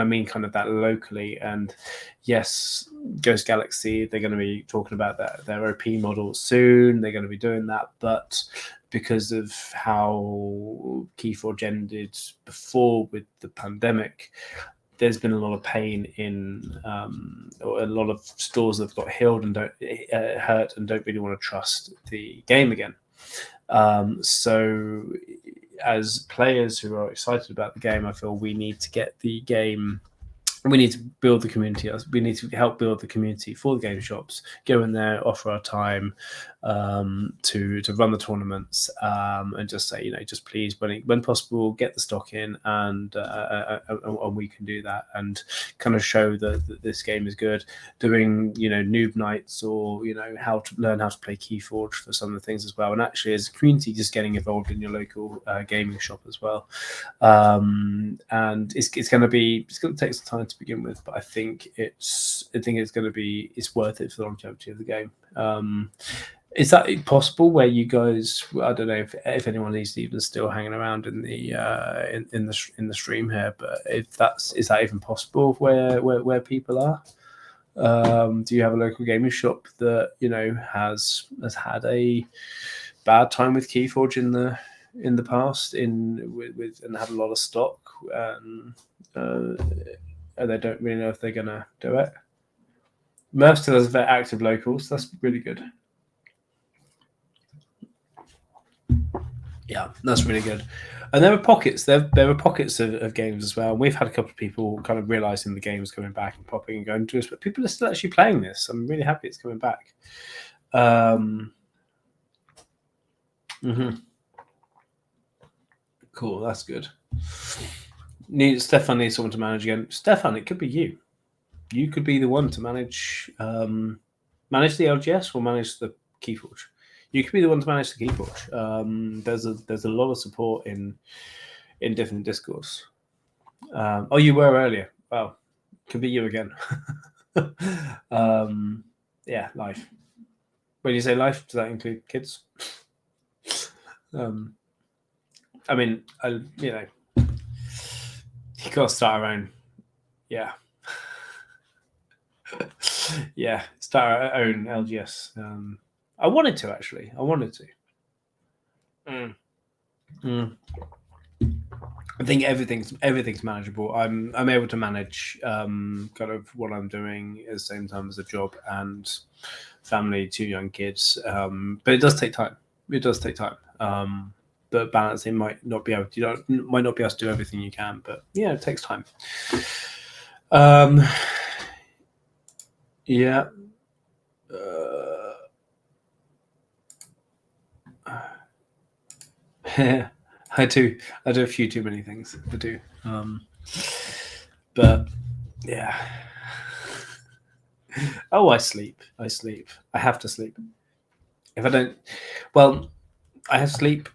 mean kind of that locally. And yes, Ghost Galaxy, they're going to be talking about their OP model soon. They're going to be doing that, but because of how Keyforge ended before with the pandemic, there's been a lot of pain in or a lot of stores that have got hurt and don't really want to trust the game again. So as players who are excited about the game, I feel we need to get the game. We need to build the community. We need to help build the community for the game shops. Go in there, offer our time to run the tournaments, and just say, just please, when possible, get the stock in, and we can do that, and kind of show that this game is good. Doing noob nights, or how to learn how to play Keyforge for some of the things as well. And actually, as a community, just getting involved in your local gaming shop as well. And it's going to take some time to begin with, but I think it's worth it for the longevity of the game. Is that possible where you guys? I don't know if anyone is even still hanging around in the in the stream here, but is that even possible where people are? Do you have a local gaming shop that has had a bad time with Keyforge in the past with and had a lot of stock, and they don't really know if they're gonna do it? Merv still has very active locals. That's really good. Yeah, that's really good. And there were pockets. There were pockets of games as well. We've had a couple of people kind of realizing the game is coming back and popping and going to us, but people are still actually playing this. I'm really happy it's coming back. Cool, that's good. Stefan needs someone to manage again. Stefan, it could be you. You could be the one to manage the LGS or manage the Keyforge. You could be the one to manage the Keyforge. There's a lot of support in different discords. Oh, you were earlier. Wow, could be you again. Yeah, life. When you say life, does that include kids? I mean, you gotta start our own. Yeah. Yeah, start our own LGS. I wanted to actually. I wanted to. I think everything's manageable. I'm able to manage kind of what I'm doing at the same time as a job and family, 2 young kids. But it does take time. It does take time. But balancing might not be able to do everything you can. But yeah, it takes time. Yeah. I do a few too many things. I do. But yeah. Oh, I sleep. I have to sleep. If I don't, well, I have sleep,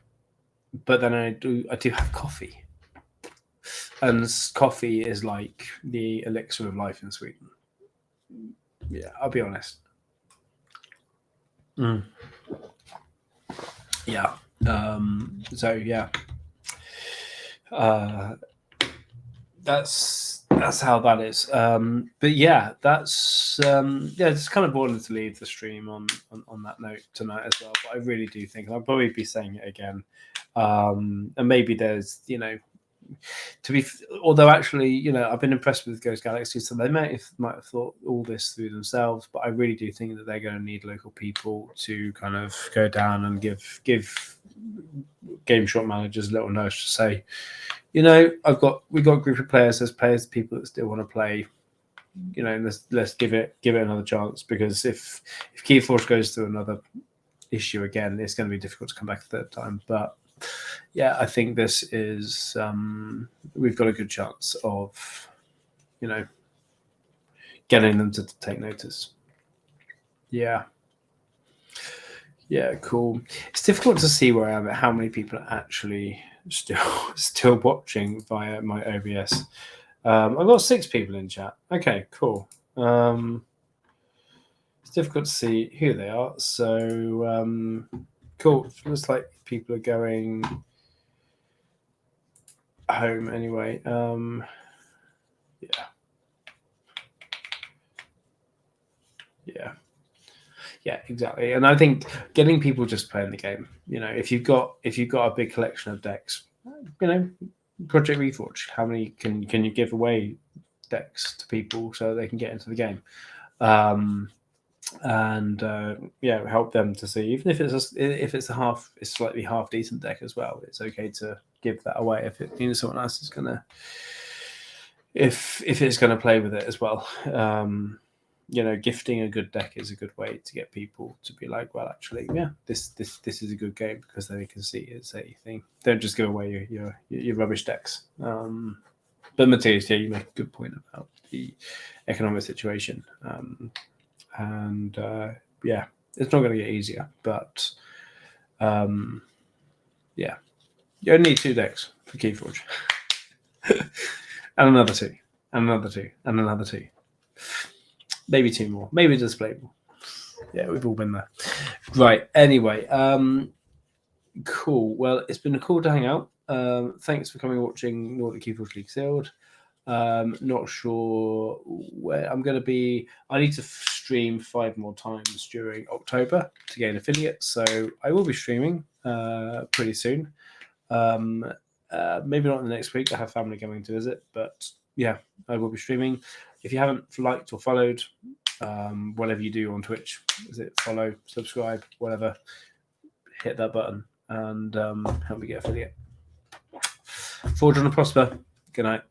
but then I do have coffee, and coffee is like the elixir of life in Sweden. Yeah, I'll be honest. Yeah. So yeah, that's how that is. But yeah, that's just kind of wanted to leave the stream on that note tonight as well. But I really do think, and I'll probably be saying it again. And maybe there's, although actually, I've been impressed with Ghost Galaxy, so they might have thought all this through themselves, but I really do think that they're going to need local people to kind of go down and give game shop managers a little nudge to say, we've got a group of players, there's players, people that still want to play, let's give it another chance, because if Keyforge goes through another issue again, it's going to be difficult to come back a third time. But yeah, I think this is we've got a good chance of getting them to take notice. Yeah, cool. It's difficult to see where I am, how many people are actually still watching via my OBS. I've got 6 people in chat. Okay, cool. It's difficult to see who they are. So cool. It looks like people are going home anyway. Yeah, exactly. And I think getting people just playing the game, if you've got a big collection of decks, Project Reforge, how many can you give away decks to people so they can get into the game? And help them to see, even if it's a slightly half decent deck as well, it's okay to give that away if it someone else is gonna, if it's gonna play with it as well. Gifting a good deck is a good way to get people to be like, well, actually, yeah, this is a good game, because then they can see it's a thing. Don't just give away your rubbish decks. But Matthias, yeah, you make a good point about the economic situation. And it's not going to get easier, but yeah, you only need 2 decks for Keyforge. And another 2, and another 2, and another 2. Maybe 2 more, maybe displayable. Yeah, we've all been there. Right, anyway, cool. Well, it's been cool to hang out. Thanks for coming and watching Nordic Keyforge League Sealed. Not sure where I'm going to be. I need to stream 5 more times during October to gain affiliates, so I will be streaming pretty soon. Maybe not in the next week. I have family coming to visit, but yeah, I will be streaming. If you haven't liked or followed, whatever you do on Twitch, is it follow, subscribe, whatever, hit that button and help me get affiliate. Forge on and prosper. Good night.